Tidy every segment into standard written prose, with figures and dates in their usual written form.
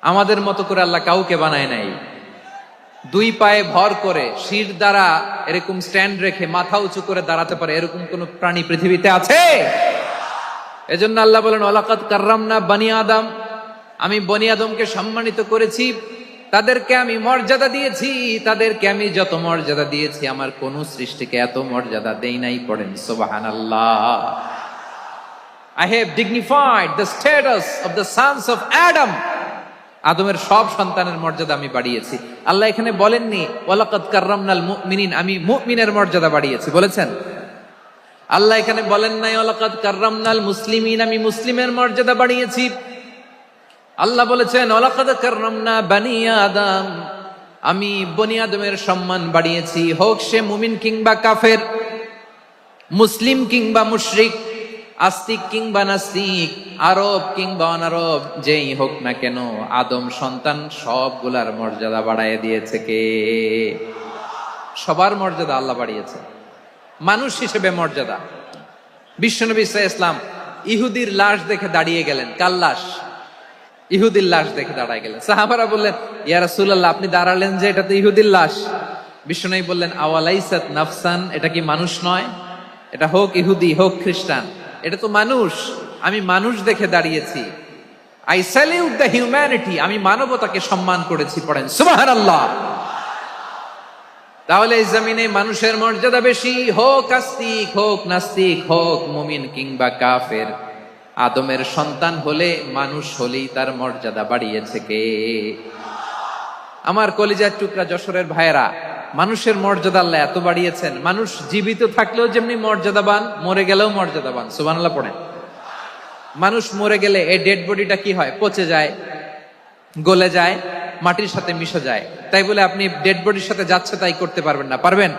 আমাদের মতো করে আল্লাহ কাউকে বানায় নাই। দুই পায়ে ভর করে শির দ্বারা এরকম স্ট্যান্ড রেখে মাথা উঁচু করে দাঁড়াতে পারে এরকম কোন প্রাণী পৃথিবীতে আছে? এজন্য আল্লাহ বলেন ওয়ালাকাদ কাররামনা বানি আদম, আমি বনি আদমকে সম্মানিত করেছি, তাদেরকে আমি মর্যাদা দিয়েছি। তাদেরকে আমি যত মর্যাদা দিয়েছি আমার কোন সৃষ্টিকে এত মর্যাদা দেই নাই। পড়েন সুবহানাল্লাহ। I have dignified the status of the sons of Adam. আদমের সব সন্তানের মর্যাদা আমি বাড়িয়েছি। আল্লাহ এখানে বলেননি ওয়ালাকাদ কাররামনাল মুমিনিন, আমি মুমিনের মর্যাদা বাড়িয়েছি, বলেছেন? আল্লাহ এখানে বলেন নাই ওয়ালাকাদ কাররামনাল মুসলিমিন, আমি মুসলিমের মর্যাদা বাড়িয়েছি। আল্লাহ বলেছেন ওয়ালাকাদ কাররামনা বানি আদম, আমি বনি আদমের সম্মান বাড়িয়েছি, হোক সে মুমিন কিংবা কাফের, মুসলিম কিংবা মুশরিক, আস্তিক কিংবা নাস্তিক, আরব কিংবা অনারব, যেই হোক না কেন আদম সন্তান সবগুলার মর্যাদা বাড়ায় দিয়েছে কে? সবার মর্যাদা আল্লাহ বাড়িয়েছে। মানুষ হিসেবে মর্যাদা। বিশ্বনবী সাল্লাল্লাহু আলাইহি ওয়াসাল্লাম ইহুদির লাশ দেখে দাঁড়িয়ে গেলেন। কার লাশ? ইহুদির লাশ দেখে দাঁড়ায় গেলেন। সাহাবারা বললেন ইয়া রাসূলুল্লাহ, আপনি দাঁড়ালেন যে, এটা তো ইহুদির লাশ। বিশ্বনবী বললেন আওয়ালাইসাত নাফসান, এটা কি মানুষ নয়? এটা হোক ইহুদি হোক খ্রিস্টান, এটা তো মানুষ। আমি মানুষ দেখে দাঁড়িয়েছি। আই স্যালিউট দ্য হিউম্যানিটি, আমি মানবতাকে সম্মান করেছি। পড়েন সুবহানাল্লাহ। তাহলে এই জমিনে মানুষের মর্যাদা বেশি, হোক আস্তিক হোক নাস্তিক, হোক মুমিন কিংবা কাফের। আদমের সন্তান হলে মানুষ হলেই তার মর্যাদা বাড়িয়েছে কে? আমার কলিজার টুকরা যশোরের ভাইয়েরা, মানুষের মর্যাদা আল্লাহ এত বাড়িয়েছেন, মানুষ জীবিত থাকলেও যেমনি মর্যাদাবান, মরে গেলেও মর্যাদাবান। সুবহানাল্লাহ পড়েন। মানুষ মরে গেলে এই ডেড বডিটা কি হয়? পচে যায়, গলে যায়, মাটির সাথে মিশে যায়। তাই বলে আপনি ডেড বডির সাথে যাচ্ছে তাই করতে পারবেন না। পারবেন?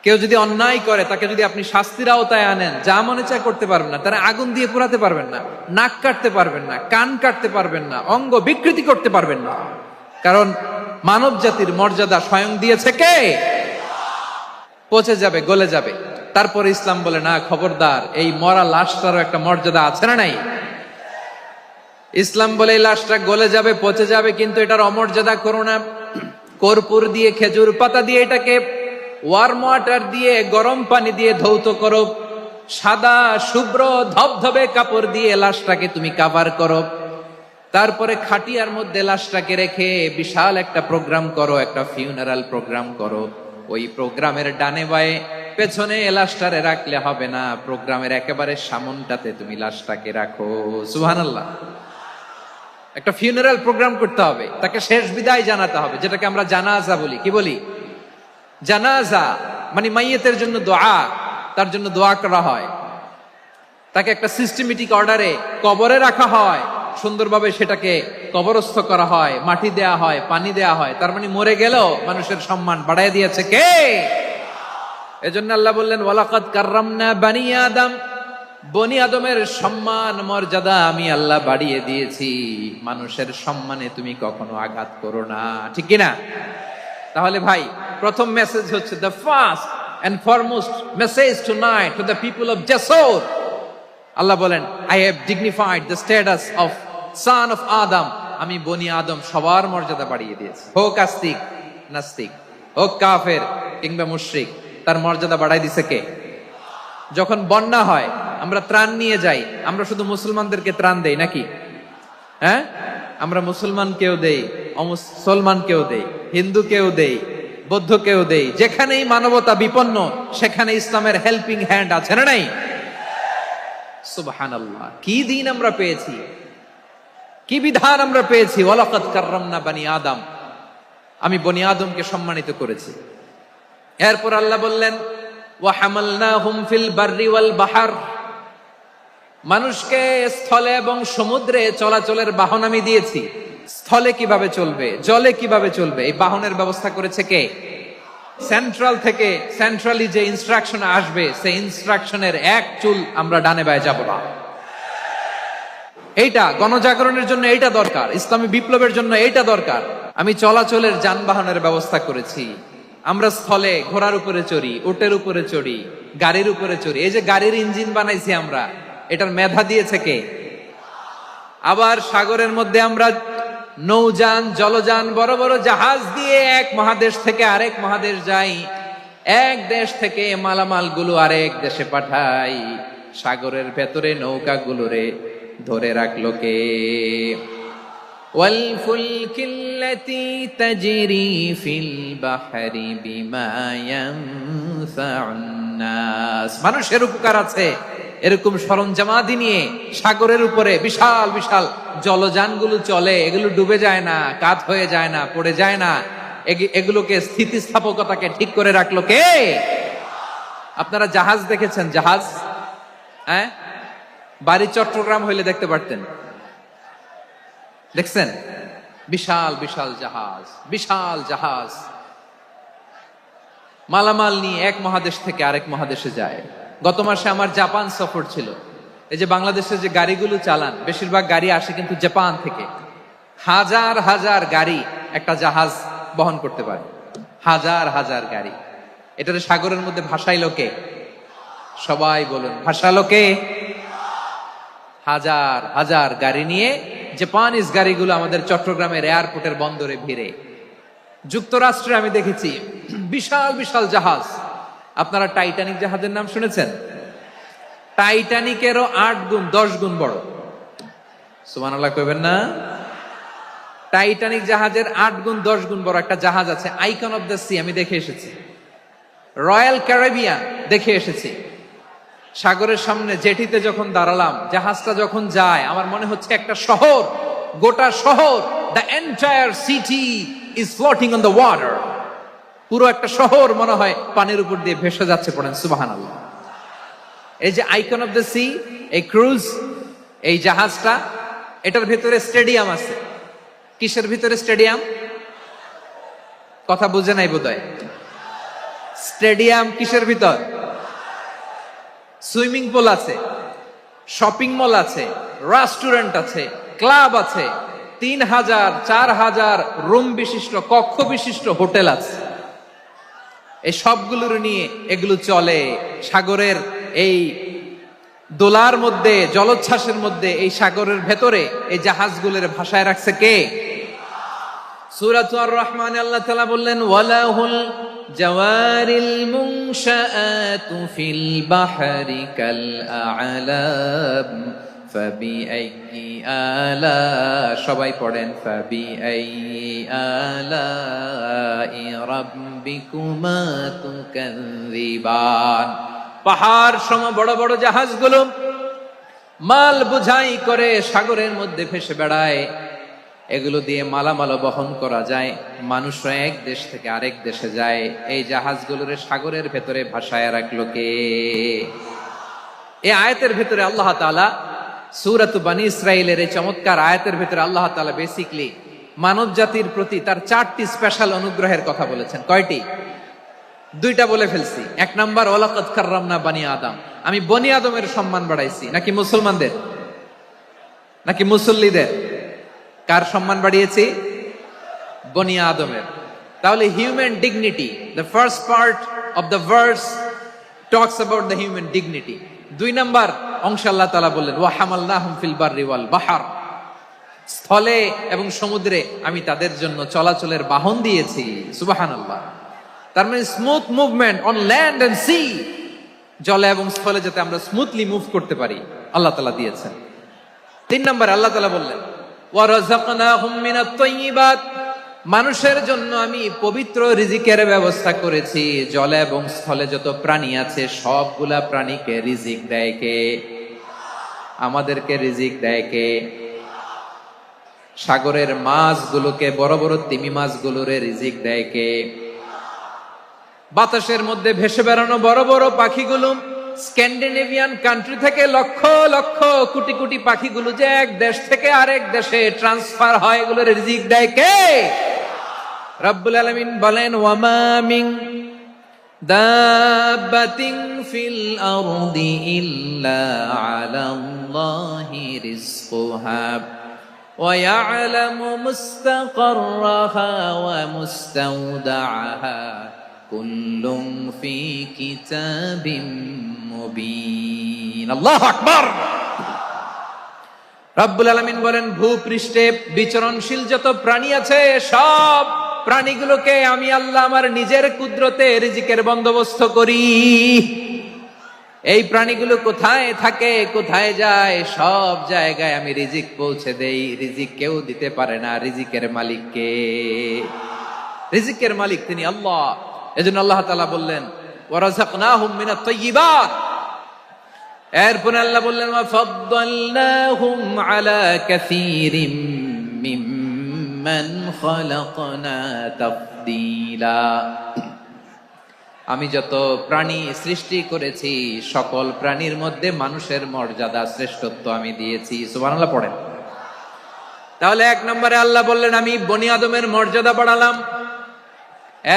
কেউ যদি অন্যায় করে তাকে যদি আপনি শাস্তির আওতায় আনেন, যা মনে চায় করতে পারবেন না। তারা আগুন দিয়ে পোড়াতে পারবেন না, নাক কাটতে পারবেন না, কান কাটতে পারবেন না, অঙ্গ বিকৃতি করতে পারবেন না। কারণ মানব জাতির মর্যাদা স্বয়ং দিয়েছে কে? পচে যাবে, গলে যাবে। তারপর ইসলাম বলে না, খবরদার, এই মরা লাশটারও একটা মর্যাদা আছে না নাই? ইসলাম বলে এই লাশটা গলে যাবে, পচে যাবে, কিন্তু এটার অমর্যাদা করো না। কর্পূর দিয়ে, খেজুর পাতা দিয়ে এটাকে ওয়ার্ম ওয়াটার দিয়ে, গরম পানি দিয়ে ধৌত করো। সাদা শুভ্র ধবধবে কাপড় দিয়ে লাশটাকে তুমি কাভার করো। তারপরে খাটিয়ার মধ্যে লাশটাকে রেখে বিশাল একটা প্রোগ্রাম করো, একটা ফিউনারাল প্রোগ্রাম করো। ওই প্রোগ্রামের ডানে বায়ে পেছনে লাশটারে রাখলে হবে না, প্রোগ্রামের একেবারে সামনটাতে তুমি লাশটাকে রাখো। সুবহানাল্লাহ। একটা ফিউনারাল প্রোগ্রাম করতে হবে, তাকে শেষ বিদায় জানাতে হবে, যেটাকে আমরা জানাজা বলি। কি বলি? জানাজা মানে মাইয়েতের জন্য দোয়া, তার জন্য দোয়া করা হয়। তাকে একটা সিস্টেমেটিক অর্ডারে কবরে রাখা হয়, সুন্দরভাবে সেটাকে কবরস্থ করা হয়, মাটি দেয়া হয়, পানি দেয়া হয়। তার মানে মরে গেলেও মানুষের সম্মান বাড়ায় দিয়েছে কে? এজন্য আল্লাহ বললেন ওয়ালাকাদ কাররামনা বানি আদম, বনি আদমের সম্মান মর্যাদা আমি আল্লাহ বাড়িয়ে দিয়েছি। মানুষের সম্মানে তুমি কখনো আঘাত করো না, ঠিক কিনা? তাহলে ভাই, প্রথম মেসেজ হচ্ছে, the first and foremost message tonight to the people of Jessore. আল্লাহ বলেন I have dignified the status of son of Adam, আমি বনি আদম সবার মর্যাদা বাড়িয়ে দিয়েছি। হোক আস্তিক নাস্তিক, হোক কাফের কিংবা মুশরিক, তার মর্যাদা বাড়াই দিছে কে? যখন বন্যা হয় আমরা ত্রাণ নিয়ে যাই, আমরা শুধু মুসলমানদেরকে ত্রাণ দেই নাকি? হ্যাঁ, আমরা মুসলমানকেও দেই, অমুসলমানকেও দেই, হিন্দুকেও দেই, বৌদ্ধকেও দেই। যেখানেই মানবতা বিপন্ন সেখানে ইসলামের হেল্পিং হ্যান্ড আছে না নাই? সুবহানাল্লাহ। কি দিন আমরা পেয়েছি, কি বিধান আমরা পেয়েছি। ওয়ালাকাদ কাররামনা বানি আদম, আমি বনি আদমকে সম্মানিত করেছি। এরপর আল্লাহ বললেন ওয়া হামালনাহুম ফিল বাররি ওয়াল বাহর, মানুষকে স্থলে এবং সমুদ্রে চলাচলের বাহন আমি দিয়েছি। স্থলে কিভাবে চলবে, জলে কিভাবে চলবে, এই বাহনের ব্যবস্থা করেছে কে? সেন্ট্রাল থেকে, সেন্ট্রালি যে ইনস্ট্রাকশন আসবে সেই ইনস্ট্রাকশনের এক চুল আমরা ডানে বায়ে যাব না। এইটা গণজাগরণের জন্য এইটা দরকার, ইসলামী বিপ্লবের জন্য এইটা দরকার। আমি চলাচলের যানবাহনের ব্যবস্থা করেছি। আমরা স্থলে ঘোড়ার উপরে চড়ি, উটের উপরে চড়ি, গাড়ির উপরে চড়ি। এই যে গাড়ির ইঞ্জিন বানাইছি আমরা, এটার মেধা দিয়েছে কে? আবার সাগরের মধ্যে আমরা নৌযান, জলযান, বড় বড় জাহাজ দিয়ে এক মহাদেশ থেকে আরেক মহাদেশ যাই, এক দেশ থেকে মালামাল গুলো আরেক দেশে পাঠাই। সাগরের ভেতরে নৌকাগুলোরে ধরে রাখলো কে? والفلك التي تجري في البحر بما ينفع الناس। মানুষের উপকার আছে এরকম সরঞ্জামাদি নিয়ে সাগরের উপরে বিশাল বিশাল জলযানগুলো চলে, এগুলো ডুবে যায় না, কাত হয়ে যায় না, পড়ে যায় না। এগুলোকে স্থিতিস্থাপকতাকে ঠিক করে রাখলো কে? আপনারা জাহাজ দেখেছেন? জাহাজ, হ্যাঁ, বাড়ি চট্টগ্রাম হইলে দেখতে পারতেন। দেখছেন? বিশাল বিশাল জাহাজ, বিশাল জাহাজ মালামাল নিয়ে এক মহাদেশ থেকে আরেক মহাদেশে যায়। গত মাসে আমার জাপান সফর ছিল। এই যে বাংলাদেশে যে গাড়িগুলো চালান, বেশিরভাগ গাড়ি আসে কিন্তু জাপান থেকে। হাজার হাজার গাড়ি একটা জাহাজ বহন করতে পারে, হাজার হাজার গাড়ি। এটারে সাগরের মধ্যে ভাসাইলো কে? সবাই বলুন, ভাসালো কে? হাজার হাজার গাড়ি নিয়ে জাপানিজ গাড়িগুলো আমাদের চট্টগ্রামের এয়ারপোর্টের বন্দরে ভিড়ে। যুক্তরাষ্ট্রে আমি দেখেছি বিশাল বিশাল জাহাজ। আপনারা টাইটানিক জাহাজের নাম শুনেছেন? টাইটানিকেরও 8 গুণ 10 গুণ বড়। সুবহানাল্লাহ কইবেন না? টাইটানিক জাহাজের 8 গুণ 10 গুণ বড় একটা জাহাজ আছে, আইকন অফ দ্য সি। আমি দেখে এসেছি। রয়্যাল ক্যারিবিয়ান দেখে এসেছি। সাগরের সামনে জেটিতে যখন দাঁড়ালাম, জাহাজটা যখন যায়, আমার মনে হচ্ছে একটা শহর, গোটা শহর, the entire city is floating on the water. পুরো একটা শহর মনে হয় পানির উপর দিয়ে ভেসে যাচ্ছে। পড়েন সুবহানাল্লাহ। এই যে আইকন অফ দ্য সি, এই ক্রুজ, এই জাহাজটা, এটার ভিতরে স্টেডিয়াম আছে। কিসের ভিতরে স্টেডিয়াম? কথা বুঝে নাই বোধহয়। স্টেডিয়াম কিসের ভিতর? সুইমিং পুল আছে, শপিং মল আছে, রেস্টুরেন্ট আছে, ক্লাব আছে, 3000 4000 রুম বিশিষ্ট, কক্ষ বিশিষ্ট হোটেল আছে। এই সবগুলোর নিয়ে এগুলো চলে সাগরের এই দোলার মধ্যে, জলোচ্ছ্বাসের মধ্যে। এই সাগরের ভেতরে এই জাহাজগুলোর ভাষায় রাখছে কে? সূরাতুর রহমান আল্লাহ তাআলা বললেন, ওয়ালাহুল জাওয়ারিল মুনশাআতু ফিল বাহরি কাল আ'লাম ফাবিআইয়ি আলা, সবাই পড়েন, ফাবিআইয়ি আলাই রাব্বিকুমা তুকাযযিবান। পাহাড় সম বড় বড় জাহাজগুলো মাল বোঝাই করে সাগরের মধ্যে ভেসে বেড়ায়। এগুলো দিয়ে মালামাল বহন করা যায়, মানুষরা এক দেশ থেকে আরেক দেশে যায়। এই জাহাজগুলোর সাগরের ভেতরে ভাসায় রাখলো কে? এই আয়াতের ভেতরে আল্লাহ তাআলা সূরাত বনী ইসরাঈলের এই চমৎকার আয়াতের ভেতরে আল্লাহ তাআলা বেসিক্যালি মানব জাতির প্রতি তার 4টি স্পেশাল অনুগ্রহের কথা বলেছেন। কয়টি? 2টা বলে ফেলছি। 1 নাম্বার, ওয়ালাকাদ কাররামনা বনী আদম, আমি বনী আদমের সম্মান বাড়াইছি। নাকি মুসলমানদের? নাকি মুসল্লিদের? কার সম্মান বাড়িয়েছি? বনী আদমের। তাহলে human dignity, the first part of the verse talks about the human dignity. 2 number অংশ আল্লাহ তাআলা বললেন, ওয়া হামালনাহুম ফিল বাররি ওয়াল বাহর, স্থলে এবং সমুদ্রে আমি তাদের জন্য চলাচলের বাহন দিয়েছি। সুবহানাল্লাহ। তার মানে smooth movement on land and sea, জলে এবং স্থলে যাতে আমরা স্মুথলি মুভ করতে পারি আল্লাহ তাআলা দিয়েছেন। 3 নাম্বার আল্লাহ তাআলা বললেন, ওয়া রাযাকনাহুম মিনাত তাইয়্যিবাত, মানুষের জন্য আমি পবিত্র রিজিকের ব্যবস্থা করেছি। জলে এবং স্থলে যত প্রাণী আছে সবগুলা প্রাণীকে রিজিক দেয় কে? আমাদেরকে রিজিক দেয় কে? সাগরের মাছগুলোকে, বড় বড় তিমি মাছগুলোরে রিজিক দেয় কে? বাতাসের মধ্যে ভেসে বেড়ানো বড় বড় পাখিগুলো, স্ক্যান্ডিনেভিয়ান কান্ট্রি থেকে লক্ষ লক্ষ কোটি কোটি পাখিগুলো যে এক দেশ থেকে আরেক দেশে ট্রান্সফার হয়, এগুলোর রিজিক দেয় কে? রব্বুল আলামিন বলেন, ওয়ামা মিন দাব্বাতিন ফিল আরদি ইল্লা আলাল্লাহি রিজকুহা ওয়া ইয়ালামু মুস্তাকাররাহা ওয়া মুস্তাওদাআহা কুল্লুম ফি কিতাবিম মুবিন। আল্লাহু আকবার। রব্বুল আলামিন বলেন, ভূপৃষ্ঠে বিচরণশীল যত প্রাণী আছে সব প্রাণীগুলোকে আমি আল্লাহ আমার নিজের কুদরতে রিজিকের বন্দোবস্ত করি। এই প্রাণীগুলো কোথায় থাকে, কোথায় যায়, সব জায়গায় আমি রিজিক পৌঁছে দেই। রিজিক কেউ দিতে পারে না, রিজিকের মালিক কে? রিজিকের মালিক তিনি আল্লাহ। এজন্য আল্লাহ তাআলা বললেন, ওয়ারাযাকনাহুম মিনাত তাইয়্যিবাত। এরপর আল্লাহ বললেন, ওয়াফাদ্দালনাহুম আলা কাসীরিম মিম্মান খালাকনা তাফদীলা। আমি যত প্রাণী সৃষ্টি করেছি সকল প্রাণীর মধ্যে মানুষের মর্যাদা শ্রেষ্ঠত্ব আমি দিয়েছি। সুবহানাল্লাহ পড়েন। তাহলে এক নম্বরে আল্লাহ বললেন আমি বনি আদমের মর্যাদা বাড়ালাম।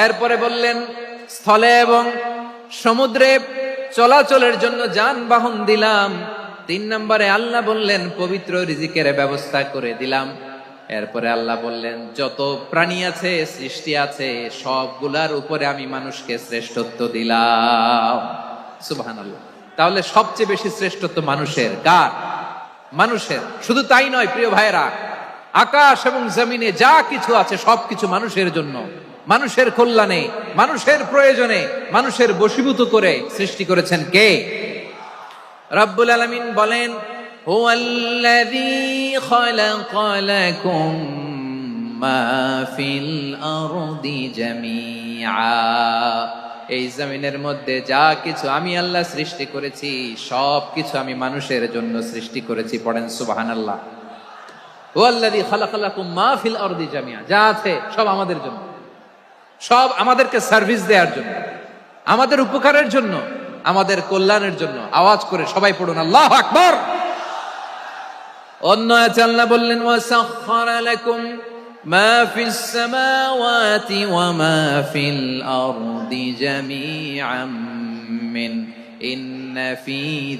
এরপরে বললেন স্থলে এবং সমুদ্রে চলাচলের জন্য যানবাহন দিলাম। 3 নম্বরে আল্লাহ বললেন পবিত্র রিজিকের ব্যবস্থা করে দিলাম। এরপরে আল্লাহ বললেন যত প্রাণী আছে, সৃষ্টি আছে, সবগুলার উপরে আমি মানুষকে শ্রেষ্ঠত্ব দিলাম। সুবহানাল্লাহ। তাহলে সবচেয়ে বেশি শ্রেষ্ঠত্ব মানুষের। কার? মানুষের। শুধু তাই নয় প্রিয় ভাইরা, আকাশ এবং জমিনে যা কিছু আছে সবকিছু মানুষের জন্য, মানুষের কল্যাণে, মানুষের প্রয়োজনে, মানুষের বশীভূত করে সৃষ্টি করেছেন কে? রব্বুল আলামিন বলেন, হুয়াল্লাযী খালাকা লাকুম মা ফিল আরদি জামিআ। এই জমিনের মধ্যে যা কিছু আমি আল্লাহ সৃষ্টি করেছি সব কিছু আমি মানুষের জন্য সৃষ্টি করেছি। পড়েন সুবহানাল্লাহ। হুয়াল্লাযী খালাকা লাকুম মা ফিল আরদি জামিআ। যা আছে সব আমাদের জন্য, সব আমাদেরকে সার্ভিস দেওয়ার জন্য, আমাদের উপকারের জন্য, আমাদের কল্যাণের জন্য। আওয়াজ করে সবাই পড়ুন আল্লাহু আকবার। অন্য আয়াতে আল্লাহ বললেন, ওয়াসাখখারা লাকুম মা ফিস সামাওয়াতি ওয়া মা ফিল আরদি জামিআম মিন ইন্না ফি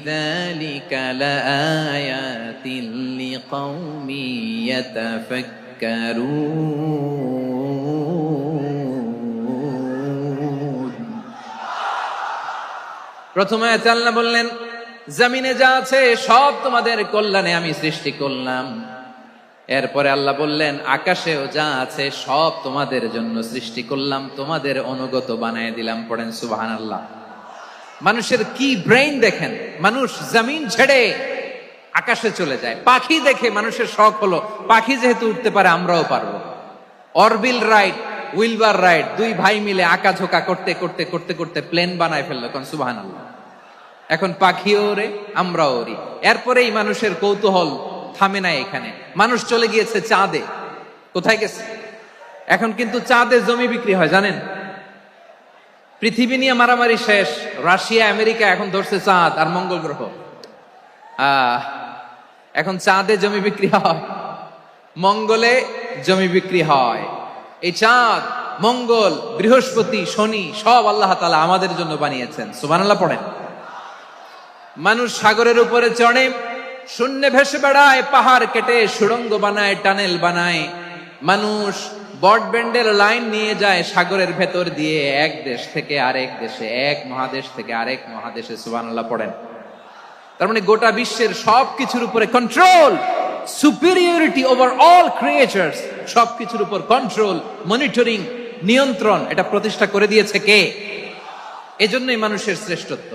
যালিকা লাআয়াতিন লিকাউমি ইয়াতাফাক্কারুন। প্রথম আয়াতে আল্লাহ বললেন জমিনে যা আছে সব তোমাদের কল্যাণে আমি সৃষ্টি করলাম। এরপরে আল্লাহ বললেন আকাশেও যা আছে সব তোমাদের জন্য সৃষ্টি করলাম, তোমাদের অনুগত বানায় দিলাম। পড়েন সুবহানাল্লাহ। মানুষের কি ব্রেইন দেখেন, মানুষ জমিন ছেড়ে আকাশে চলে যায়। পাখি দেখে মানুষের শখ হলো পাখি যেহেতু উঠতে পারে আমরাও পারবো। অরবিল রাইট, উইলবার রাইট, 2 ভাই মিলে আঁকাঝোঁকা করতে করতে করতে করতে প্লেন বানায় ফেললো। কোন সুবহানাল্লাহ। এখন পাখিও ওরে, আমরাও ওরি। এরপরেই মানুষের কৌতূহল থামে না এখানে। মানুষ চলে গিয়েছে চাঁদে। কোথায় গেছে? এখন কিন্তু চাঁদে জমি বিক্রি হয় জানেন। পৃথিবী নিয়ে মারামারি শেষ। রাশিয়া আমেরিকা এখন ধরছে চাঁদ আর মঙ্গল গ্রহ। এখন চাঁদে জমি বিক্রি হয়, মঙ্গলে জমি বিক্রি হয়। এই চাঁদ, মঙ্গল, বৃহস্পতি, শনি সব আল্লাহ তাআলা আমাদের জন্য বানিয়েছেন। সুবহানাল্লাহ পড়েন। মানুষ সাগরের উপরে চড়ে, শূন্যে ভেসে বেড়ায়, পাহাড় কেটে সুড়ঙ্গ বানায়, টানেল বানায়। মানুষ ব্রডব্যান্ডের লাইন নিয়ে যায় সাগরের ভেতর দিয়ে, এক দেশ থেকে আরেক দেশে, এক মহাদেশ থেকে আরেক মহাদেশে। সুবহানাল্লাহ পড়েন। তার মানে গোটা বিশ্বের সবকিছুর উপরে control, superiority over all creatures, সবকিছুর উপর কন্ট্রোল, মনিটরিং, নিয়ন্ত্রণ, এটা প্রতিষ্ঠা করে দিয়েছে কে? এজন্যই মানুষের শ্রেষ্ঠত্ব।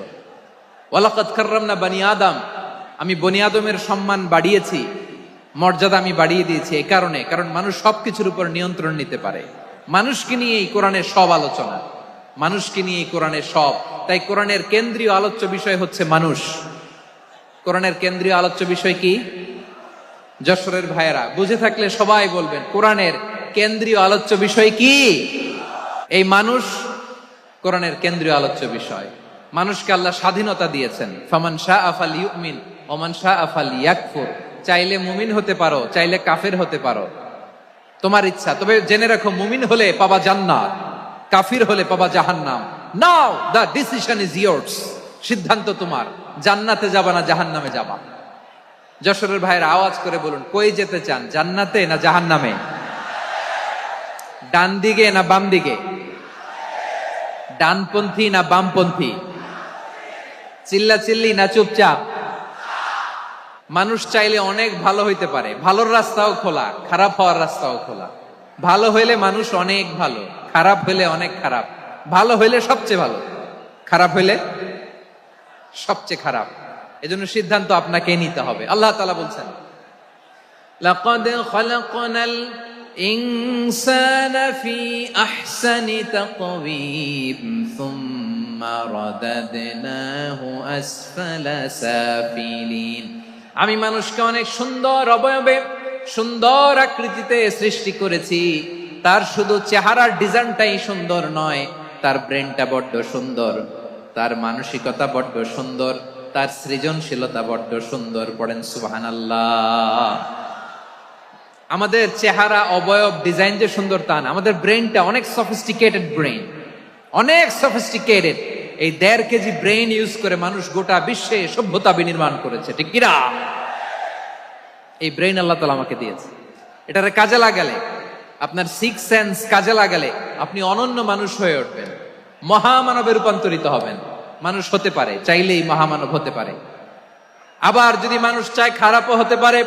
ওয়ালাকাদ কাররামনা বানি আদম। আমি বনি আদমের সম্মান বাড়িয়েছি, মর্যাদা আমি বাড়িয়ে দিয়েছি এই কারণে, কারণ মানুষ সবকিছুর উপর নিয়ন্ত্রণ নিতে পারে। মানুষকে নিয়ে এই কোরআনের সব আলোচনা, মানুষকে নিয়ে এই কোরআনের সব। তাই কোরআনের কেন্দ্রীয় আলোচ্য বিষয় হচ্ছে মানুষ। কোরআনের কেন্দ্রীয় আলোচ্য বিষয় কি? যশোরের ভাইয়েরা বুঝে থাকলে সবাই বলবেন কোরআনের কেন্দ্রীয় আলোচ্য বিষয় কি? এই মানুষ কোরআনের কেন্দ্রীয় আলোচ্য বিষয়। মানুষকে আল্লাহ স্বাধীনতা দিয়েছেন। ফামান শাআ ফালইউমিন ওয়া মান শাআ ফালইয়াকফুর। চাইলে মুমিন হতে পারো, চাইলে কাফের হতে পারো, তোমার ইচ্ছা। তবে জেনে রাখো মুমিন হলে পাবা জান্নাত, কাফির হলে পাবা জাহান্নাম। নাও দ্য ডিসিশন ইজ ইয়ার্স। সিদ্ধান্ত তোমার, জান্নাতে যাবা না জাহান্নামে যাবা। যশোরের ভাইয়েরা আওয়াজ করে বলুন কই যেতে চান, জান্নাতে না জাহান্নামে? ডান দিকে না বাম দিকে? ডানপন্থী না বামপন্থী? চিল্লা চিল্লি না চুপচাপ? মানুষ চাইলে অনেক ভালো হইতে পারে, ভালোর রাস্তাও খোলা, খারাপ হওয়ার রাস্তাও খোলা। ভালো হইলে মানুষ অনেক ভালো, খারাপ হইলে অনেক খারাপ। ভালো হইলে সবচেয়ে ভালো, খারাপ হইলে সবচেয়ে খারাপ। এজন্য সিদ্ধান্ত আপনাকে নিতে হবে। আল্লাহ তাআলা বলছেন, লাকাদ খালাকনাল ইনসানা ফি আহসানি তাকওয়িম সুম্মা রাদাদনাহু আসফালা সাফিলিন। আমি মানুষকে অনেক সুন্দর অবয়বে, সুন্দর আকৃতিতে সৃষ্টি করেছি। তার শুধু চেহারার ডিজাইনটাই সুন্দর নয়, তার ব্রেনটা বড্ড সুন্দর, তার মানসিকতা বড্ড সুন্দর, তার সৃজনশীলতা বড্ড সুন্দর। পড়েন সুবহানাল্লাহ। আমাদের চেহারা, অবয়ব, ডিজাইন যে সুন্দর তা না, আমাদের ব্রেনটা অনেক সফিস্টিকেটেড ব্রেন, অনেক সফিস্টিকেটেড। এই 1.5 কেজি ব্রেন ইউজ করে মানুষ গোটা বিশ্বে সভ্যতা বিনির্মাণ করেছে, ঠিক কিনা? এই ব্রেন আল্লাহ তাআলা আমাকে দিয়েছে। এটারে কাজে লাগালে, আপনার 6 সেন্স কাজে লাগালে আপনি অনন্য মানুষ হয়ে উঠবেন, মহামানবে রূপান্তরিত হবেন। মানুষ হতে পারে, চাইলেই মহামানব হতে পারে। আবার যদি মানুষ চায় খারাপও হতে পারে।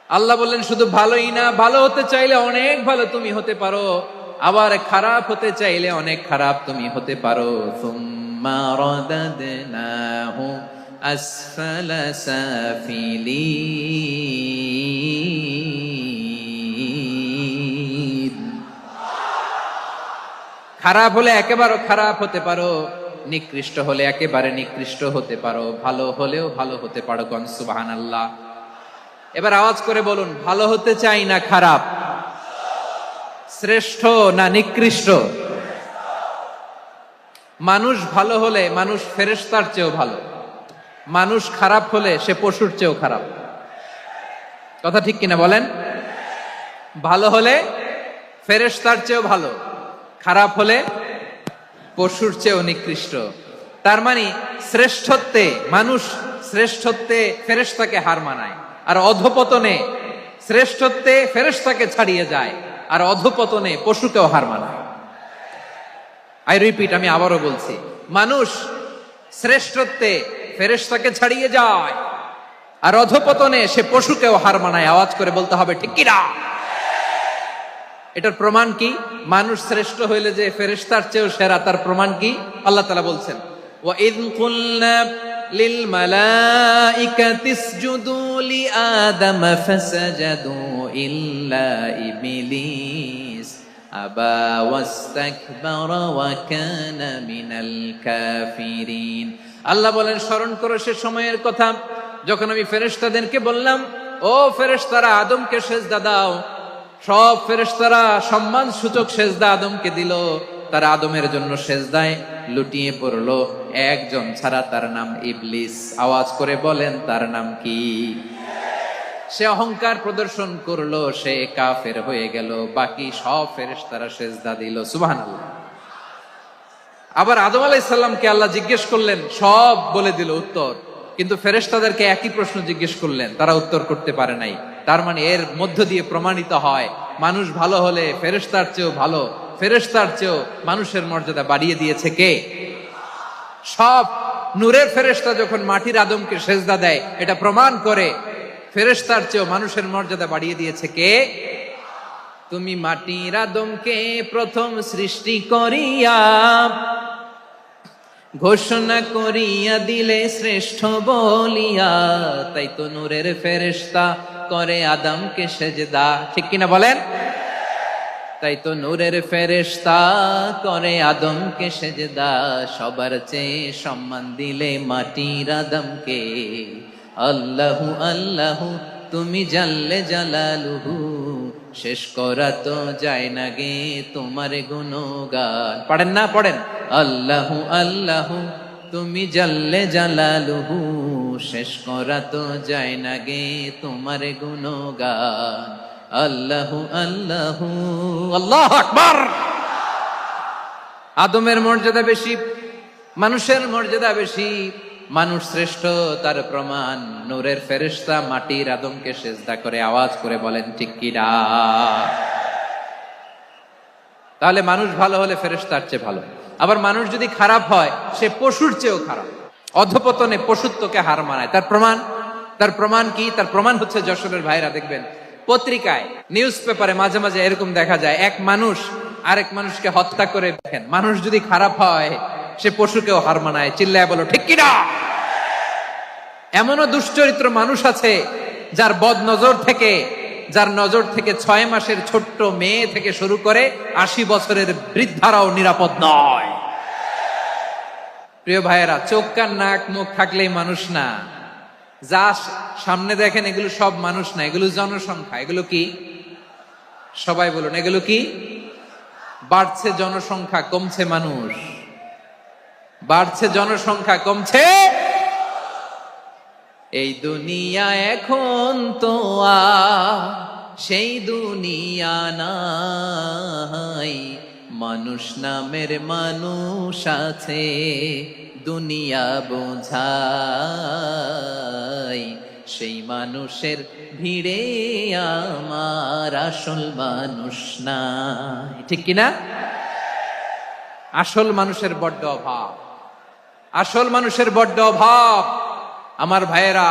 আল্লাহ বললেন শুধু ভালোই না, ভালো হতে চাইলে অনেক ভালো তুমি হতে পারো, আবার খারাপ হতে চাইলে অনেক খারাপ তুমি হতে পারো। সুম্মা রাদাদনাহু আসফালা সাফিলিন। খারাপ হলে একেবারে খারাপ হতে পারো, নিকৃষ্ট হলে একেবারে নিকৃষ্ট হতে পারো, ভালো হলেও ভালো হতে পারো। কোন সুবহানাল্লাহ। এবার আওয়াজ করে বলুন, ভালো হতে চাই না খারাপ? শ্রেষ্ঠ না নিকৃষ্ট? মানুষ ভালো হলে মানুষ ফেরেশতার চেয়েও ভালো, মানুষ খারাপ হলে সে পশুর চেয়েও খারাপ। কথা ঠিক কিনা বলেন? ভালো হলে ফেরেশতার চেয়েও ভালো, খারাপ হলে পশুর চেয়েও নিকৃষ্ট। তার মানে শ্রেষ্ঠত্বে মানুষ, শ্রেষ্ঠত্বে ফেরেশতাকে হার মানায়, আর অধপতনে শ্রেষ্ঠত্বে ফেরেশতাকে ছাড়িয়ে যায়, আর অধপতনে পশুকেও হার মানায়। আই রিপিট, আমি আবারও বলছি, মানুষ শ্রেষ্ঠত্বে ফেরেশতাকে ছাড়িয়ে যায়, আর অধপতনে সে পশুকেও হার মানায়। আওয়াজ করে বলতে হবে ঠিক কিনা? এটার প্রমাণ কি? মানুষ শ্রেষ্ঠ হইলে যে ফেরেশতার চেয়েও সেরা, তার প্রমাণ কি? আল্লাহ তাআলা বলছেন, ওয়া ইয কুলনা লিল মালাইকাতি ইসজুদু লি আদম ফাসাজাদু ইল্লা ইবলিস আবা ওয়াস্তাকবারা ওয়া কানা মিনাল কাফিরিন। আল্লাহ বলেন, স্মরণ করো সে সময়ের কথা যখন আমি ফেরেশতাদেরকে বললাম, ও ফেরেশতারা আদমকে সেজদা দাও। সব ফেরেশতারা সম্মান সূচক সেজদা আদমকে দিল, তারা আদমের জন্য সেজদায় লুটিয়ে পড়লো, একজন ছাড়া, তার নাম ইবলিস। আওয়াজ করে বলেন, তার নাম কি? সে অহংকার প্রদর্শন করলো, সে কাফের হয়ে গেল, বাকি সব ফেরেশতারা সেজদা দিল। সুবহানাল্লাহ। আবার আদম আলাইহিস সালামকে আল্লাহ জিজ্ঞেস করলেন, সব বলে দিল উত্তর, কিন্তু ফেরেশতাদেরকে একই প্রশ্ন জিজ্ঞেস করলেন, তারা উত্তর করতে পারে নাই। তার মানে এর মধ্য দিয়ে প্রমাণিত হয়, মানুষ ভালো হলে ফেরেশতার চেয়েও ভালো, ফেরেশতার চেয়েও মানুষের মর্যাদা বাড়িয়ে দিয়েছে কে? সব নূরের ফেরেশতা যখন মাটির আদমকে সেজদা দেয়, এটা প্রমাণ করে ফেরেশতার চেয়েও মানুষের মর্যাদা বাড়িয়ে দিয়েছে কে? তুমি মাটির আদমকে প্রথম সৃষ্টি করিয়া ঘোষণা করিয়া দিলে শ্রেষ্ঠ বলিয়া, তাই তো নূরের ফেরেশতা করে আদমকে সেজদা। ঠিক কিনা বলেন? তাই তো নূরের ফেরেশতা করে আদমকে সেজদা, সবার চেয়ে সম্মান দিলে মাটির আদমকে। আল্লাহু আল্লাহু তুমি জাল্লে জালালুহু, শেষ করা তো যায় না গে তোমার গুণগান। পড়েন না? পড়েন, আল্লাহু আল্লাহু তুমি জাল্লে জালালুহু, শেষ করা তো যায় না গে তোমার গুণগান। আল্লাহু আল্লাহু, আল্লাহু আকবার। আদমের মর্যাদা বেশি, মানুষের মর্যাদা বেশি, মানুষ শ্রেষ্ঠ, তার প্রমাণ নূরের ফেরেশতা মাটির আদমকে সেজদা করে। আওয়াজ করে বলেন ঠিক কিনা? তাহলে মানুষ ভালো হলে ফেরেশতার চেয়ে ভালো। আবার মানুষ যদি খারাপ হয়, সে পশুর চেয়েও খারাপ, অধপতনে পশুত্বকে হার মানায়। তার প্রমাণ তার প্রমাণ কি? তার প্রমাণ হচ্ছে যশোরের ভাইরা দেখবেন পত্রিকায়, নিউজ পেপারে মাঝে মাঝে এরকম দেখা যায়, এক মানুষ আরেক মানুষকে হত্যা করে। দেখেন, মানুষ যদি খারাপ হয় সে পশুকেও হার মানায়। চিল্লায় বলো ঠিক কিনা? এমনও দুশ্চরিত্র মানুষ আছে যার বদ নজর থেকে, যার নজর থেকে 6 মাসের ছোট্ট মেয়ে থেকে শুরু করে 80 বছরের বৃদ্ধারাও নিরাপদ নয়। প্রিয় ভাইয়েরা, চোখ কান নাক মুখ থাকলেই মানুষ না। যা সামনে দেখেন এগুলো সব মানুষ না, এগুলো জনসংখ্যা। এগুলো কি? সবাই বলুন, এগুলো কি? বাড়ছে জনসংখ্যা, কমছে মানুষ। বাড়ছে জনসংখ্যা, কমছে। এই দুনিয়া এখন তো সেই দুনিয়া নাই, মানুষ নামের মানুষ আছে, দুনিয়া বোঝাই, সেই মানুষের ভিড়ে আমার আসল মানুষ নাই। ঠিক কিনা? আসল মানুষের বড্ড অভাব, আসল মানুষের বড্ড অভাব। আমার ভাইয়েরা,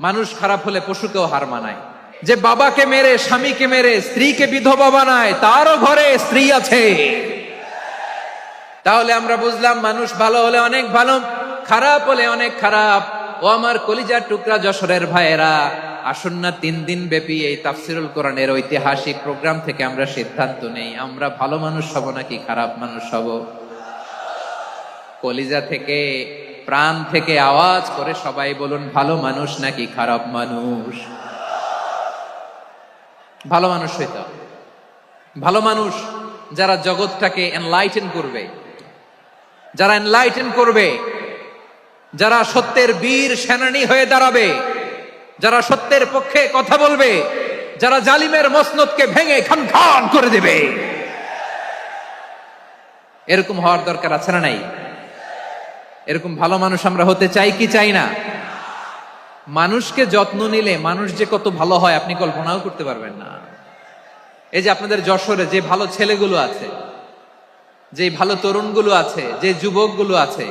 মানুষ খারাপ হলে পশুকেও হার মানায়। যে বাবাকে মেরে, স্বামীকে মেরে স্ত্রীকে বিধবা বানায়, তারও ঘরে স্ত্রী আছে। তাহলে আমরা বুঝলাম মানুষ ভালো হলে অনেক ভালো, খারাপ হলে অনেক খারাপ। ও আমার কলিজার টুকরা যশোরের ভাইয়েরা, আসুন না 3 দিন ব্যাপী এই তাফসিরুল কোরআনের ঐতিহাসিক প্রোগ্রাম থেকে আমরা সিদ্ধান্ত নেই, আমরা ভালো মানুষ হব নাকি খারাপ মানুষ হব। কলিজা থেকে, প্রাণ থেকে আওয়াজ করে সবাই বলুন, ভালো মানুষ নাকি খারাপ মানুষ? ভালো মানুষ হইতে হবে। ভালো মানুষ যারা জগৎটাকে এনলাইটেন করবে, যারা এনলাইটেন করবে, যারা সত্যের বীর সেনানী হয়ে দাঁড়াবে, যারা সত্যের পক্ষে কথা বলবে, যারা জালিমের মসনদকে ভেঙে খান খান করে দেবে। এরকম হওয়ার দরকার আছে না নাই? এরকম ভালো মানুষ আমরা হতে চাই কি চাই না? মানুষকে যত্ন নিলে মানুষ যে কত ভালো হয় আপনি কল্পনাও করতে পারবেন না। এই যে আপনাদের যশোরে যে ভালো ছেলেগুলো আছে, যে ভালো তরুণগুলো আছে, যে যুবকগুলো আছে,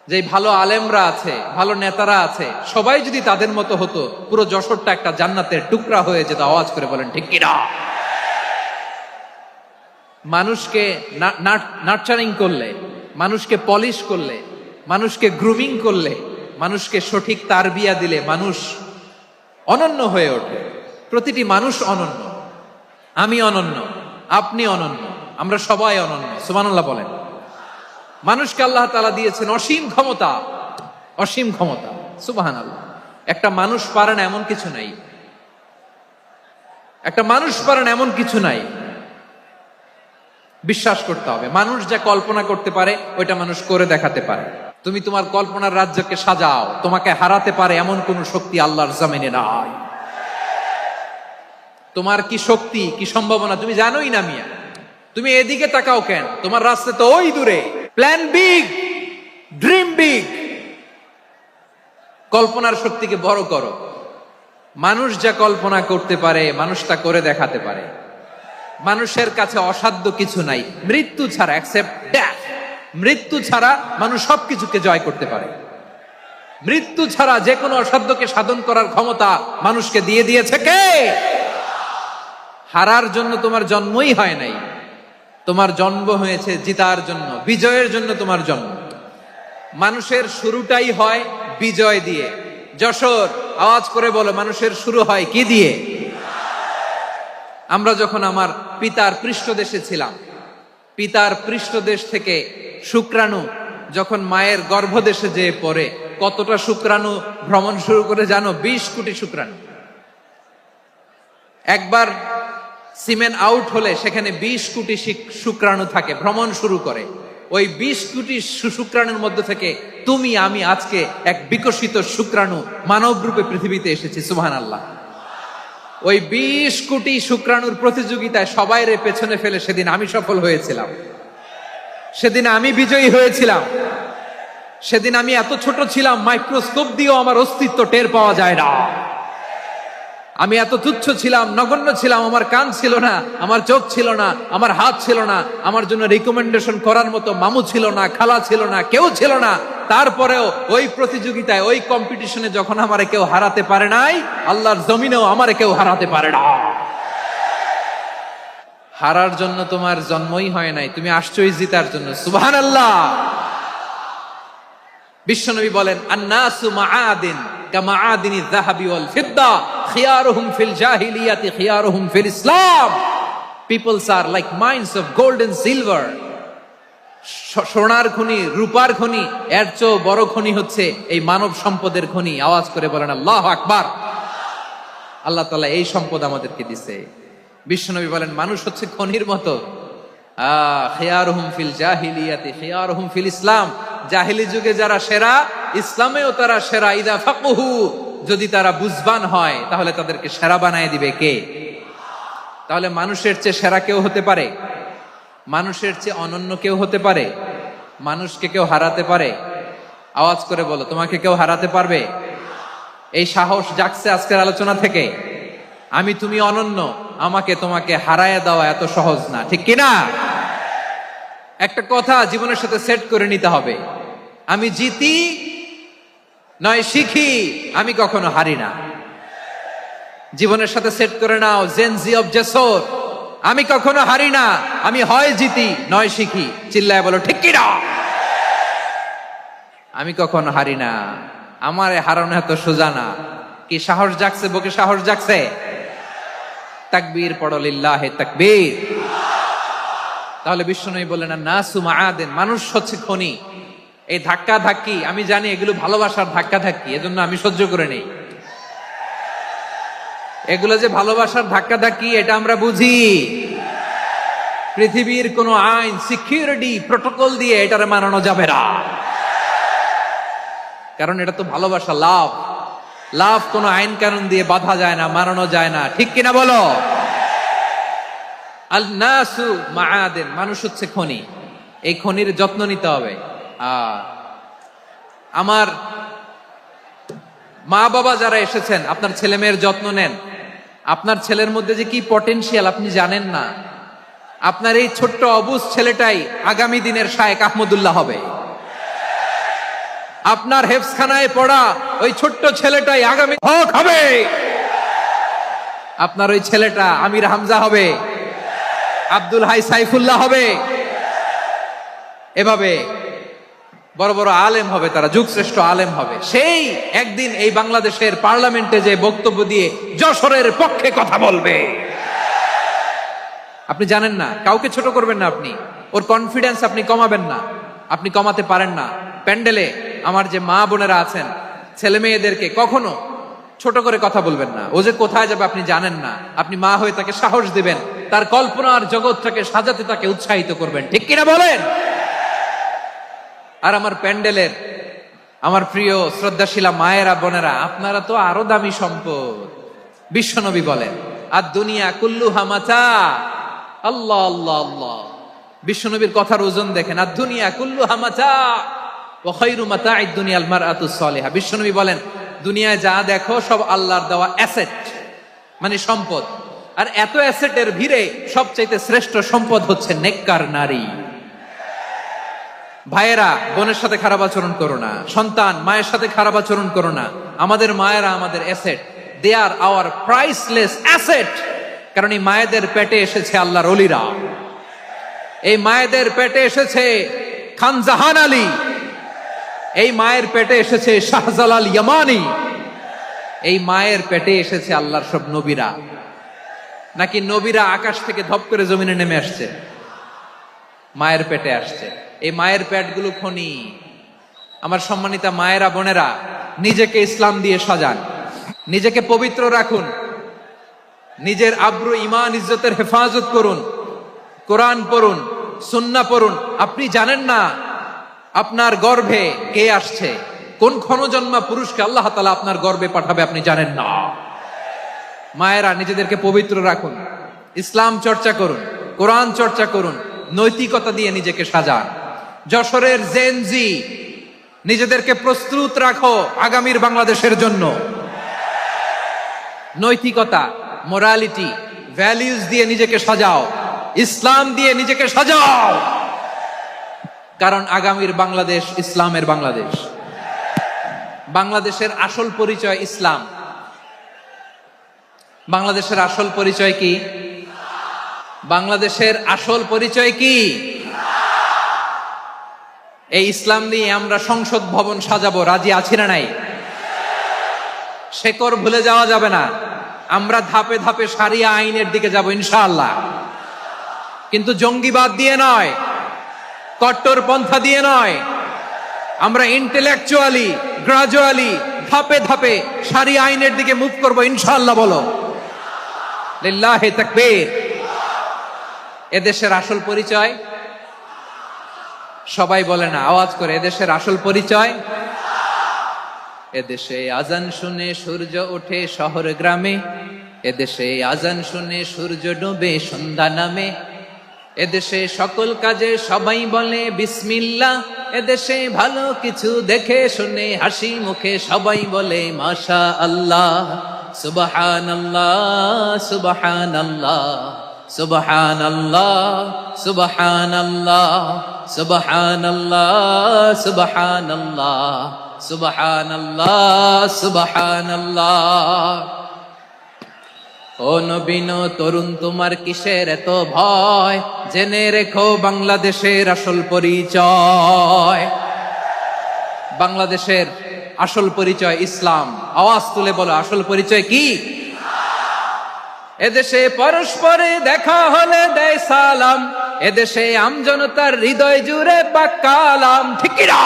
যে ভালো আলেমরা আছে, ভালো নেতারা আছে, সবাই যদি তাদের মতো হতো, পুরো যশোরটা একটা জান্নাতের টুকরা হয়ে যেত। আওয়াজ করে বলেন ঠিক কিনা? মানুষকে নার্চারিং করলে, মানুষকে পলিশ করলে, মানুষকে গ্রুমিং করলে, মানুষকে সঠিক তারবিয়া দিলে মানুষ অনন্য হয়ে ওঠে। প্রতিটি মানুষ অনন্য। আমি অনন্য, আপনি অনন্য, আমরা সবাই অনন্য। সুবহানাল্লাহ বলেন। মানুষকে আল্লাহ তাআলা দিয়েছেন অসীম ক্ষমতা, অসীম ক্ষমতা। সুবহানাল্লাহ। একটা মানুষ পারে না এমন কিছু নাই, একটা মানুষ পারে না এমন কিছু নাই। বিশ্বাস করতে হবে, মানুষ যা কল্পনা করতে পারে ওইটা মানুষ করে দেখাতে পারে। তুমি তোমার কল্পনার রাজ্যকে সাজাও, তোমাকে হারাতে পারে এমন কোন শক্তি আল্লাহর জমিনে নাই। তোমার কি শক্তি, কি সম্ভাবনা তুমি জানোই না মিয়া। তুমি এদিকে তাকাও কেন? তোমার রাস্তা তো ওই দূরে। Plan big, dream big. কল্পনার শক্তিকে বড় করো। মানুষ যা কল্পনা করতে পারে মানুষ তা করে দেখাতে পারে। মানুষের কাছে অসাধ্য কিছু নাই, মৃত্যু ছাড়া, এক্সেপ্ট ডেথ। মৃত্যু ছাড়া মানুষ সবকিছুকে জয় করতে পারে। মৃত্যু ছাড়া যে কোনো অসাধ্যকে সাধন করার ক্ষমতা মানুষকে দিয়ে দিয়েছে কে? হারার জন্য তোমার জন্মই হয় নাই, তোমার জন্ম হয়েছে জিতার জন্য, বিজয়ের জন্য তোমার জন্ম। মানুষের শুরুটাই হয় বিজয় দিয়ে। যশোর, আওয়াজ করে বলো, মানুষের শুরু হয় কি দিয়ে? আমরা যখন আমার পিতার পৃষ্ঠদেশে ছিলাম, পিতার পৃষ্ঠদেশ থেকে শুক্রাণু যখন মায়ের গর্ভদেশে যেয়ে পড়ে, কতটা শুক্রাণু ভ্রমণ শুরু করে জানো? 20 কোটি শুক্রাণু। একবার সিমেন আউট হলে সেখানে 20 কোটি শুক্রাণু থাকে, ভ্রমণ শুরু করে। ওই 20 কোটি শুক্রাণুর মধ্যে থেকে তুমি আমি আজকে এক বিকশিত শুক্রাণু মানব রূপে পৃথিবীতে এসেছি। সুবহানাল্লাহ। ওই 20 কোটি শুক্রাণুর প্রতিযোগিতায় সবাইরে পেছনে ফেলে সেদিন আমি সফল হয়েছিলাম, সেদিন আমি বিজয়ী হয়েছিলাম। সেদিন আমি এত ছোট ছিলাম, মাইক্রোস্কোপ দিয়েও আমার অস্তিত্ব টের পাওয়া যায় না। আমি এত তুচ্ছ ছিলাম, নগণ্য ছিলাম। আমার কান ছিল না, আমার চোখ ছিল না, আমার হাত ছিল না, আমার জন্য রিকমেন্ডেশন করার মতো মামু ছিল না, খালা ছিল না, কেউ ছিল না। তারপরেও ওই প্রতিযোগিতায়, ওই কম্পিটিশনে যখন আমারে কেউ হারাতে পারে নাই, আল্লাহর জমিনেও আমারে কেউ হারাতে পারে না। হারার জন্য তোমার জন্মই হয় নাই, তুমি আসছোই জিতার জন্য। সুবহানাল্লাহ। বিশ্বনবী বলেন, আন্নাসু মাআদিন কামাআদিনি যাহাবি ওয়াল ফিদ্দা খিয়ারুহুম ফিল জাহিলিয়াতি খিয়ারুহুম ফিল ইসলাম। Peoples are like mines of gold and silver. সোনার খনি, রূপার খনি, এর চেয়েও বড় খনি হচ্ছে এই মানব সম্পদের খনি। আওয়াজ করে বলেন আল্লাহু আকবার। আল্লাহ তাআলা এই সম্পদ আমাদেরকে দিয়েছে। বিশ্বনবী বলেন, মানুষ হচ্ছে খনির মতো। খিয়ারুহুম ফিল জাহিলিয়াতি খিয়ারুহুম ফিল ইসলাম। জাহিলি যুগে যারা সেরা, ইসলামেও তারা সেরা। ইদা ফাকহু, যদি তারা বুঝবান হয় তাহলে তাদেরকে সেরা বানায় দিবে কে? তাহলে মানুষের চেয়ে সেরা কেউ হতে পারে? মানুষের চেয়ে অনন্য কেউ হতে পারে? মানুষকে কেউ হারাতে পারে? আওয়াজ করে বলো, তোমাকে কেউ হারাতে পারবে? এই সাহস জাগছে আজকের আলোচনা থেকে। আমি তুমি অনন্য, আমাকে তোমাকে হারায় দেওয়া এত সহজ না, ঠিক কিনা? একটা কথা জীবনের সাথে সেট করে নিতে হবে, আমি জিতি নয় শিখি, আমি কখনো হারি না। জীবনের সাথে সেট করে নাও, জেনজি অফ জেসর, আমি কখনো হারি না, আমি হয় জিতি নয় শিখি। চিল্লায় বলো ঠিক কিনা? আমি কখনো হারি না, আমার হারানো এত সোজা না। কি সাহস জাগছে? বুকে সাহস জাগছে? তাকবীর পড়ো, লিল্লাহে তাকবীর। তাহলে বিশ্বনবী বললেন, নাসু মাআদিন, মানুষ হচ্ছে খনি। এই ধাক্কা ধাক্কি, আমি জানি এগুলো ভালোবাসার ধাক্কা ধাক্কি, এজন্য আমি সহ্য করে নেই। এগুলো যে ভালোবাসার ধাক্কা ধাক্কি, এটা আমরা বুঝি। পৃথিবীর কোন আইন, সিকিউরিটি প্রটোকল দিয়ে এটারে মানানো যাবে না, কারণ এটা তো ভালোবাসা, লাভ। লাভ কোন আইন কানুন দিয়ে বাধা যায় না, মানানো যায় না, ঠিক কিনা বলো? আল নাসু মাআদিন, মানুষ হচ্ছে খনি। এই খনির যত্ন নিতে হবে। আমার মা বাবা যারা এসেছেন, আপনার ছেলে মেয়ের যত্ন নেন। আপনার ছেলের মধ্যে যে কি পটেনশিয়াল আপনি জানেন না। আপনার এই ছোট্ট অবুজ ছেলেটাই আগামী দিনের শায়েখ আহমদুল্লাহ হবে। আপনার হেফজখানায় পড়া ওই ছোট্ট ছেলেটাই আগামী হক হবে। আপনার ওই ছেলেটা আমির হামজা হবে, আব্দুল হাই সাইফুল্লাহ হবে। এভাবে বড় বড় আলেম হবে, তারা যুগশ্রেষ্ঠ আলেম হবে। সেই একদিন এই বাংলাদেশের পার্লামেন্টে যে বক্তব্য দিয়ে যশোরের পক্ষে কথা বলবে। আপনি জানেন না, কাউকে ছোট করবেন না আপনি, ওর কনফিডেন্স আপনি কমাবেন না, আপনি কমাতে পারেন না। প্যান্ডেলে আমার যে মা বোনেরা আছেন, ছেলে মেয়েদেরকে কখনো ছোট করে কথা বলবেন না। ও যে কোথায় যাবে আপনি জানেন না, আপনি মা হয়ে তাকে সাহস দিবেন, তার কল্পনার জগৎটাকে সাজাতে তাকে উৎসাহিত করবেন, ঠিক কিনা বলেন? আর আমার প্যান্ডেলের আমার প্রিয় শ্রদ্ধাশীলা মায়েরা বোনেরা, আপনারা তো আরো দামি সম্পদ। বিশ্বনবী বলেন, আর দুনিয়া কুল্লুহা মাতা। আল্লাহ আল্লাহ আল্লাহ, বিশ্বনবীর কথার ওজন দেখেন। আর দুনিয়া কুল্লুহা মাতা ওয়া খায়রু মাতা'আদ দুনিয়া আল মারআতুস সালিহা। বিশ্বনবী বলেন, দুনিয়ায় যা দেখো সব আল্লাহর দেওয়া অ্যাসেট, মানে সম্পদ। আর এত অ্যাসেটের ভিড়ে সবচাইতে শ্রেষ্ঠ সম্পদ হচ্ছে নেককার নারী। ভাইয়েরা, বোনের সাথে খারাপ আচরণ করো না। সন্তান, মায়ের সাথে খারাপ আচরণ করো না। আমাদের মায়েরা আমাদের asset, they are our priceless asset. কারণ এই মায়েদের পেটে এসেছে আল্লাহর ওলিরা, এই মায়েদের পেটে এসেছে খান জাহান আলী, এই মায়ের পেটে এসেছে শাহজালাল ইয়ামানি, এই মায়ের পেটে এসেছে আল্লাহর সব নবীরা। নাকি নবীরা আকাশ থেকে ধপ করে জমিনে নেমে আসছে? মায়ের পেটে আসছে। এই মায়ের পেটগুলো খনি। আমার সম্মানিতা মায়েরা বোনেরা, নিজেকে ইসলাম দিয়ে সাজান, নিজেকে পবিত্র রাখুন, নিজের আব্রু ঈমান ইজ্জতের হেফাজত করুন, কোরআন পড়ুন, সুন্নাহ পড়ুন। আপনি জানেন না আপনার গর্ভে কে আসছে, কোন ক্ষণজন্মা পুরুষকে আল্লাহ তাআলা আপনার গর্ভে পাঠাবে আপনি জানেন না। মায়েরা, নিজেদেরকে পবিত্র রাখুন, ইসলাম চর্চা করুন, কোরআন চর্চা করুন, নৈতিকতা দিয়ে নিজেকে সাজান। যশোরের জেনজি, নিজেদেরকে প্রস্তুত রাখো আগামীর বাংলাদেশের জন্য। নৈতিকতা, মোরালিটি, ভ্যালিউজ দিয়ে নিজেকে সাজাও, ইসলাম দিয়ে নিজেকে সাজাও। কারণ আগামীর বাংলাদেশ ইসলামের বাংলাদেশ। বাংলাদেশের আসল পরিচয় ইসলাম। বাংলাদেশের আসল পরিচয় কি? বাংলাদেশের আসল পরিচয় কি? এই ইসলাম নিয়ে আমরা সংসদ ভবন সাজাবো, রাজি আছি না নাই? শেকড় ভুলে যাওয়া যাবে না। আমরা ধাপে ধাপে শারিয়া আইনের দিকে যাব ইনশাআল্লাহ, কিন্তু জঙ্গিবাদ দিয়ে নয়, কট্টরপন্থা দিয়ে নয়। আমরা ইন্টেলেকচুয়ালি গ্রাজুয়ালি ধাপে ধাপে শারিয়া আইনের দিকে মুভ করব ইনশাআল্লাহ। বলো লিল্লাহি তাকবীর। এদেশের আসল পরিচয় সবাই বলে না, আওয়াজ করে, এদেশের আসল পরিচয়। এদেশে আজান শুনে সূর্য ওঠে শহর গ্রামে, এদেশে আজান শুনে সূর্য ডুবে সন্ধ্যা নামে, এদেশে সকল কাজে সবাই বলে বিসমিল্লাহ, এদেশে ভালো কিছু দেখে শুনে হাসি মুখে সবাই বলে মাশা আল্লাহ। সুবহানাল্লাহ সুবহানাল্লাহ সুবহানাল্লাহ সুবহানাল্লাহ সুবহানাল্লাহ সুবহানাল্লাহ সুবহানাল্লাহ সুবহানাল্লাহ। ও নবীন তরুণ, তোমার কিসের এত ভয়? জেনে রেখো বাংলাদেশের আসল পরিচয়। বাংলাদেশের আসল পরিচয় ইসলাম। আওয়াজ তুলে বলো, আসল পরিচয় কি? এদেশে পরস্পরে দেখা হলে দেয় সালাম, এদেশে আমজনতার হৃদয় জুড়ে পাক কালাম। ঠিক কি না?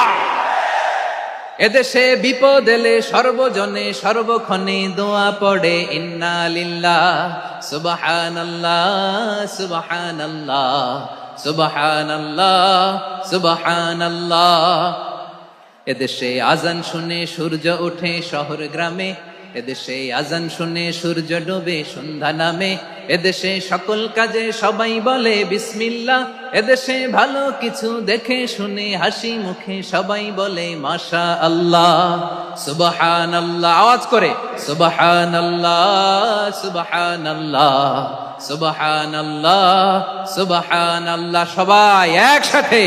এদেশে বিপদ এলে সর্বজনে সর্বক্ষণে দোয়া পড়ে ইন্না লিল্লাহ সুবহানাল্লাহ সুবহানাল্লাহ সুবহানাল্লাহ সুবহানাল্লাহ। এদেশে আজান শুনে সূর্য ওঠে শহর গ্রামে, এদেশে আজান শুনে সূর্য ডুবে সন্ধ্যা নামে, এদেশে সকল কাজে সবাই বলে বিসমিল্লাহ, এদেশে ভালো কিছু দেখে শুনে হাসি মুখে সবাই বলে মাশা আল্লাহ। সুবহানাল্লাহ, আওয়াজ করে সুবহানাল্লাহ সুবহানাল্লাহ সুবহানাল্লাহ সুবহানাল্লাহ। সবাই একসাথে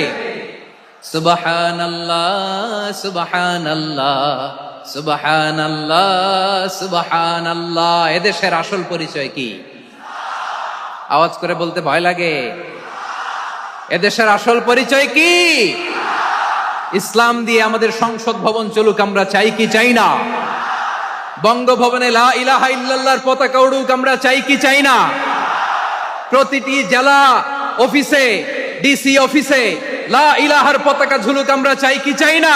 সুবহানাল্লাহ সুবহানাল্লাহ সুবহানাল্লাহ সুবহানাল্লাহ। এদেশের আসল পরিচয় কি? আওয়াজ করে বলতে ভয় লাগে। এদেশের আসল পরিচয় কি? ইসলাম দিয়ে আমাদের সংসদ ভবন চলুক, আমরা চাই কি চাই না? বঙ্গভবনে লা ইলাহা ইল্লাল্লাহর পতাকা উড়ুক, আমরা চাই কি চাই না? প্রতিটি জেলা অফিসে, ডিসি অফিসে লা ইলাহার পতাকা ঝুলুক, আমরা চাই কি চাই না?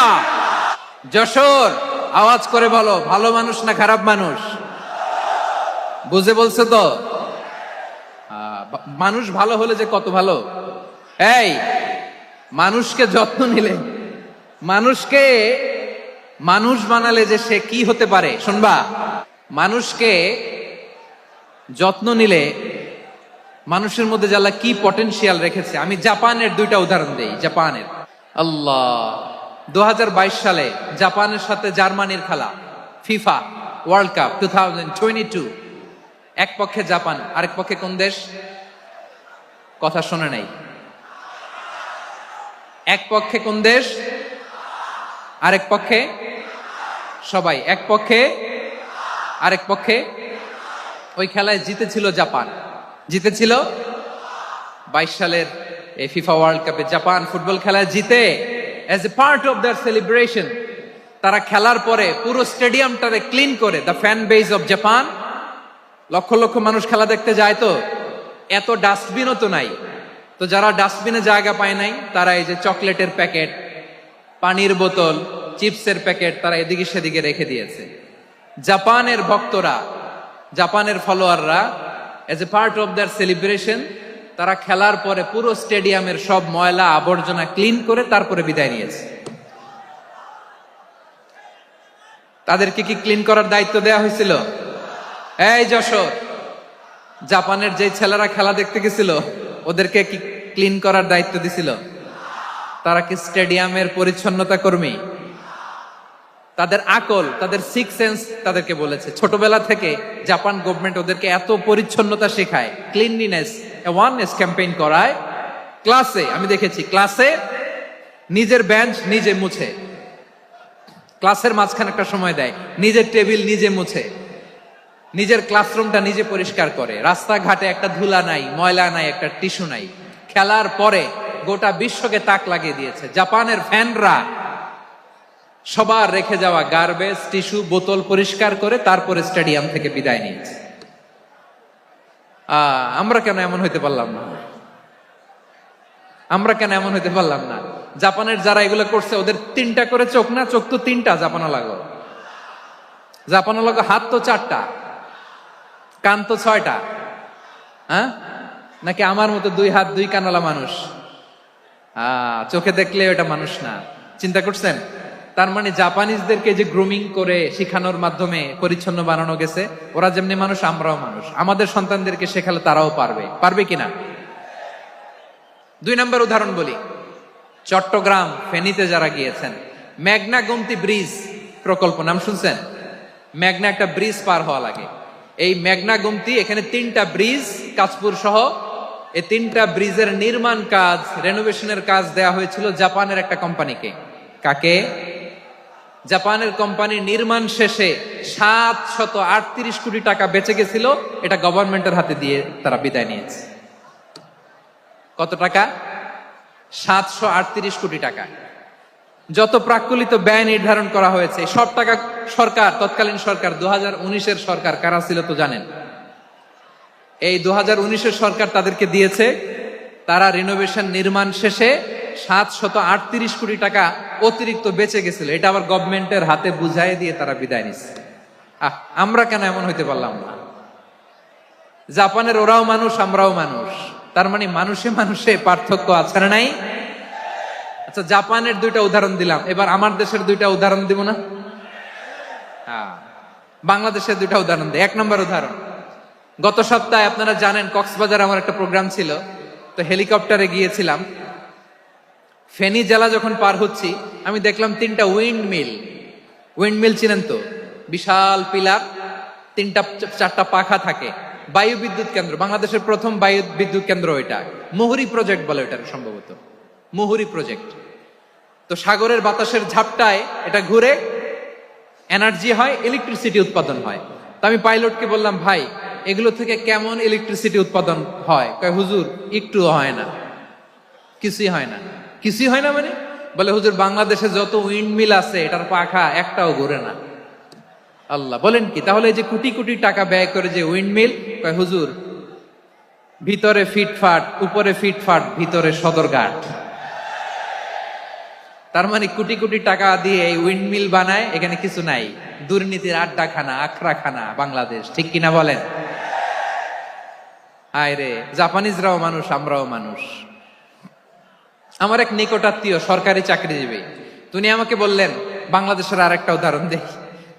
যশোর, আওয়াজ করে বলো, ভালো মানুষ না খারাপ মানুষ? বুঝে বলছে তো? মানুষ ভালো হলে যে কত ভালো। এই মানুষকে যত্ন নিলে, মানুষকে মানুষ বানালে যে সে কি হতে পারে শুনবা। মানুষকে যত্ন নিলে মানুষের মধ্যে যারা কি পটেনশিয়াল রেখেছে। আমি জাপানের দুইটা উদাহরণ দেই। জাপানের, আল্লাহ, 2022 সালে জাপানের সাথে জার্মানির খেলা, ফিফা ওয়ার্ল্ড কাপ 2022। এক পক্ষে জাপান, আরেক পক্ষে কোন দেশ? কথা শোনে নাই। এক পক্ষে কোন দেশ? আরেক পক্ষে সবাই। এক পক্ষে আরেক পক্ষে। ওই খেলায় জিতেছিল জাপান, জিতেছিল 22 সালের এই ফিফা ওয়ার্ল্ড কাপে। জাপান ফুটবল খেলায় জিতে as a part of their celebration তারা খেলার পরে পুরো স্টেডিয়ামটারে ক্লিন করে, the fan base of Japan. Lakh lakh মানুষ খেলা দেখতে যায়, তো এত ডাস্টবিনও তো নাই। তো যারা ডাস্টবিনে জায়গা পায় নাই, তারা এই যে চকলেটের প্যাকেট, পানির বোতল, চিপসের প্যাকেট তারা এদিকে সেদিকে রেখে দিয়েছে। জাপানের ভক্তরা, জাপানের ফলোয়াররা as a part of their celebration তারা খেলার পরে পুরো স্টেডিয়ামের সব ময়লা আবর্জনা ক্লিন করে তারপরে বিদায় নিয়েছে। তাদেরকে কি ক্লিন করার দায়িত্ব দেয়া হয়েছিল? এই যশোর, জাপানের যে ছেলেরা খেলা দেখতে গেছিল ওদেরকে কি ক্লিন করার দায়িত্ব দিছিল? তারা কি স্টেডিয়ামের পরিচ্ছন্নতা কর্মী? তাদের আকল, তাদের সিক্স সেন্স তাদেরকে বলেছে। ছোটবেলা থেকে জাপান গভর্নমেন্ট ওদেরকে এত পরিচ্ছন্নতা শেখায়, ক্লিনলিনেস অ্যাওয়ারনেস ক্যাম্পেইন করায়। ক্লাসে আমি দেখেছি, ক্লাসে নিজের বেঞ্চ নিজে মুছে, ক্লাসের মাঝখানে একটা সময় দেয়, নিজের টেবিল নিজে মুছে, নিজের ক্লাসরুমটা নিজে পরিষ্কার করে, রাস্তাঘাটে একটা ধুলা নাই, ময়লা নাই, একটা টিস্যু নাই। খেলার পরে গোটা বিশ্বকে তাক লাগিয়ে দিয়েছে। জাপানের ফ্যানরা সবার রেখে যাওয়া গার্বেজ, টিস্যু, বোতল পরিষ্কার করে তারপরে স্টেডিয়াম থেকে বিদায় নিয়েছে। আমরা কেন এমন হইতে পারলাম না? আমরা কেন এমন হইতে পারলাম না? জাপানের যারা এগুলো করছে ওদের 3টা করে চোখ না? চোখ তো 3টা, জাপানো লাগো। জাপানো লাগো হাত তো 4টা, কান তো 6টা। হ্যাঁ, নাকি আমার মতো 2 হাত 2 কানওয়ালা মানুষ? চোখে দেখলে ওটা মানুষ না। চিন্তা করছেন? তার মানে জাপানিজদেরকে যে গ্রুমিং করে শিখানোর মাধ্যমে পরিচ্ছন্ন বানানো গেছে, ওরা যেমনি মানুষ আমরাও মানুষ। আমাদের সন্তানদেরকে শেখালে তারাও পারবে। পারবে কিনা? 2 নম্বর উদাহরণ বলি। চট্টগ্রাম ফেনীতে যারা গিয়েছেন, মেঘনা গোমতী ব্রিজ প্রকল্প নাম শুনছেন? মেঘনা একটা ব্রিজ পার হওয়া লাগে। এই মেঘনা গোমতী, এখানে 3টা ব্রিজ, কাঁচপুর সহ এই 3টা ব্রিজের নির্মাণ কাজ, রেনোভেশনের কাজ দেয়া হয়েছিল জাপানের একটা কোম্পানিকে। কাকে? জাপানের কোম্পানির নির্মাণ শেষে 738 কোটি টাকা বেঁচে গেছিল, এটা গভর্নমেন্টের হাতে দিয়ে তারা বিদায় নিয়েছে। কত টাকা? 738 কোটি টাকা। যত প্রাক্কলিত ব্যয় নির্ধারণ করা হয়েছে সব টাকা সরকার, তৎকালীন সরকার 2019-এর সরকার, কারা ছিল তো জানেন? এই 2019-এর সরকার তাদেরকে দিয়েছে। তারা রিনোভেশন নির্মাণ শেষে 738 কোটি টাকা অতিরিক্ত বেঁচে গেছিল, এটা আবার গভর্নমেন্টের হাতে বুঝাই দিয়ে তারা বিদায় নিচ্ছে। আমরা কেন এমন হইতে পারলাম না? জাপানের ওরাও মানুষ, আমরাও মানুষ। তার মানে মানুষে মানুষে পার্থক্য আছে না নাই? আচ্ছা, জাপানের 2টা উদাহরণ দিলাম, এবার আমার দেশের 2টা উদাহরণ দিব না? বাংলাদেশের 2টা উদাহরণ দিই। 1 নম্বর উদাহরণ, গত সপ্তাহে আপনারা জানেন কক্সবাজার আমার একটা প্রোগ্রাম ছিল, তো হেলিকপ্টারে গিয়েছিলাম। ফেনী জেলা যখন পার হচ্ছি, আমি দেখলাম 3টা উইন্ডমিল। উইন্ডমিল চিনেন তো? বিশাল পিলার, 3টা 4টা পাখা থাকে। বায়ু বিদ্যুৎ কেন্দ্র, বাংলাদেশের প্রথম বায়ু বিদ্যুৎ কেন্দ্র এটা। মুহুরী প্রজেক্ট বলে এটা, সম্ভবত মুহুরী প্রজেক্ট। তো সাগরের বাতাসের ঝাপটায় এটা ঘুরে এনার্জি হয়, ইলেকট্রিসিটি উৎপাদন হয়। তো আমি পাইলটকে বললাম, ভাই এগুলো থেকে কেমন ইলেকট্রিসিটি উৎপাদন হয়? কয়, হুজুর একটু হয় না, কিছুই হয় না। কিছুই হয় না মানে? বলে, হুজুর বাংলাদেশে যত উইন্ডমিল আছে এটার পাখা একটাও ঘুরে না। আল্লাহ, বলেন কি? তাহলে এই যে কোটি কোটি টাকা ব্যয় করে যে উইন্ডমিল, কয় হুজুর ভিতরে ফিটফাট, উপরে ফিটফাট, ভিতরে সদরঘাট। তার মানে কোটি কোটি টাকা দিয়ে এই উইন্ডমিল বানায়, এখানে কিছু নাই। দুর্নীতির আড্ডাখানা, আখড়াখানা বাংলাদেশ, ঠিক কিনা বলেন? আয় রে, জাপানিজরাও মানুষ, আমরাও মানুষ। আমার এক নিকটাত্মীয় সরকারি চাকরিজীবী, উনি আমাকে বললেন, বাংলাদেশের আর একটা উদাহরণ দেখি।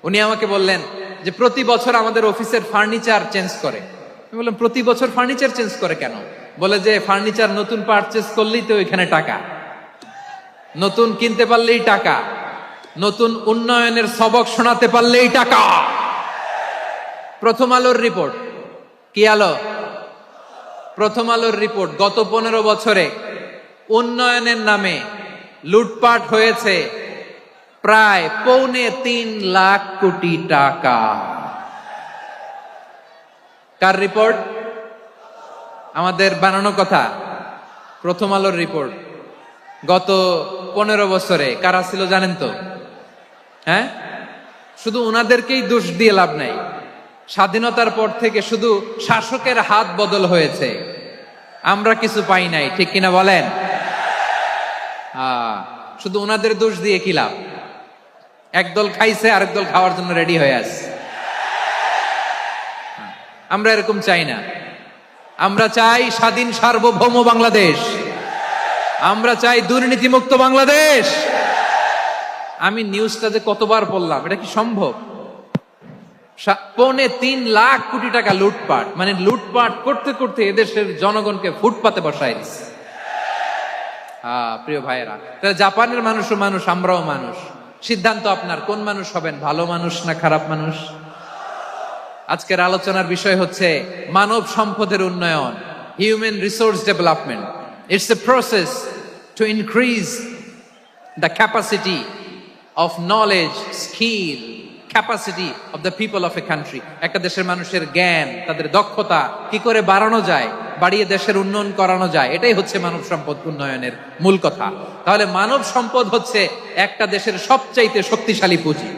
উনি আমাকে বললেন যে প্রতি বছর আমাদের অফিসের ফার্নিচার চেঞ্জ করে। আমি বললাম, প্রতি বছর ফার্নিচার চেঞ্জ করে কেন? বলে যে ফার্নিচার নতুন পারচেজ করলেই তো এখানে টাকা, নতুন কিনতে পারলেই টাকা, নতুন উন্নয়নের সবক শোনাতে পারলেই টাকা। প্রথম আলোর রিপোর্ট, কি আলো? প্রথম আলোর রিপোর্ট, গত 15 বছরে উন্নয়নের নামে লুটপাট হয়েছে প্রায় 3.25 লাখ কোটি টাকা। কার রিপোর্ট? আমাদের বানানো কথা। প্রথম আলোর রিপোর্ট। গত 15 বছরে কারা ছিল জানেন তো? হ্যাঁ, শুধু ওনাদেরকেই দোষ দিয়ে লাভ নাই। স্বাধীনতার পর থেকে শুধু শাসকের হাত বদল হয়েছে, আমরা কিছু পাই নাই, ঠিক কিনা বলেন? শুধু ওনাদের দোষ দিয়ে কি লাভ? একদল খাইছে, আরেক দল খাওয়ার জন্য রেডি হয়ে আছে। আমরা এরকম চাই না। আমরা চাই স্বাধীন সার্বভৌম বাংলাদেশ। আমরা চাই দুর্নীতিমুক্ত বাংলাদেশ। আমি নিউজটা যে কতবার বললাম, এটা কি সম্ভব? 3.25 লাখ কোটি টাকা লুটপাট, মানে লুটপাট করতে করতে এদেশের জনগণকে ফুটপাতে বসায় দিচ্ছে। প্রিয় ভাইয়েরা, তাহলে জাপানের মানুষও মানুষ, আমরাও মানুষ। সিদ্ধান্ত আপনার, কোন মানুষ হবেন, ভালো মানুষ না খারাপ মানুষ? আজকের আলোচনার বিষয় হচ্ছে মানব সম্পদের উন্নয়ন, human resource development. It's a process to increase the capacity of knowledge, skill, capacity of the people of a country. একটা দেশের মানুষের জ্ঞান, তাদের দক্ষতা কি করে বাড়ানো যায়, বাড়িয়ে দেশের উন্নয়ন করানো যায়, এটাই হচ্ছে মানব সম্পদ উন্নয়নের মূল কথা। তাহলে মানব সম্পদ হচ্ছে একটা দেশের সবচাইতে শক্তিশালী পুঁজি।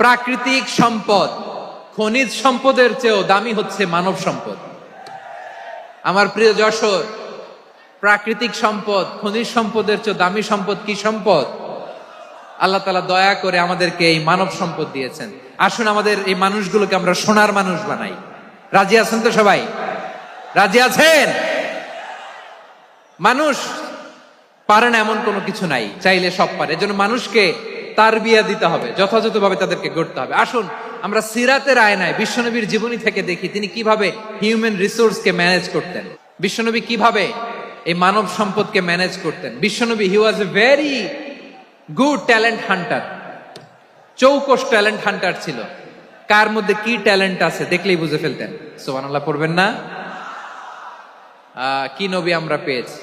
প্রাকৃতিক সম্পদ, খনিজ সম্পদের চেয়েও দামি হচ্ছে মানব সম্পদ। আমার প্রিয় যশোর, প্রাকৃতিক সম্পদ, খনিজ সম্পদের চেয়ে দামি সম্পদ কি সম্পদ? আল্লাহ তাআলা দয়া করে আমাদেরকে এই মানব সম্পদ দিয়েছেন। আসুন আমাদের এই মানুষগুলোকে আমরা সোনার মানুষ বানাই। রাজি আছেন তো সবাই? রাজি আছেন? মানুষ পারে না এমন কোনো কিছু নাই, চাইলে সব পারে। এজন্য মানুষকে তারবিয়া দিতে হবে, যথাযথভাবে তাদেরকে গড়তে হবে। আসুন আমরা সিরাতের আয়নায় বিশ্বনবীর জীবনী থেকে দেখি তিনি কিভাবে হিউম্যান রিসোর্সকে ম্যানেজ করতেন, বিশ্বনবী কিভাবে এই মানব সম্পদকে ম্যানেজ করতেন। বিশ্বনবী he was a very good talent hunter, চৌকস ট্যালেন্ট হান্টার ছিল। কার মধ্যে কি ট্যালেন্ট আছে দেখলেই বুঝে ফেলতেন। সুবহানাল্লাহ পড়বেন না? কি নবী আমরা পেয়েছি!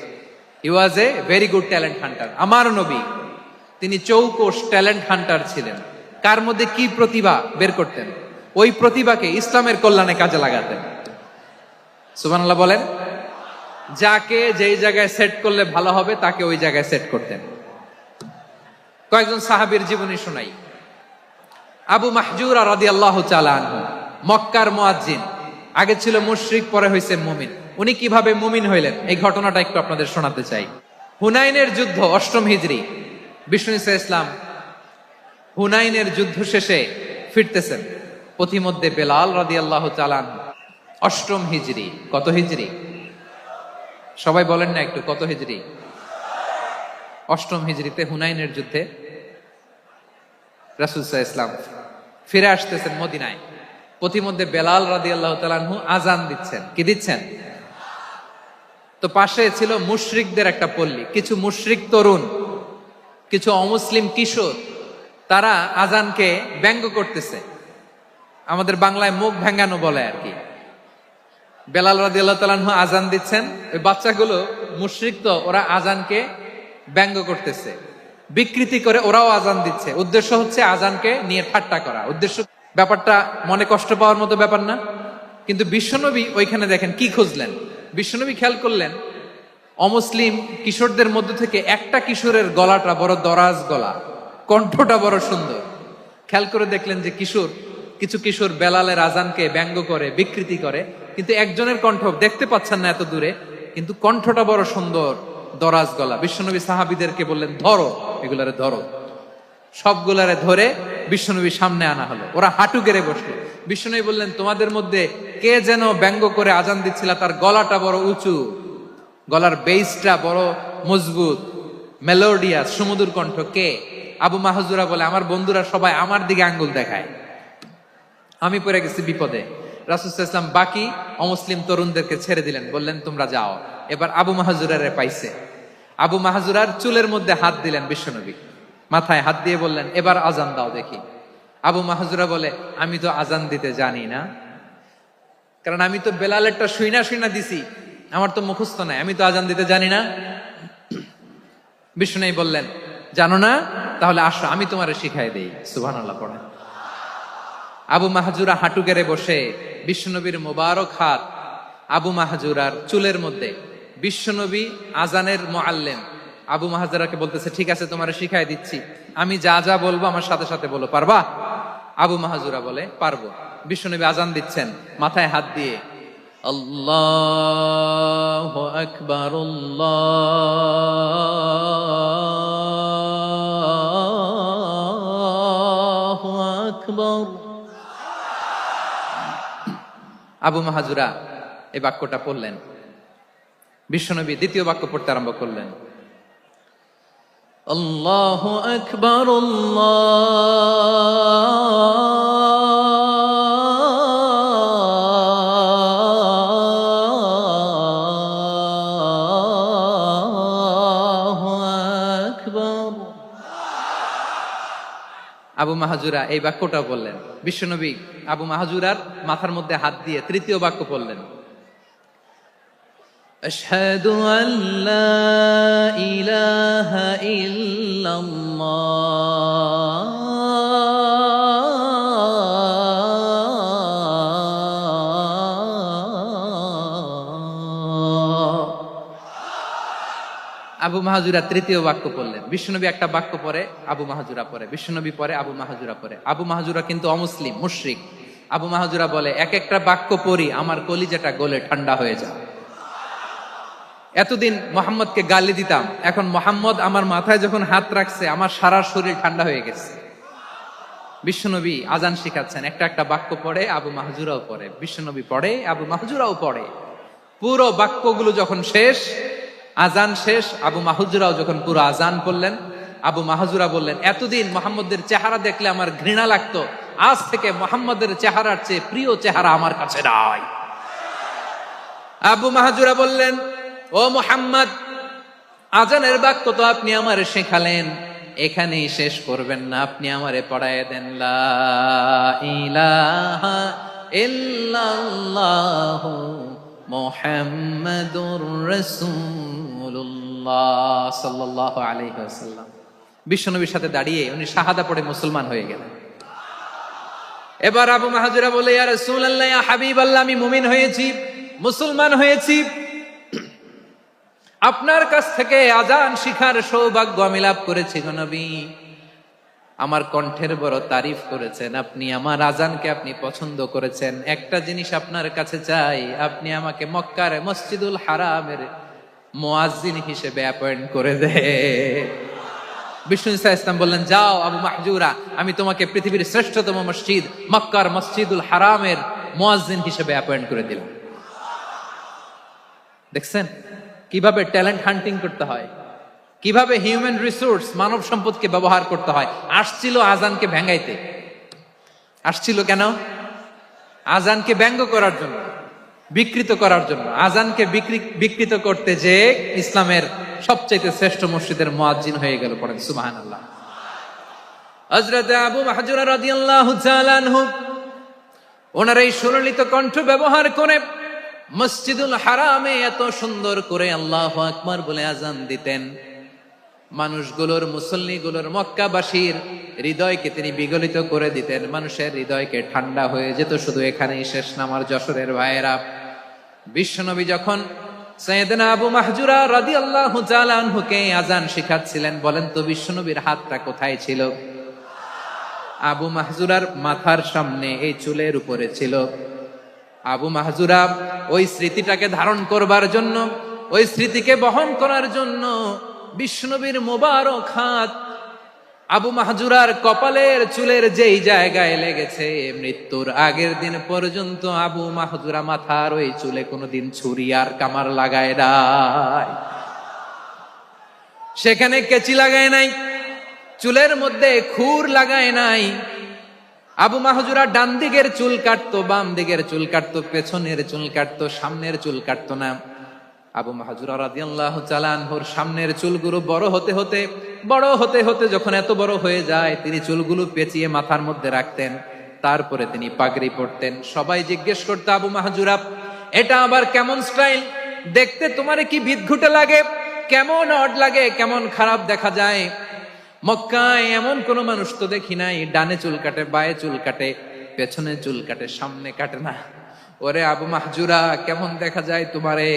He was a very good talent hunter. আমার নবী তিনি চৌকস ট্যালেন্ট হান্টার ছিলেন। কার মধ্যে কি প্রতিভা বের করতেন, ওই প্রতিভাকে ইসলামের কল্যাণে কাজে লাগাতেন। সুবহানাল্লাহ বলেন। যাকে যেই জায়গায় সেট করলে ভালো হবে তাকে ওই জায়গায় সেট করতেন। কয়েকজন সাহাবীর জীবনী শোনাই। আবু মাহজুরা রাদিয়াল্লাহু তাআলা আনহু, মক্কার মুয়াজ্জিন, আগে ছিল মুশরিক, পরে হইছে মুমিন। উনি কিভাবে মুমিন হইলেন এই ঘটনাটা একটু আপনাদের শোনাতে চাই। হুনাইনের যুদ্ধ, 8ম হিজরি, বিষ্ণু ঈসা ইসলাম হুনাইনের যুদ্ধ শেষে ফিরতেছেন। পথিমধ্যে বেলাল রাদিয়াল্লাহু তাআলা আনহু, 8ম হিজরি। কত হিজরি? সবাই বলেন না একটু, কত হিজরি? 8ম হিজরিতে হুনাইনের যুদ্ধে রাসূল সাল্লাল্লাহু আলাইহি ওয়াসাল্লাম ফিরে আসতেছেন মদিনায়। পথিমধ্যে বেলাল রাদিয়াল্লাহু তাআলা আনহু আযান দিচ্ছেন। কি দিচ্ছেন? তো পাশে ছিল মুশরিকদের একটা পল্লী, কিছু মুশরিক তরুণ, কিছু অমুসলিম কিশোর, তারা আযানকে ব্যঙ্গ করতেছে। আমাদের বাংলায় মুখ ভেঙ্গানো বলে আর কি। বেলাল রাদিয়াল্লাহু তাআলা আনহু আযান দিচ্ছেন, ওই বাচ্চাগুলো মুশরিক তো, ওরা আযানকে ব্যঙ্গ করতেছে, বিকৃতি করে ওরাও আযান দিচ্ছে। উদ্দেশ্য হচ্ছে আযানকে নিয়ে ঠাট্টা করা। উদ্দেশ্য, ব্যাপারটা মনে কষ্ট পাওয়ার মতো ব্যাপার না? কিন্তু বিশ্বনবী ওইখানে দেখেন কি খুঁজলেন। বিশ্বনবী খেয়াল করলেন অমুসলিম কিশোরদের মধ্যে থেকে একটা কিশোরের গলাটা বড় দরাজ গলা, কণ্ঠটা বড় সুন্দর। খেয়াল করে দেখলেন যে কিছু কিশোর বেলালের আযানকে ব্যঙ্গ করে, বিকৃতি করে, কিন্তু একজনের কণ্ঠ দেখতে পাচ্ছেন না এত দূরে, কিন্তু কণ্ঠটা বড় সুন্দর, দরাজ গলা। বিশ্বনবী সাহাবীদেরকে বললেন, ধরো এগুলারে, ধরো। সবগুলারে ধরে বিশ্বনবীর সামনে আনা হলো। ওরা হাঁটু গেড়ে বসলো। বিশ্বনবী বললেন, তোমাদের মধ্যে কে যেন ব্যঙ্গ করে আযান দিচ্ছিল, তার গলাটা বড় উঁচু, গলার বেসটা বড় মজবুত, মেলোডিয়াস, সুমধুর কণ্ঠ, কে? আবু মাহজুরা বলে, আমার বন্ধুরা সবাই আমার দিকে আঙ্গুল দেখায়, আমি পড়ে গেছি বিপদে। রাসূল সাল্লাল্লাহু আলাইহি ওয়াসাল্লাম বাকি অমুসলিম তরুণদেরকে ছেড়ে দিলেন, বললেন তোমরা যাও। এবার আবু মাহজুরারে পাইছে। আবু মাহজুরার চুলের মধ্যে হাত দিলেন বিশ্বনবী, মাথায় হাত দিয়ে বললেন, এবার আযান দাও দেখি। আবু মাহজুরা বলে, আমি তো আযান দিতে জানি না, কারণ আমি তো বেলালেরটা শুইনা দিছি, আমার তো মুখস্থ নাই, আমি তো আযান দিতে জানি না। বিশ্বনবী বললেন, জানো না? তাহলে আসো, আমি তোমারে শিখাই দেই। সুবহানাল্লাহ পড়ে। আবু মাহজুরা হাঁটু গেড়ে বসে, বিশ্বনবীর মোবারক হাত আবু মাহজুরার চুলের মধ্যে। বিশ্বনবী আযানের মুআল্লিম আবু মাহজুরাকে বলতেছে, ঠিক আছে তোমারে শিখাই দিচ্ছি, আমি যা যা বলবো আমার সাথে সাথে বলো, পারবা? আবু মাহজুরা বলে, পারবো। বিশ্বনবী আযান দিচ্ছেন, মাথায় হাত দিয়ে আল্লাহু আকবার, আল্লাহু আকবার। আবু মাহজুরা এই বাক্যটা পড়লেন। বিশ্বনবী দ্বিতীয় বাক্য পড়তে আরম্ভ করলেন, আল্লাহু আকবার, আল্লাহু আকবার। আবু মাহজুরা এই বাক্যটা বললেন। বিশ্বনবী আবু মাহজুরার মাথার মধ্যে হাত দিয়ে তৃতীয় বাক্য বললেন, আশহাদু আল্লা ইলাহা ইল্লাল্লাহ। আবু মাহাজুরা তৃতীয় বাক্য পড়লেন। বিশ্বনবী একটা বাক্য পরে আবু মাহাজুরা পরে, বিশ্বনবী পরে আবু মাহাজুরা পরে। আবু মাহাজুরা কিন্তু অমুসলিম, মুশরিক। আবু মাহাজুরা বলে, এক একটা বাক্য পড়ি আমার কলিজাটা গলে ঠান্ডা হয়ে যায়। এতদিন মোহাম্মদকে গালি দিতাম, এখন মোহাম্মদ আমার মাথায় যখন হাত রাখছে আমার সারা শরীর ঠান্ডা হয়ে গেছে। বিশ্বনবী আজান শিখাচ্ছেন, একটা একটা বাক্য পড়ে আবু মাহাজুরাও পড়ে, বিশ্বনবী পড়ে আবু মাহাজুরাও পড়ে। পুরো বাক্যগুলো যখন শেষ, আজান শেষ, আবু মাহাজুরাও যখন পুরো আজান পড়লেন, আবু মাহাজুরা বললেন, এতদিন মোহাম্মদের চেহারা দেখলে আমার ঘৃণা লাগতো, আজ থেকে মোহাম্মদের চেহারার চেয়ে প্রিয় চেহারা আমার কাছে নাই। আবু মাহাজুরা বললেন, ও মুহাম্মদ, আজানের বাক্য তো আপনি আমারে শেখালেন, এখানেই শেষ করবেন না, আপনি আমারে পড়ায় দেন লা ইলাহা ইল্লাল্লাহু মুহাম্মাদুর রাসূলুল্লাহ সাল্লাল্লাহু আলাইহি ওয়াসাল্লাম। বিশ্বনবীর সাথে দাঁড়িয়ে উনি শাহাদা পড়ে মুসলমান হয়ে গেলেন। এবার আবু মাহাজুরা বলে, ইয়া রাসূলুল্লাহ, ইয়া হাবিবাল্লাহ, আমি মুমিন হয়েছি, মুসলমান হয়েছি, আপনার কাছ থেকে আজান শিখার সৌভাগ্য আমি লাভ করেছি গো নবী। আমার কণ্ঠের বড় তারিফ করেছেন আপনি, আমার আজানকে আপনি পছন্দ করেছেন। একটা জিনিস আপনার কাছে চাই, আপনি আমাকে মক্কার মসজিদুল হারামের মুয়াজ্জিন হিসেবে অ্যাপয়েন্ট করে দে। বিষ্ণু ইসলাম বললেন, যাও আবু মাহজুরা, আমি তোমাকে পৃথিবীর শ্রেষ্ঠতম মসজিদ মক্কার মসজিদুল হারামের মুয়াজ্জিন হিসেবে অ্যাপয়েন্ট করে দিলাম। দেখছেন কিভাবে ট্যালেন্ট হান্টিং করতে হয়, কিভাবে হিউম্যান রিসোর্স মানব সম্পদকে ব্যবহার করতে হয়। আসছিল আজানকে ভেঙ্গাইতে, আসছিল কেন? আজানকে ব্যঙ্গ করার জন্য, বিকৃত করার জন্য। আজানকে বিকৃত করতে যে ইসলামের সবচেয়ে শ্রেষ্ঠ মসজিদের মুয়াজ্জিন হয়ে গেল। পড়েন সুবহানাল্লাহ। হযরত আবু মাহজুরা রাদিয়াল্লাহু তাআলা আনহু ওনার এই সুললিত কণ্ঠ ব্যবহার করে মসজিদুল হারামে এত সুন্দর করে আল্লাহু আকবার বলে আজান দিতেন। মানুষগুলোর, মুসল্লিগুলোর, মক্কাবাসীর হৃদয়কে তিনি বিগলিত করে দিতেন। মানুষের হৃদয়কে ঠান্ডা হয়ে যেত। শুধু এখানেই শেষ না আমার যশোরের ভাইয়েরা। বিশ্বনবী যখন সাইয়েদনা আবু মাহজুরা রাদিয়াল্লাহু তাআলা আনহুকে আজান শিখাচ্ছিলেন, বলেন তো বিশ্বনবীর হাতটা কোথায় ছিল? আবু মাহজুরার মাথার সামনে, এই চুলের উপরে ছিল। আবু মাহজুরা ওই স্মৃতিটাকে ধারণ করবার জন্য, ওই স্মৃতিকে বহন করার জন্য বিশ্বনবীর মোবারক হাত আবু মাহজুরার কপালের চুলের যেই জায়গায় লেগেছে, মৃত্যুর আগের দিন পর্যন্ত আবু মাহজুরা মাথার ওই চুলে কোনোদিন ছুরি আর কামার লাগায় নাই, সেখানে কেচি লাগায় নাই, চুলের মধ্যে খুর লাগায় নাই। আবু মাহজুরা ডান দিকের চুল কাটতো, বাম দিকের চুল কাটতো, পেছনের চুল কাটতো, সামনের চুল কাটতো না। আবু মাহজুরা রাদিয়াল্লাহু তাআলা আনহুর সামনের চুলগুলো বড় হতে হতে যখন এত বড় হয়ে যায়, তিনি চুলগুলো পেঁচিয়ে মাথার মধ্যে রাখতেন। তারপরে তিনি পাগড়ি পরতেন। সবাই জিজ্ঞেস করতো, আবু মাহজুরা, এটা আবার কেমন স্টাইল? দেখতে তোমার কি বিদঘুটে লাগে, কেমন অড লাগে, কেমন খারাপ দেখা যায়। মক্কায় এমন কোন মানুষ তো দেখি নাই, ডানে চুল কাটে, বায়ে চুল কাটে, পেছনে চুল কাটে, সামনে কাটে না। ওরে আবু মাহজুরা, কেমন দেখা যায় তোমারে,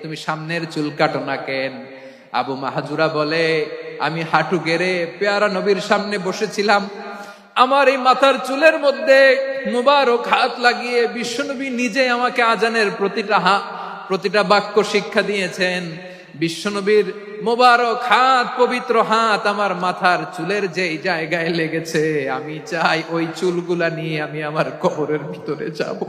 তুমি সামনের চুল কাটো না কেন? আবু মাহজুরা বলে, আমি হাঁটু গেড়ে পেয়ারা নবীর সামনে বসেছিলাম, আমার এই মাথার চুলের মধ্যে মুবারক হাত লাগিয়ে বিশ্বনবী নিজে আমাকে আজানের প্রতিটা বাক্য শিক্ষা দিয়েছেন। বিশ্বনবীর মোবারক হাত, পবিত্র হাত আমার মাথার চুলের যেই জায়গায় লেগেছে, আমি চাই ওই চুলগুলা নিয়ে আমি আমার কবরের ভিতরে যাব।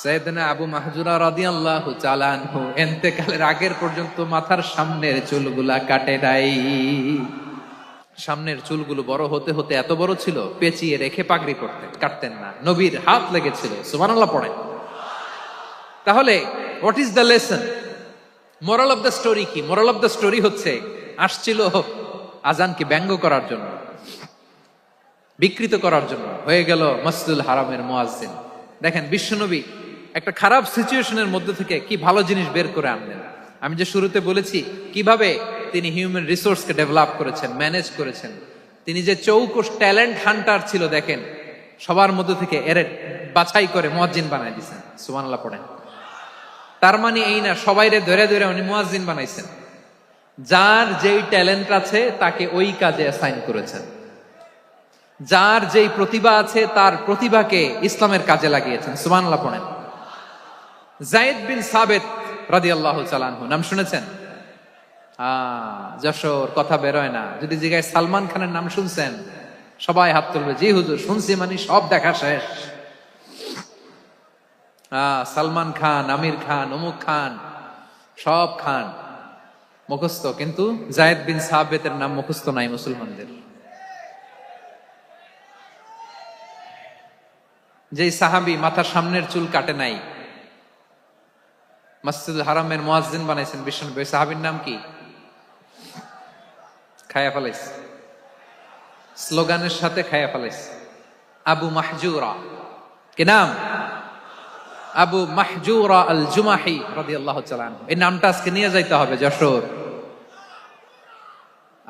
সাইয়েদনা আবু মাহজুরা রাদিয়াল্লাহু তাআলা আনহু ইন্তেকালের আগের পর্যন্ত মাথার সামনের চুলগুলা কাটে নাই। সামনের চুলগুলো বড় হতে হতে এত বড় ছিল, পেঁচিয়ে রেখে পাগড়ি করতেন, কাটতেন না। নবীর হাত লেগেছিল। সুবহানাল্লাহ পড়েন। তাহলে what is the lesson? Moral of the story কি? মোরাল অফ দ্য স্টোরি হচ্ছে, আসছিল আজানকে ব্যঙ্গ করার জন্য, বিকৃত করার জন্য, হয়ে গেল মসজিদুল হারামের মুয়াজ্জিন। দেখেন বিশ্বনবী একটা খারাপ সিচুয়েশনের মধ্যে থেকে কি ভালো জিনিস বের করে আনলেন। আমি যে শুরুতে বলেছি কিভাবে তিনি হিউম্যান রিসোর্সকে ডেভেলপ করেছেন, ম্যানেজ করেছেন। তিনি যে চৌকস ট্যালেন্ট হান্টার ছিল, দেখেন সবার মধ্যে থেকে এর বাছাই করে মুয়াজ্জিন বানাই দিয়েছেন। সুবহানাল্লাহ পড়েন। তার মানে এই না সবাইরে ধরে ধরে উনি মুয়াজ্জিন বানাইছেন। যার যেই ট্যালেন্ট আছে তাকে ওই কাজে অ্যাসাইন করেছেন। যার যেই প্রতিভা আছে তার প্রতিভাকে ইসলামের কাজে লাগিয়েছেন। সুবহানাল্লাহ পড়েন। যায়েদ বিন সাবিত রাদিয়াল্লাহু তাআলা আনহু নাম শুনেছেন? যশোর কথা বেরোয় না। যদি জিজ্ঞাসা সালমান খানের নাম শুনছেন, সবাই হাত তুলবে, জি হুজুর শুনছি, মানে সব দেখা শেষ। সালমান খান, আমির খান, অমুক খান, সব খান মুখস্থ, কিন্তু যায়েদ বিন সাবিতের নাম মুখস্থ নাই মুসলমানদের। যেই সাহাবী মাথার সামনের চুল কাটে নাই, মসজিদুল হারামের মুয়াজ্জিন বানাইছেন বিশ্বনবী, ওই সাহাবীর নাম কি? খায়া ফেলাইছে, স্লোগানের সাথে খায়া ফেলাইছে। আবু মাহজুরা। কি নাম? আবু মাহজুরা আল জুমাহি রাদিয়াল্লাহু তাআলা আনহু। এই নামটা আজকে নিয়ে যাইতে হবে যশোর।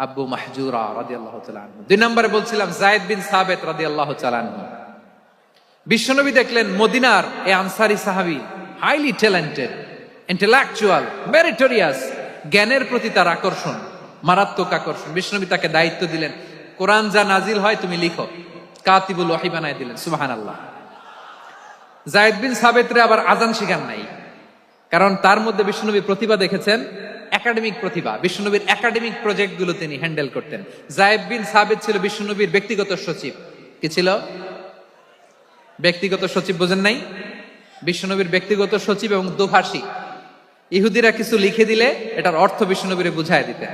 আবু মাহজুরা রাদিয়াল্লাহু তাআলা আনহু। 2 নম্বরে বলছিলাম যায়েদ বিন সাবিত রাদিয়াল্লাহু তাআলা আনহু। বিশ্বনবী দেখলেন মদিনার এই আনসারী সাহাবী হাইলি ট্যালেন্টেড, ইন্টেলেকচুয়াল, মেরিটোরিয়াস, জ্ঞানের প্রতি তার আকর্ষণ, মারাত্মক আকর্ষণ। বিশ্বনবী তাকে দায়িত্ব দিলেন, কোরআন যা নাজিল হয় তুমি লিখো, কাতিবুল ওহী বানায় দিলেন। সুবহানাল্লাহ। যায়েদ বিন সাবিতরে আবার আজান শিখান নাই, কারণ তার মধ্যে বিশ্বনবী প্রতিভা দেখেছেন, একাডেমিক প্রতিভা। বিশ্বনবীর একাডেমিক প্রজেক্ট গুলো তিনি হ্যান্ডেল করতেন। যায়েদ বিন সাবিত ছিল বিশ্বনবীর ব্যক্তিগত সচিব। কি ছিল? ব্যক্তিগত সচিব। বোঝেন নাই? বিশ্বনবীর ব্যক্তিগত সচিব এবং দোভাষী। ইহুদিরা কিছু লিখে দিলে এটার অর্থ বিশ্বনবীরে বুঝায় দিতেন,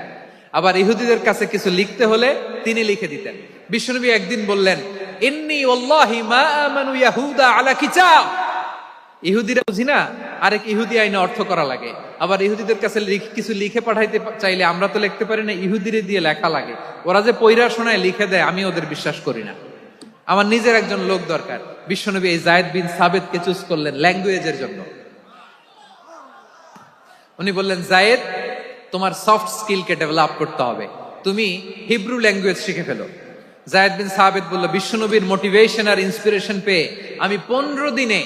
আবার ইহুদিদের কাছে কিছু লিখতে হলে তিনি লিখে দিতেন। বিশ্বনবী একদিন বললেন, ইন্নী ওয়াল্লাহি মা আমানু ইয়াহুদা আলা কিতাব। ইহুদিরা বুঝি না, আরেক ইহুদি আইনে অর্থ করা লাগে। আবার ইহুদিদের কাছে কিছু লিখে পাঠাইতে চাইলে আমরা তো লিখতে পারি না, ইহুদিরে দিয়ে লেখা লাগে। ওরা যে পয়রা শোনায় লিখে দেয়, আমি ওদের বিশ্বাস করি না, আমার নিজের একজন লোক দরকার। বিশ্বনবী এই যায়েদ বিন সাবিতকে চুজ করলেন ল্যাঙ্গুয়েজের জন্য। উনি বললেন, যায়েদ তোমার সফট স্কিলকে ডেভেলপ করতে হবে, তুমি হিব্রু ল্যাঙ্গুয়েজ শিখে ফেলো। যায়েদ বিন সাবিত বলল, বিশ্বনবীর মোটিভেশন আর ইন্সপিরেশন পেয়ে আমি 15 দিনে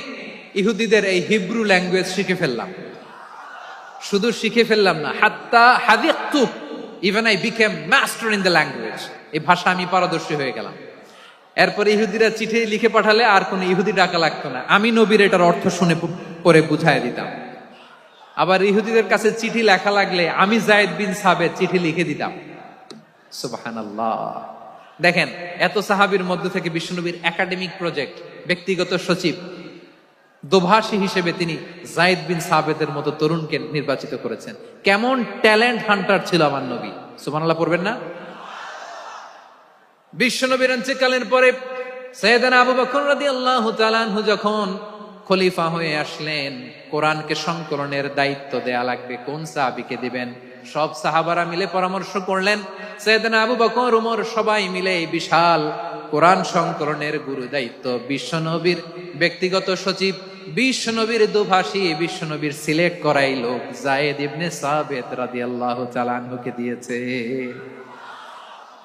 ইহুদিদের এই হিব্রু ল্যাঙ্গুয়েজ শিখে ফেললাম। শুধু শিখে ফেললাম না, হাত্তা হাদিকতু, even I became master in the language. এই ভাষা আমি পারদর্শী হয়ে গেলাম। এরপর ইহুদিরা চিঠি লিখে পাঠালে আর কোন ইহুদি ডাকা লাগতো না, আমি নবীর এটার অর্থ শুনে পরে বুঝাই দিতাম। আবার ইহুদিদের কাছে চিঠি লেখা লাগলে আমি যায়েদ বিন সাবিত চিঠি লিখে দিতাম। সুবহানাল্লাহ। দেখেন, এত সাহাবীর মধ্য থেকে বিশ্বনবীর একাডেমিক প্রজেক্ট, ব্যক্তিগত সচিব, দোভাষী হিসেবে তিনি যায়েদ বিন সাবিতের মতো তরুণকে নির্বাচিত করেছেন। কেমন ট্যালেন্ট হান্টার ছিল আমার নবী। সুবহানাল্লাহ পড়বেন না? বিশ্বনবীর ইন্তেকালের পরে সাইয়েদনা আবু বকর রাদিয়াল্লাহু তাআলা আনহু যখন খলিফা হয়ে আসলেন, কোরআনকে সংকলনের দায়িত্ব দেয়া লাগবে, কোন সাহাবীকে দিবেন? সব সাহাবারা মিলে পরামর্শ করলেন। সাইয়েদনা আবু বকর, ওমর সবাই মিলে এই বিশাল কোরআন সংকলনের গুরু দায়িত্ব বিশ্বনবীর ব্যক্তিগত সচিব, বিশ্বনবীর দোভাষী, বিশ্বনবীর সিলেক্ট করাই লোক যায়েদ ইবনে সাবিত রাদিয়াল্লাহু তাআলা আনহুকে দিয়েছে।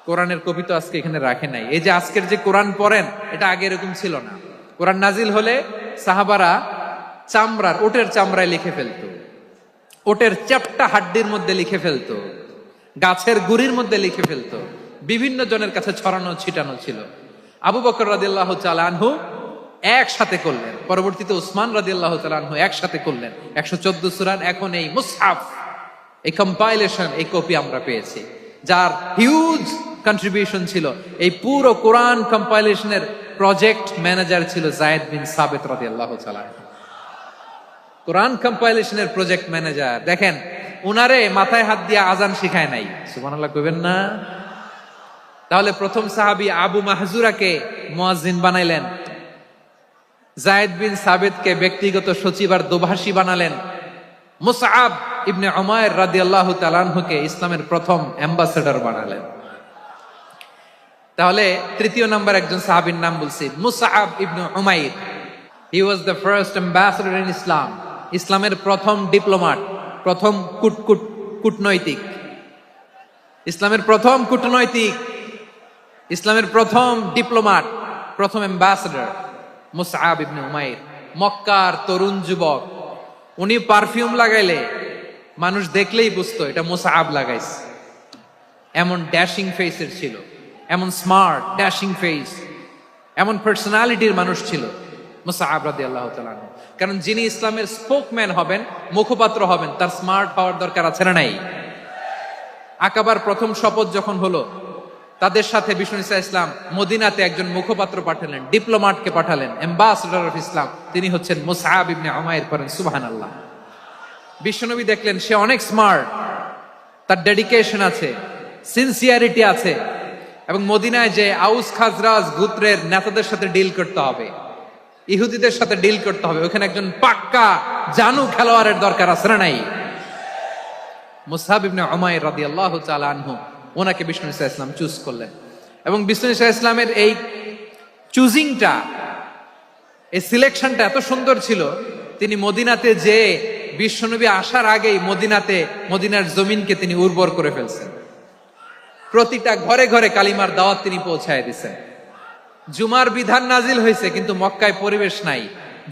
কোরআনের কপি তো আজকে এখানে রাখে নাই। এই যে আজকের যে কোরআন পড়েন, এটা আগে এরকম ছিল না। কোরআন নাজিল হলে সাহাবারা চামড়ার, ওটের চামড়ায় লিখে ফেলতো, ওটের চ্যাপ্টা হাড্ডির মধ্যে লিখে ফেলতো, গাছের গুড়ির মধ্যে লিখে ফেলতো, বিভিন্ন জনের কাছে ছড়ানো ছিটানো ছিল। আবু বকর রাদিয়াল্লাহু তাআলা আনহু একসাথে করলেন, পরবর্তীতে উসমান রাদিয়াল্লাহু তাআলা আনহু একসাথে করলেন 114 সূরার। এখন এই মুসহাফ, এই কম্পাইলেশন, এই কপি আমরা পেয়েছি, যার হিউজ কন্ট্রিবিউশন ছিল। এই পুরো কোরআন কম্পাইলেশনের প্রজেক্ট ম্যানেজার ছিল যায়েদ বিন সাবিত রাদিয়াল্লাহু তাআলা। কোরআন কম্পাইলেশনের প্রজেক্ট ম্যানেজার। দেখেন, উনারে মাথায় হাত দিয়ে আজান শিখায় নাই। সুবহানাল্লাহ কইবেন না? তাহলে প্রথম সাহাবী আবু মাহজুরাকে মুয়াজ্জিন বানাইলেন, যায়েদ বিন সাবিতকে ব্যক্তিগত সচিব আর দোভাষী বানালেন, মুসআব ইবনে উমাইর রাদিয়াল্লাহু তাআলা আনহুকে ইসলামের প্রথম অ্যাম্বাসেডর বানালেন। তাহলে তৃতীয় নাম্বার একজন সাহাবীর নাম বলছি, মুসআব ইবনে উমাইর। He was the first ambassador in Islam. ইসলামের প্রথম ডিপ্লোম্যাট, প্রথম কূটনৈতিক, ইসলামের প্রথম কূটনৈতিক, ইসলামের প্রথম ডিপ্লোম্যাট, প্রথম অ্যাম্বাসেডর মুসআব ইবনে উমাইর, মক্কার তরুণ যুবক। উনি পারফিউম লাগাইলে মানুষ দেখলেই বুঝতো এটা মুসআব লাগাইছে। এমন ড্যাশিং ফেসের ছিল, এমন স্মার্ট ড্যাশিং ফেস, এমন পার্সোনালিটির মানুষ ছিল মুসআব রাদিয়াল্লাহু তাআলা আনহু। কারণ যিনি ইসলামের স্পোকম্যান হবেন, মুখপাত্র হবেন, তার স্মার্ট হওয়ার দরকার আছে না নাই? আকাবার প্রথম শপথ যখন হলো, তাদের সাথে বিষ্ণু ঈসা ইসলাম মদিনাতে একজন মুখপাত্র পাঠালেন, ডিপ্লোম্যাটকে পাঠালেন, অ্যাম্বাসেডর অফ ইসলাম। তিনি হচ্ছেন মুসআব ইবনে উমাইর। পড়েন সুবহানাল্লাহ। বিশ্বনবী দেখলেন সে অনেক স্মার্ট, তার ডেডিকেশন আছে, সিনসিয়ারিটি আছে, এবং মদিনায় যে আউস খাজরাজ গোত্রের নেতাদের সাথে ডিল করতে হবে, ইহুদিদের সাথে ডিল করতে হবে, ওখানে একজন পাক্কা জানু খেলোয়াড়ের দরকার আছে না নাই? মুসআব ইবনে উমাইর রাদিয়াল্লাহু তাআলা আনহু, ওনাকে বিষ্ণু ঈসা ইসলাম চুজ করলেন। এবং বিষ্ণু ঈসা ইসলামের এই চুজিংটা, এই সিলেকশনটা এত সুন্দর ছিল, তিনি মদিনাতে যে বিশ্বনবী আসার আগেই মদিনার জমিনকে তিনি উর্বর করে ফেলছেন। প্রতিটা ঘরে ঘরে কালিমার দাওয়াত তিনি পৌঁছায় দিচ্ছেন। জুমার বিধান নাজিল হয়েছে, কিন্তু মক্কায় পরিবেশ নাই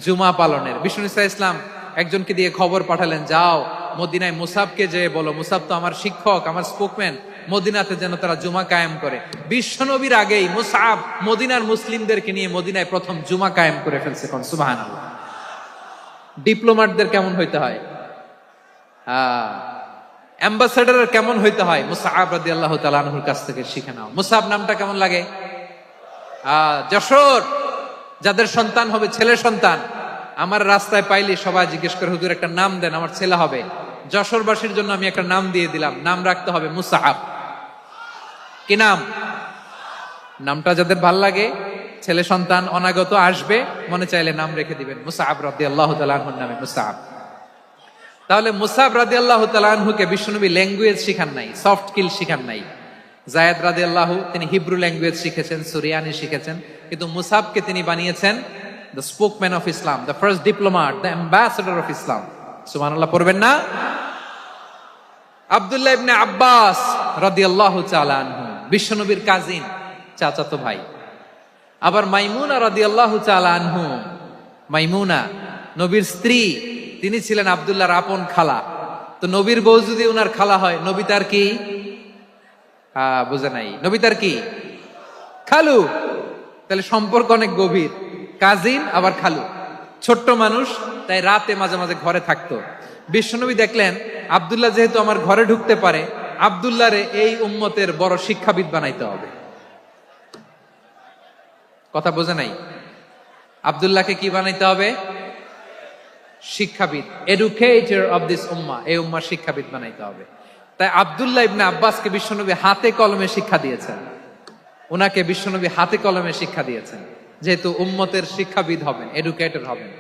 জুমা পালনের। বিষ্ণু ঈসা ইসলাম একজনকে দিয়ে খবর পাঠালেন, যাও মদিনায় মুসাবকে যে বলো, মুসাব তো আমার শিক্ষক, আমার স্পোকম্যান, মদিনাতে যেন তারা জুমা কায়েম করে। বিশ্বনবীর আগেই মুসাব মদিনার মুসলিমদেরকে নিয়ে মদিনায় প্রথম জুমা কায়েম করে ফেলছে। কোন সুবহানাল্লাহ। ডিপ্লোম্যাটদের কেমন হইতে হয়, অ্যাম্বাসেডারের কেমন হইতে হয়, মুসআব রাদিয়াল্লাহু তাআলা আনহুর কাছ থেকে শিখে নাও। মুসআব নামটা কেমন লাগে? যশোর, যাদের সন্তান হবে ছেলে সন্তান, আমার রাস্তায় পাইলে সবাই জিজ্ঞেস করে, হুজুর একটা নাম দেন, আমার ছেলে হবে। যশোরবাসীর জন্য আমি একটা নাম দিয়ে দিলাম, নাম রাখতে হবে মুসআব। কি নাম? নামটা যাদের ভাল লাগে, ছেলে সন্তান অনাগত আসবে, মনে চাইলে নাম রেখে দিবেন মুসআব রাদিয়াল্লাহু তাআলা আনহুর নামে মুসআব। তাহলে মুসআব রাদিয়াল্লাহু তাআলা আনহুকে বিশ্বনবী ল্যাঙ্গুয়েজ শিখান নাই, সফট স্কিল শিখান নাই। যায়েদ রাদিয়াল্লাহু, তিনি হিব্রু ল্যাঙ্গুয়েজ শিখেছেন, সুরিয়ানি শিখেছেন, কিন্তু মুসআবকে তিনি বানিয়েছেন the spokesman of Islam, the first diplomat, the ambassador of Islam. সুবহানাল্লাহ পড়বেন না? আব্দুল্লাহ ইবনে আব্বাস রাদিয়াল্লাহু তাআলা আনহু, বিশ্বনবীর কাজিন, চাচাতো ভাই। আবার মাইমুনা রাদিয়াল্লাহু তাআলা আনহু, মাইমুনা নবীর স্ত্রী, তিনি ছিলেন আব্দুল্লাহর আপন খালা। তো নবীর বউ যদি ওনার খালা হয়, নবী তার কি? বুঝে নাই, নবী তার কি? খালু। তাহলে সম্পর্ক অনেক গভীর, কাজিন আবার খালু। ছোট্ট মানুষ, তাই রাতে মাঝে মাঝে ঘরে থাকতো। বিশ্বনবী দেখলেন আব্দুল্লাহ যেহেতু আমার ঘরে ঢুকতে পারে, আব্দুল্লাহরে এই উম্মতের বড় শিক্ষাবিদ বানাইতে হবে। কথা বোঝে নাই? আব্দুল্লাহকে কি বানাইতে হবে? শিক্ষাবিদ, এডুকেটর অফ দিস উম্মাহ, এই উম্মার শিক্ষাবিদ বানাইতে হবে। তাই আব্দুল্লাহ ইবনে আব্বাসকে বিশ্বনবী হাতে কলমে শিক্ষা দিয়েছেন। ওনাকে বিশ্বনবী হাতে কলমে শিক্ষা দিয়েছেন, যেহেতু উম্মতের শিক্ষাবিদ হবেন, এডুকেটর হবেন।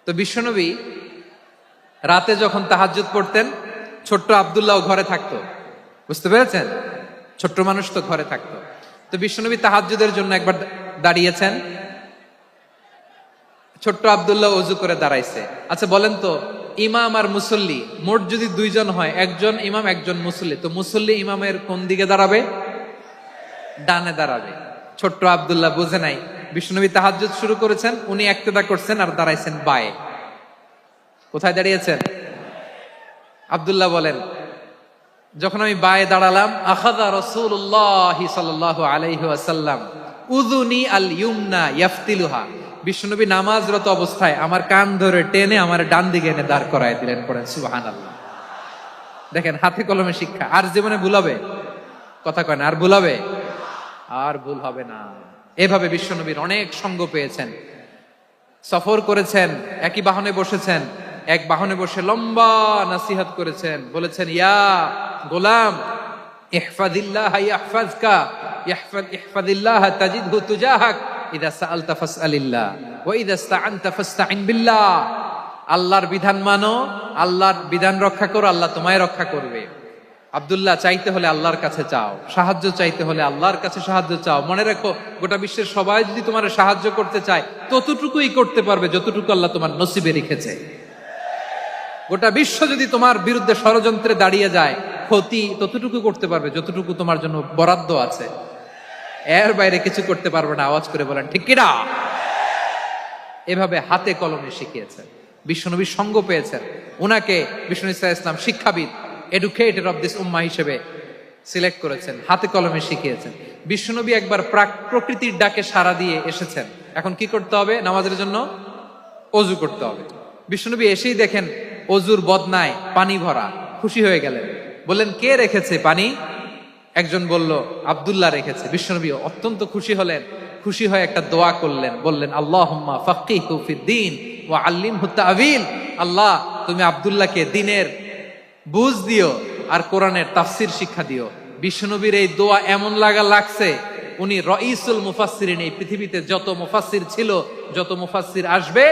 তো বিশ্বনবী রাতে যখন তাহাজ্জুদ পড়তেন, ছোট্ট আব্দুল্লাহ ঘরে থাকতো। বুঝতে পেরেছেন? ছোট্ট মানুষ তো ঘরে থাকতো। তো বিশ্বনবী তাহাজ্জুদের জন্য একবার দাঁড়িয়েছেন, ছোট্ট আব্দুল্লাহ ওযু করে দাঁড়াইছে। আচ্ছা বলেন তো, ইমাম আর মুসল্লি মোট যদি দুইজন হয়, একজন ইমাম একজন মুসল্লি, তো মুসল্লি ইমামের কোন দিকে দাঁড়াবে? ডানে দাঁড়াবে। ছোট্ট আব্দুল্লাহ বুঝে নাই, বিশ্বনবী তাহাজ্জুদ শুরু করেছেন, উনি ইক্তেদা করছেন আর দাঁড়াইছেন বায়ে। কোথায় দাঁড়িয়েছেন? আব্দুল্লাহ বলেন, যখন আমি বায়ে দাঁড়ালাম, আখাযা রাসূলুল্লাহ সাল্লাল্লাহু আলাইহি ওয়াসাল্লাম উযুনি আল ইউমনা ইয়াফতিলুহা, বিশ্বনবী নামাজরত অবস্থায় আমার কান ধরে টেনে আমার ডান দিকে এনে দাঁড় করায় দিলেন। পড়েন সুবহানাল্লাহ। দেখেন, হাতে কলমে শিক্ষা। আর জীবনে ভুল হবে? কথা কয় না, আর ভুল হবে? আর ভুল হবে না। এভাবে বিশ্বনবীর অনেক সঙ্গ পেয়েছেন, সফর করেছেন, একই বাহনে বসেছেন, এক বাহনে বসে লম্বা নাসিহত করেছেন, বলেছেন, ইয়া গোলাম ইহফাজিল্লাহ ইয়াহফাজকা, ইহফাজিল্লাহ তাজিদহু তুজাহাক, ইযা সাআলতা ফাসআলিল্লাহ ওয়া ইযা ইসতাআনতা ফাসতাইন বিল্লাহ। আল্লাহর বিধান মানো, আল্লাহর বিধান রক্ষা করো, আল্লাহ তোমায় রক্ষা করবে। আব্দুল্লাহ, চাইতে হলে আল্লাহর কাছে চাও, সাহায্য চাইতে হলে আল্লাহর কাছে সাহায্য চাও। মনে রাখো, গোটা বিশ্বের সবাই যদি তোমার সাহায্য করতে চায়, ততটুকুই করতে পারবে যতটুকু আল্লাহ তোমার নসিবে রেখেছে। গোটা বিশ্ব যদি তোমার বিরুদ্ধে ষড়যন্ত্রে দাঁড়িয়ে যায়, ক্ষতি ততটুকু করতে পারবে যতটুকু তোমার জন্য বরাদ্দ আছে। এর বাইরে কিছু করতে পারবে না। আওয়াজ করে বলেন ঠিক কিনা? এভাবে হাতে কলমে শিখিয়েছেন। বিশ্বনবীর সঙ্গ পেয়েছেন। উনাকে বিষ্ণু ইসলাম শিক্ষাবিদ, এডুকেটেড অফ দিস উম্মাহ হিসেবে সিলেক্ট করেছেন, হাতে কলমে শিখিয়েছেন। বিশ্বনবী একবার প্রকৃতির ডাকে সাড়া দিয়ে এসেছেন। এখন কি করতে হবে? নামাজের জন্য অজু করতে হবে। বিশ্বনবী এসেই দেখেন অজুর বদনায় পানি ভরা, খুশি হয়ে গেলেন। বললেন, কে রেখেছে পানি? একজন বলল, আব্দুল্লাহ রেখেছে। বিশ্বনবী অত্যন্ত খুশি হলেন। খুশি হয়ে একটা দোয়া করলেন, বললেন, আল্লাহুম্মা ফাক্কিহু ফিদ-দীন ওয়া আল্লিমহু তা'ওয়ীল। আল্লাহ, তুমি আব্দুল্লাহকে দ্বীনের বুঝ দিও আর কোরআনের তাফসীর শিক্ষা দিও। বিশ্বনবীর এই দোয়া এমন লাগছে, উনি রাইসুল মুফাসসিরিন, এই পৃথিবীতে যত মুফাসসির ছিল, যত মুফাসসির আসবে,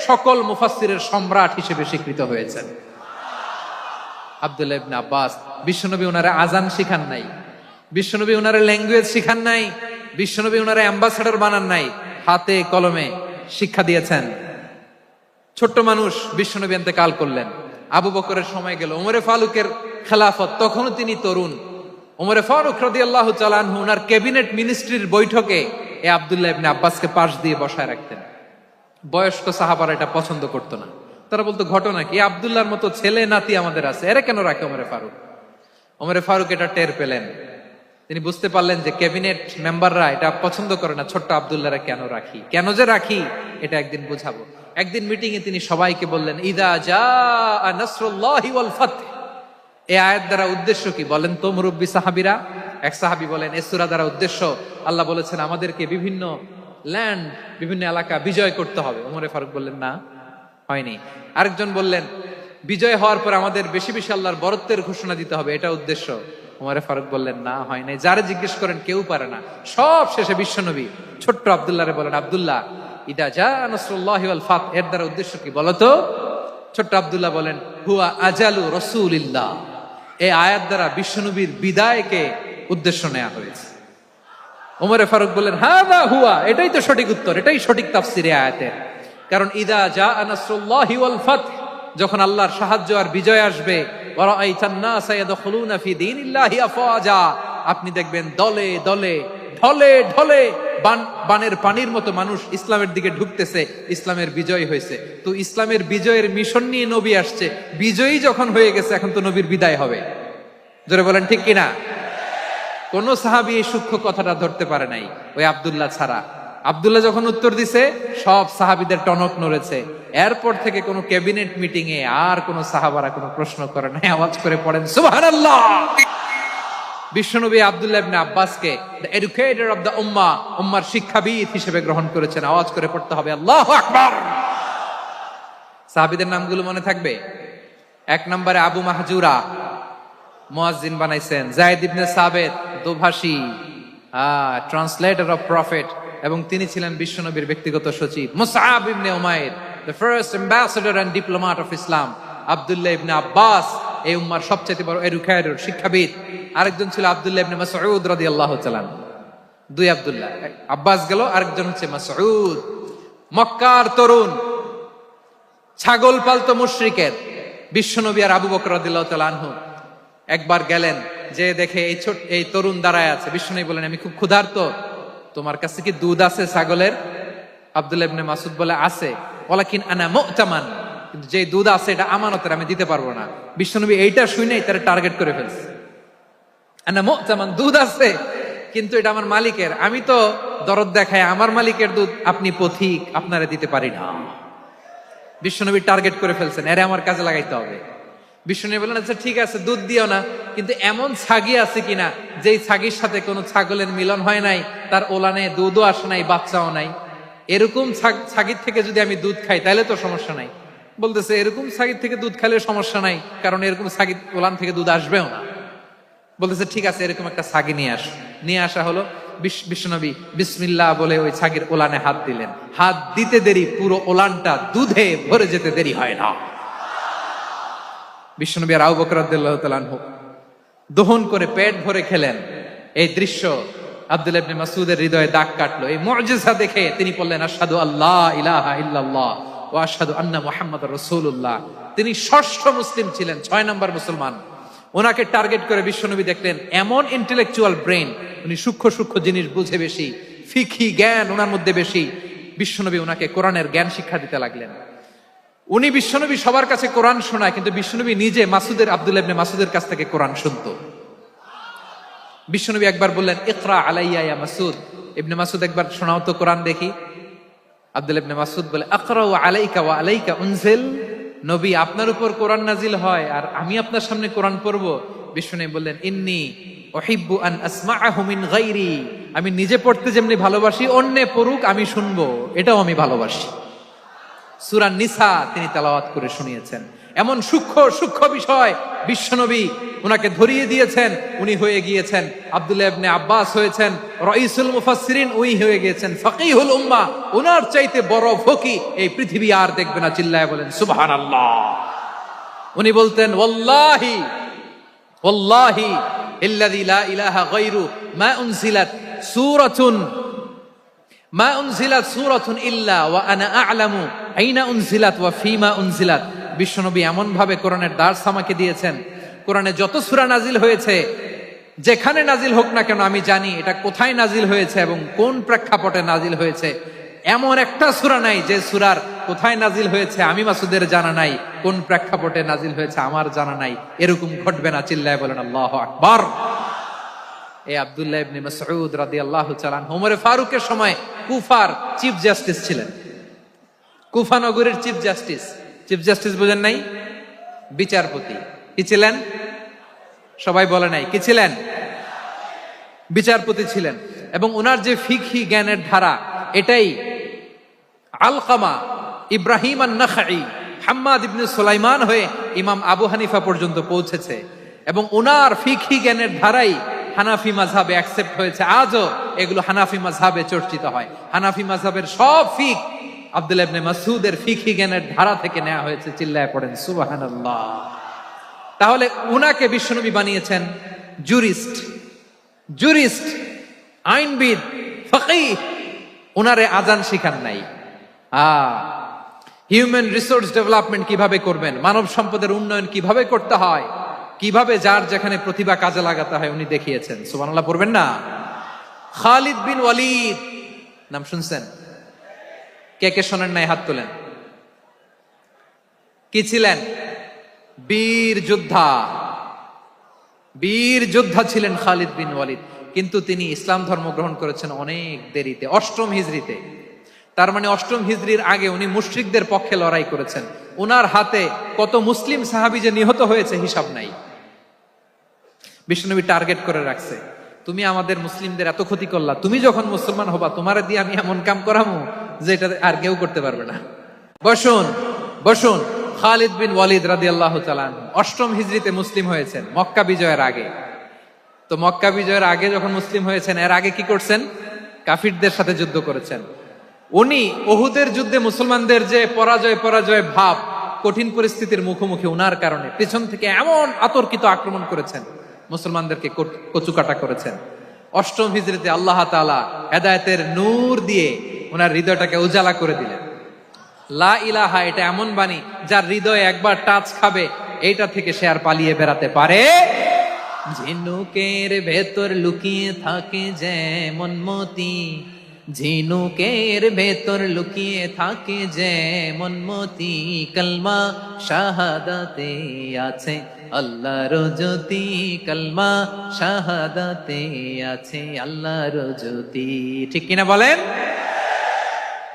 সকল মুফাসসিরের সম্রাট হিসেবে স্বীকৃত হয়েছেন। আব্দুল্লাহ ইবনে আব্বাস, বিশ্বনবী ওনারে আজান শিখান নাই, বিশ্বনবী ওনারে ল্যাঙ্গুয়েজ শিখান নাই, বিশ্বনবী ওনারে অ্যাম্বাসেডর বানান নাই, হাতে কলমে শিক্ষা দিয়েছেন। ছোট্ট মানুষ, বিশ্বনবী ইন্তেকাল করলেন। আবু বকরের সময় গেল, ওমরে ফারুকের খেলাফত, তখনও তিনি তরুণ। ওমরে ফারুক রাদিয়াল্লাহু তাআলা আনহু ওনার ক্যাবিনেট মিনিস্ট্রির বৈঠকে এ আব্দুল্লাহ ইবনে আব্বাসকে পাশ দিয়ে বসায় রাখতেন। বয়স্ক সাহাবারা এটা পছন্দ করতো না। তারা বলতো, ঘটনা কি? আব্দুল্লাহর মতো ছেলে নাতি আমাদের আছে, এরা কেন রাখে ওমরে ফারুক? ওমরে ফারুক এটা টের পেলেন। তিনি বুঝতে পারলেন যে ক্যাবিনেট মেম্বাররা এটা পছন্দ করে না, ছোট্ট আব্দুল্লাহরা কেন রাখি, কেন যে রাখি, এটা একদিন বুঝাবো। একদিন মিটিং এ তিনি সবাইকে বললেন, ইদা জাআ নাসরুল্লাহি ওয়াল ফাতহ। এই আয়াত দ্বারা উদ্দেশ্য কি বলেন তো মুরব্বী সাহাবীরা? এক সাহাবী বলেন, এই সূরা দ্বারা উদ্দেশ্য, আল্লাহ বলেছেন আমাদেরকে বিভিন্ন ল্যান্ড, বিভিন্ন এলাকা বিজয় করতে হবে। ওমরে ফারুক বললেন, না, হয়নি। আরেকজন বললেন, বিজয় হওয়ার পর আমাদের বেশি বেশি আল্লাহর বরত্বের ঘোষণা দিতে হবে, এটা উদ্দেশ্য। ওমরে ফারুক বললেন, না, হয় নাই। যারা জিজ্ঞেস করেন কেউ পারে না। সব শেষে বিশ্বনবী ছোট্ট আব্দুল্লাহরে বলেন, আব্দুল্লাহ, ইদা জাআ নাসরুল্লাহি ওয়াল ফাতহ, এর দ্বারা উদ্দেশ্য কি বলতো? ছোট্ট আব্দুল্লাহ বলেন, হুয়া আজালু রাসূলিল্লাহ। এই আয়াত দ্বারা বিশ্বনবীর বিদায়কে উদ্দেশ্য নেওয়া হয়েছে। ওমরে ফারুক বললেন, হাযা হুয়া, এটাই তো সঠিক উত্তর, এটাই সঠিক তাফসীর এই আয়াতের। কারণ ইদা জাআ নাসরুল্লাহি ওয়াল ফাতহ, যখন আল্লাহর সাহায্য আর বিজয় আসবে, ওয়া রাআইতান নাসা ইয়াদখুলুনা ফি দীনিল্লাহি আফওয়াজা, আপনি দেখবেন দলে দলে, ঢলে ঢলে, বানের পানির মতো মানুষ ইসলামের দিকে ঢুকতেছে। ইসলামের বিজয় হয়েছে। তো ইসলামের বিজয়ের মিশন নিয়ে নবী আসছে। বিজয়ী যখন হয়ে গেছে, এখন তো নবীর বিদায় হবে। জোরে বলেন ঠিক কিনা? কোন সাহাবী এই সূক্ষ্ম কথাটা ধরতে পারে নাই, ওই আব্দুল্লাহ ছাড়া। আব্দুল্লাহ যখন উত্তর দিছে, সব সাহাবীদের টনক নড়েছে। এরপর থেকে কোন ক্যাবিনেট মিটিং এ আর কোন সাহাবারা কোনো প্রশ্ন করে নাই। আওয়াজ করে পড়েন সুবহানাল্লাহ। বিশ্বনবী আব্দুল্লাহ ইবনে আব্বাসকে দ্য এডুকেটর অফ দ্য উম্মাহ, উম্মার শিক্ষাবিদ হিসেবে গ্রহণ করেছেন। আওয়াজ করে পড়তে হবে আল্লাহু আকবার। সাহাবীদের নামগুলো মনে থাকবে? এক নম্বরে আবু মাহজুরা, মুয়াজ্জিন বানাইছেন। যায়েদ ইবনে সাবিত, দোভাষী, ট্রান্সলেটর অফ প্রফেট, এবং তিনি ছিলেন বিশ্বনবীর ব্যক্তিগত সচিব। মুসআব ইবনে উমাইর, the first ambassador and diplomat of Islam. আব্দুল্লাহ ইবনে আব্বাস, এই উম্মার সবচেয়ে বড় এডুকেটর, শিক্ষাবিদ। আরেকজন ছিল আব্দুল্লাহ ইবনে মাসউদ রাদিয়াল্লাহু তাআলা। দুই আব্দুল্লাহ, আব্বাস গেল, আরেকজন হচ্ছে মাসউদ। মক্কার তরুণ, ছাগল পালতো মুশরিকের। বিশ্বনবী আর আবু বকর রাদিয়াল্লাহু তাআলা আনহু একবার গেলেন, যে দেখে এই তরুণ দাঁড়ায় আছে। বিশ্বনবী বলেন, আমি খুব ক্ষুধার্ত, তোমার কাছে কি দুধ আছে ছাগলের? আব্দুল্লাহ ইবনে মাসউদ বলে, আছে। ওয়ালাকিন আনা মু'তামান, কিন্তু যে দুধ আছে এটা আমানতের, আমি দিতে পারবো না। বিশ্বনবী এইটা শুনেই তার টার্গেট করে ফেলছে। আনা মু'তামান, দুধ আছে, কিন্তু এটা আমার মালিকের, আমি তো দরদ দেখাই, আমার মালিকের দুধ আপনি পথিক, আপনারা দিতে পারি না। বিশ্বনবী টার্গেট করে ফেলছেন, এরে আমার কাজে লাগাইতে হবে। বিশ্বনবী বললেন, আচ্ছা ঠিক আছে, দুধ দিও না, কিন্তু এমন ছাগি আছে কিনা যেই ছাগির সাথে কোনো ছাগলের মিলন হয় নাই, তার ওলানে দুধও আসে নাই, বাচ্চাও নাই, এরকম ছাগির থেকে যদি আমি দুধ খাই তাহলে তো সমস্যা নাই। বলতেছে, এরকম ছাগির থেকে দুধ খাইলে সমস্যা নাই, কারণ এরকম ছাগির ওলান থেকে দুধ আসবেও না। বলতেছে, ঠিক আছে, এরকম একটা ছাগি নিয়ে আস। নিয়ে আসা হলো। বিশ্বনবী বিসমিল্লাহ বলে ওই ছাগির ওলানে হাত দিলেন। হাত দিতে দেরি, পুরো ওলানটা দুধে ভরে যেতে দেরি হয় না। বিশ্বনবী আর আবু বকর রাদিয়াল্লাহু তাআলা আনহু দহন করে পেট ভরে খেলেন। এই দৃশ্য আব্দুল্লাহ ইবনে মাসউদের হৃদয়ে দাগ কাটলো। এই মুজিজা দেখে তিনি বললেন, আশহাদু আল্লা ইলাহা ইল্লাল্লাহ ওয়া আশহাদু আন্না মুহাম্মাদুর রাসূলুল্লাহ। তিনি ষষ্ঠ মুসলিম ছিলেন, 6 নম্বর মুসলমান। ওনাকে টার্গেট করে বিশ্বনবী দেখলেন এমন ইন্টেলেকচুয়াল ব্রেন, উনি সূক্ষ্ম সূক্ষ্ম জিনিস বুঝে বেশি, ফিকহি জ্ঞান ওনার মধ্যে বেশি। বিশ্বনবী ওনাকে কোরআনের জ্ঞান শিক্ষা দিতে লাগলেন। উনি বিশ্বনবী সবার কাছে কোরআন শোনায়, কিন্তু বিশ্বনবী নিজে আব্দুল্লাহ ইবনে মাসউদের কাছ থেকে কোরআন শুনতো। বিশ্বনবী একবার বললেন, ইকরা আলাইয়া ইয়া মাসউদ। ইবনে মাসউদ একবার শোনাও তো কোরআন দেখি। আব্দুল্লাহ ইবনে মাসউদ বলে, আকরাউ আলাইকা ওয়া আলাইকা উনজিল। নবী, আপনার উপর কোরআন নাজিল হয় আর আমি আপনার সামনে কোরআন পড়বো। বিশ্বনবী বললেন, ইন্নী উহিব্বু আন আসমাআহু মিন গায়রি। আমি নিজে পড়তে যেমনি ভালোবাসি, অন্যে পড়ুক আমি শুনবো, এটাও আমি ভালোবাসি। সূরা নিসা তিনি তেলাওয়াত করে শুনিয়েছেন। এমন সূক্ষ্ম সূক্ষ্ম বিষয় বিশ্বনবী উনাকে ধরিয়ে দিয়েছেন। উনি হয়ে গিয়েছেন আব্দুল্লাহ ইবনে আব্বাস, হয়েছেন রাইসুল মুফাসসিরিন, উই হয়ে গিয়েছেন ফাকিহুল উম্মাহ। উনার চাইতে বড় ফকি এই পৃথিবী আর দেখবে না। চিল্লায় বলেন সুবহানাল্লাহ। উনি বলতেন, ওয়াল্লাহি ওয়াল্লাহি ইল্লাযী লা ইলাহা গায়রু মা উনজিলাত সূরাতুন ইল্লা ওয়া আনা আ'লামু আইনা উনজিলাত ওয়া ফীমা উনজিলাত। বিশ্বনবী এমন ভাবে কোরআনের দার্স আমাকে দিয়েছেন, কোরআনে যত সূরা নাজিল হয়েছে, যেখানে নাজিল হোক না কেন আমি জানি এটা কোথায় নাজিল হয়েছে এবং কোন প্রেক্ষাপটে নাজিল হয়েছে। এমন একটা সূরা নাই যে সূরার কোথায় নাজিল হয়েছে আমি মাসুদের জানা নাই, কোন প্রেক্ষাপটে নাজিল হয়েছে আমার জানা নাই। এরকম ঘটবে না। চিল্লায় বলেন আল্লাহু আকবার। এই আব্দুল্লাহ ইবনে মাসউদ রাদিয়াল্লাহু তাআলা আনহু ওমর ফারুকের সময় কুফার চিফ জাস্টিস ছিলেন। কুফা নগরীর চিফ জাস্টিস। চিফ জাস্টিস বুঝেন নাই? বিচারপতি। কি ছিলেন? সবাই বলে নাই কি ছিলেন? বিচারপতি ছিলেন। এবং ওনার যে ফিকহি জ্ঞানের ধারা, এটাই আলকামা, ইব্রাহিম আন-নাখাই, হাম্মাদ ইবনে সুলাইমান হয়ে ইমাম আবু হানিফা পর্যন্ত পৌঁছেছে। এবং ওনার ফিকহি জ্ঞানের ধারাই হানাফি মাযহাবে অ্যাকসেপ্ট হয়েছে। আজও এগুলো হানাফি মাযহাবে চর্চিত হয়। হানাফি মাযহাবের সব ফিক আব্দুল্লাহ ইবনে মাসউদের ফিকহি জ্ঞানের ধারা থেকে নেওয়া হয়েছে। চিল্লায় পড়েন সুবহানাল্লাহ। তাহলে উনাকে বিশ্বনবী বানিয়েছেন জুরিস্ট, আইনবিদ, ফাকিহ। উনারে আজান শিখান নাই। হিউম্যান রিসোর্স ডেভেলপমেন্ট কিভাবে করবেন, মানব সম্পদের উন্নয়ন কিভাবে করতে হয়, কিভাবে যার যেখানে প্রতিভা কাজে লাগাতে হয় উনি দেখিয়েছেন। সুবহানাল্লাহ পড়বেন না? খালিদ বিন ওয়ালিদ নাম শুনছেন? কে কে শোনেন নাই হাত তোলেন। কি ছিলেন? বীর যোদ্ধা ছিলেন খালিদ বিন ওয়ালিদ। কিন্তু তিনি ইসলাম ধর্ম গ্রহণ করেছেন অনেক দেরিতে, 8ম হিজরিতে। তার মানে 8ম হিজরির আগে উনি মুশরিকদের পক্ষে লড়াই করেছেন। ওনার হাতে কত মুসলিম সাহাবী যে নিহত হয়েছে হিসাব নাই। বিশ্বনবী টার্গেট করে রাখছে, তুমি আমাদের মুসলিমদের এত ক্ষতি করলা, তুমি যখন মুসলমান হবা তোমার দিয়ে আমি এমন কাম করামু যে এটা আর কেউ করতে পারবে না। বসুন। খালিদ বিন ওয়ালিদ রাদিয়াল্লাহু তাআলা 8ম হিজরিতে মুসলিম হয়েছেন, মক্কা বিজয়ের আগে। তো মক্কা বিজয়ের আগে যখন মুসলিম হয়েছেন, এর আগে কি করছেন? কাফিরদের সাথে যুদ্ধ করেছেন। উনি উহুদের যুদ্ধে মুসলমানদের যে পরাজয় ভাব, কঠিন পরিস্থিতির মুখোমুখি উনার কারণে পিছন থেকে এমন আতর্কিত আক্রমণ করেছেন, মুসলমানদেরকে কচুকাটা করেছেন। 8ম হিজরিতে আল্লাহ তাআলা হেদায়েতের নূর দিয়ে ওনার হৃদয়টাকে উজালা করে দিলেন। লা ইলাহা এটা এমন বাণী যার হৃদয়ে একবার টাচ খাবে, এইটা থেকে সে আর পালিয়ে বেড়াতে পারে। ঝিনুকের ভেতর লুকিয়ে থাকে যেমন মতি, ঝিনুকের ভেতর লুকিয়ে থাকে যেমন মতি, কলমা শাহাদাতে আছে আল্লাহর জ্যোতি, কলমা শাহাদাতে আছে আল্লাহর জ্যোতি। ঠিক কিনা বলেন?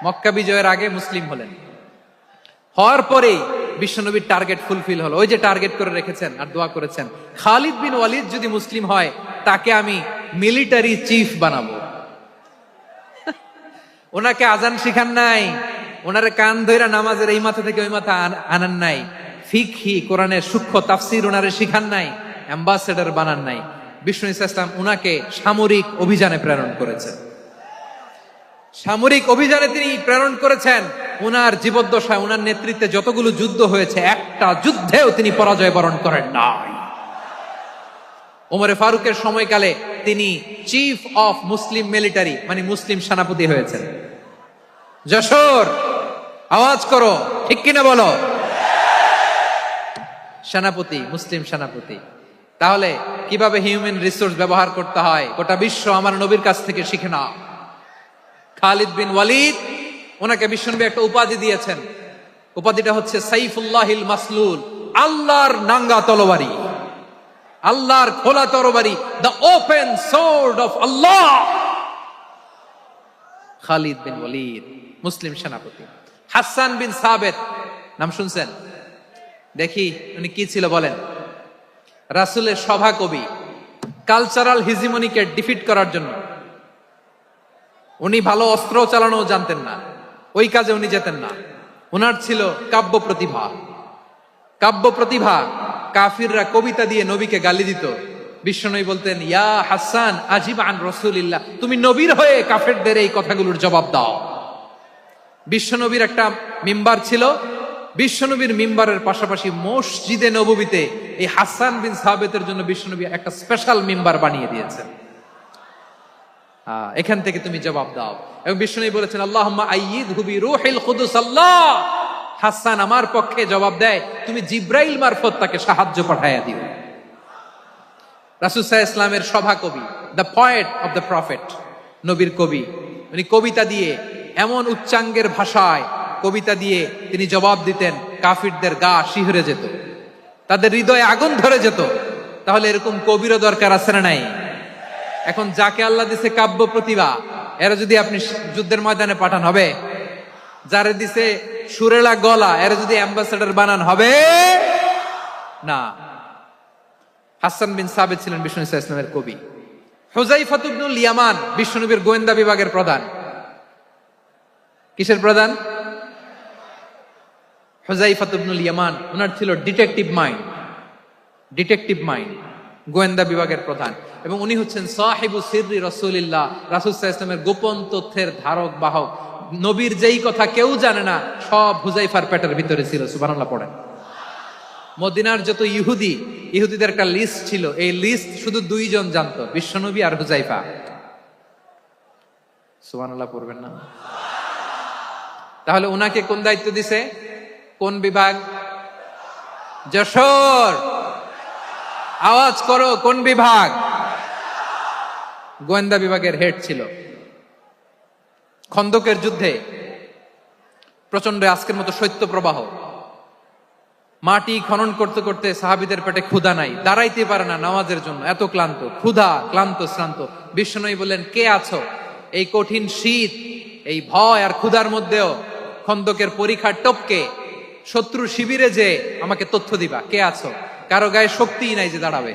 মক্কা বিজয়ের আগে মুসলিম হলেন, হওয়ার পরেই বিশ্বনবীর টার্গেট ফুলফিল হলো। ওই যে টার্গেট করে রেখেছেন আর দোয়া করেছেন, খালিদ বিন ওয়ালিদ যদি মুসলিম হয় তাকে আমি মিলিটারি চিফ বানাবো। ওনাকে আজান শিখান নাই, ওনারে কান ধইরা নামাজের এই মাথা থেকে ওই মাথা আনান নাই, ফিকহি কোরআনের সূক্ষ্ম তাফসীর ওনারে শিখান নাই, অ্যাম্বাসেডর বানান নাই। বিষ্ণু ইসলাম উনাকে সামরিক অভিযানে প্রেরণ করেছেন। সামরিক অভিযানে তিনি প্রেরণ করেছেন। উনার জীবদ্দশায় উনার নেতৃত্বে যতগুলো যুদ্ধ হয়েছে, একটা যুদ্ধেও তিনি পরাজয় বরণ করেন নাই। ওমরে ফারুকের সময়কালে তিনি চিফ অফ মুসলিম মিলিটারি মানে মুসলিম সেনাপতি হয়েছেন। যশোর, আওয়াজ করো, ঠিক কিনা বলো? সেনাপতি, মুসলিম সেনাপতি। তাহলে কিভাবে হিউম্যান রিসোর্স ব্যবহার করতে হয় গোটা বিশ্ব আমার নবীর কাছ থেকে শিখে নাও। খালিদ বিন ওয়ালিদ, ওনাকে বিশ্বনবী একটা উপাধি দিয়েছেন। উপাধিটা হচ্ছে সাইফুল্লাহিল মাসলুল, আল্লাহর নাঙ্গা তরবারি, আল্লাহর খোলা তরবারি, দ্য ওপেন সোর্ড অফ আল্লাহ। খালিদ বিন ওয়ালিদ, মুসলিম সেনাপতি। হাসান বিন সাবেত, নাম শুনছেন? দেখি উনি কি ছিল বলেন। রাসূলের সভা কবি, কালচারাল হিজিমনিকে ডিফিট করার জন্য। উনি ভালো অস্ত্র চালানো জানতেন না, ওই কাজে উনি যেতেন না। উনার ছিল কাব্য প্রতিভা। কাব্য প্রতিভা, কাফিররা কবিতা দিয়ে নবীকে গালি দিত। বিশ্বনবী বলতেন, ইয়া হাসান আজিব আন রাসূলিল্লাহ, তুমি নবীর হয়ে কাফেরদের এই কথাগুলোর জবাব দাও। বিশ্বনবীর একটা মিম্বার ছিল। বিশ্বনবীর মিম্বারের পাশাপাশি মসজিদে নববীতে এই হাসান বিন সাবেতের জন্য বিশ্বনবী একটা স্পেশাল মিম্বার বানিয়ে দিয়েছেন। এখান থেকে তুমি জবাব দাও। এবং বিশ্বনবী বলেছেন, আল্লাহুম্মা আইয়িদহু বিরূহিল কুদুস। আল্লাহ, হাসান আমার পক্ষে জবাব দেয়, তুমি জিব্রাইল মারফত তাকে সাহায্য পাঠাইয়া দিও। রাসূল সাল্লাল্লাহু আলাইহি ওয়াসাল্লামের সভা কবি, the poet of the prophet, নবীর কবি। উনি কবিতা দিয়ে, এমন উচ্চাঙ্গের ভাষায় কবিতা দিয়ে তিনি জবাব দিতেন, কাফিরদের গা শিহরে যেত, তাদের হৃদয়ে আগুন ধরে যেত। তাহলে এরকম কবিরও দরকার আছে না নাই? এখন যাকে আল্লাহ দিছে কাব্য প্রতিভা, এরা যদি আপনি যুদ্ধের ময়দানে পাঠান হবে? যারে দিছে সুরেলা গলা, এরা যদি অ্যাম্বাসেডর বানান হবে না। হাসান বিন সাবিত ছিলেন বিশ্বনবী সাল্লাল্লাহু আলাইহি ওয়াসাল্লামের কবি। হুযায়ফা ইবনুল ইয়ামান, বিশ্বনবীর গোয়েন্দা বিভাগের প্রধান। কিসের প্রধান? হুযায়ফা ইবনুল ইয়ামান, ওনার ছিল ডিটেকটিভ মাইন্ড। ডিটেকটিভ মাইন্ড, গোয়েন্দা বিভাগের প্রধান। এবং উনি হচ্ছেন সাহিবু সিররি রাসূলিল্লাহ, রাসূল সাল্লাল্লাহু আলাইহি ওয়াসাল্লামের গোপন তথ্যের ধারক বাহক। নবীর যেই কথা কেউ জানে না, সব হুযায়ফার পেটের ভিতরে ছিল। সুবহানাল্লাহ পড়েন। মদিনার যত ইহুদিদের একটা লিস্ট ছিল, এই লিস্ট শুধু দুইজন জানতো, বিশ্বনবী আর হুযায়ফা। সুবহানাল্লাহ পড়বেন না? তাহলে উনাকে কোন দায়িত্ব দিছে? কোন বিভাগ? যশোর, আওয়াজ করো, কোন বিভাগ? গোয়েন্দা বিভাগের হেড ছিল। খন্দকের যুদ্ধে প্রচন্ড আজকের মতো শৈত্য প্রবাহ, মাটি খনন করতে করতে সাহাবীদের পেটে ক্ষুধা নাই, দাঁড়াইতে পারে না নামাজের জন্য, এত ক্লান্ত, ক্ষুধা, ক্লান্ত, শ্রান্ত। বিশ্বনবী বললেন, কে আছো? এই কঠিন শীত, এই ভয় আর ক্ষুধার মধ্যেও খন্দকের পরীক্ষার টপকে শত্রু শিবিরে যে আমাকে তথ্য দিবা, কে আছো? কারো গায়ে শক্তিই নাই যে দাঁড়াবে,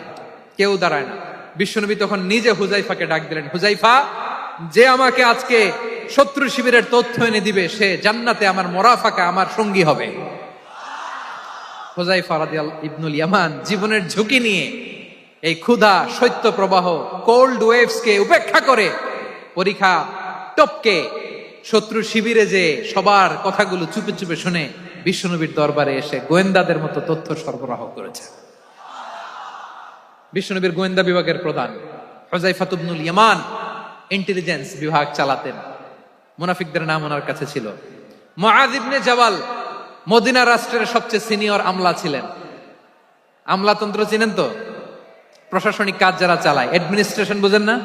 কেউ দাঁড়ায় না। বিশ্বনবী তখন নিজে হুযায়ফাকে ডাক দিলেন, হুযায়ফা, যে আমাকে আজকে শত্রু শিবিরের তথ্য এনে দিবে, সে জান্নাতে আমার মোরাফাকা, আমার সঙ্গী হবে। হুযায়ফা রাদিয়াল্লাহু ইবনুল ইয়ামান জীবনের ঝুঁকি নিয়ে এই ক্ষুধা, শৈত্য প্রবাহ, কোল্ড ওয়েভসকে উপেক্ষা করে পরীক্ষা টপকে শত্রু শিবিরে যে সবার কথাগুলো চুপে চুপে শুনে বিশ্বনবীর দরবারে এসে গোয়েন্দাদের মতো তথ্য সরবরাহ করেছে। বিশ্বনবীর গোয়েন্দা বিভাগের প্রধান হুযায়ফা ইবনুল ইয়ামান ইন্টেলিজেন্স বিভাগ চালাতেন। মুনাফিকদের নাম ওনার কাছে ছিল। মুআয ইবনে জাবাল মদিনা রাষ্ট্রের সবচেয়ে সিনিয়র আমলা ছিলেন। আমলাতন্ত্র চিনেন তো? প্রশাসনিক কাজ যারা চালায়, অ্যাডমিনিস্ট্রেশন বুঝেন না?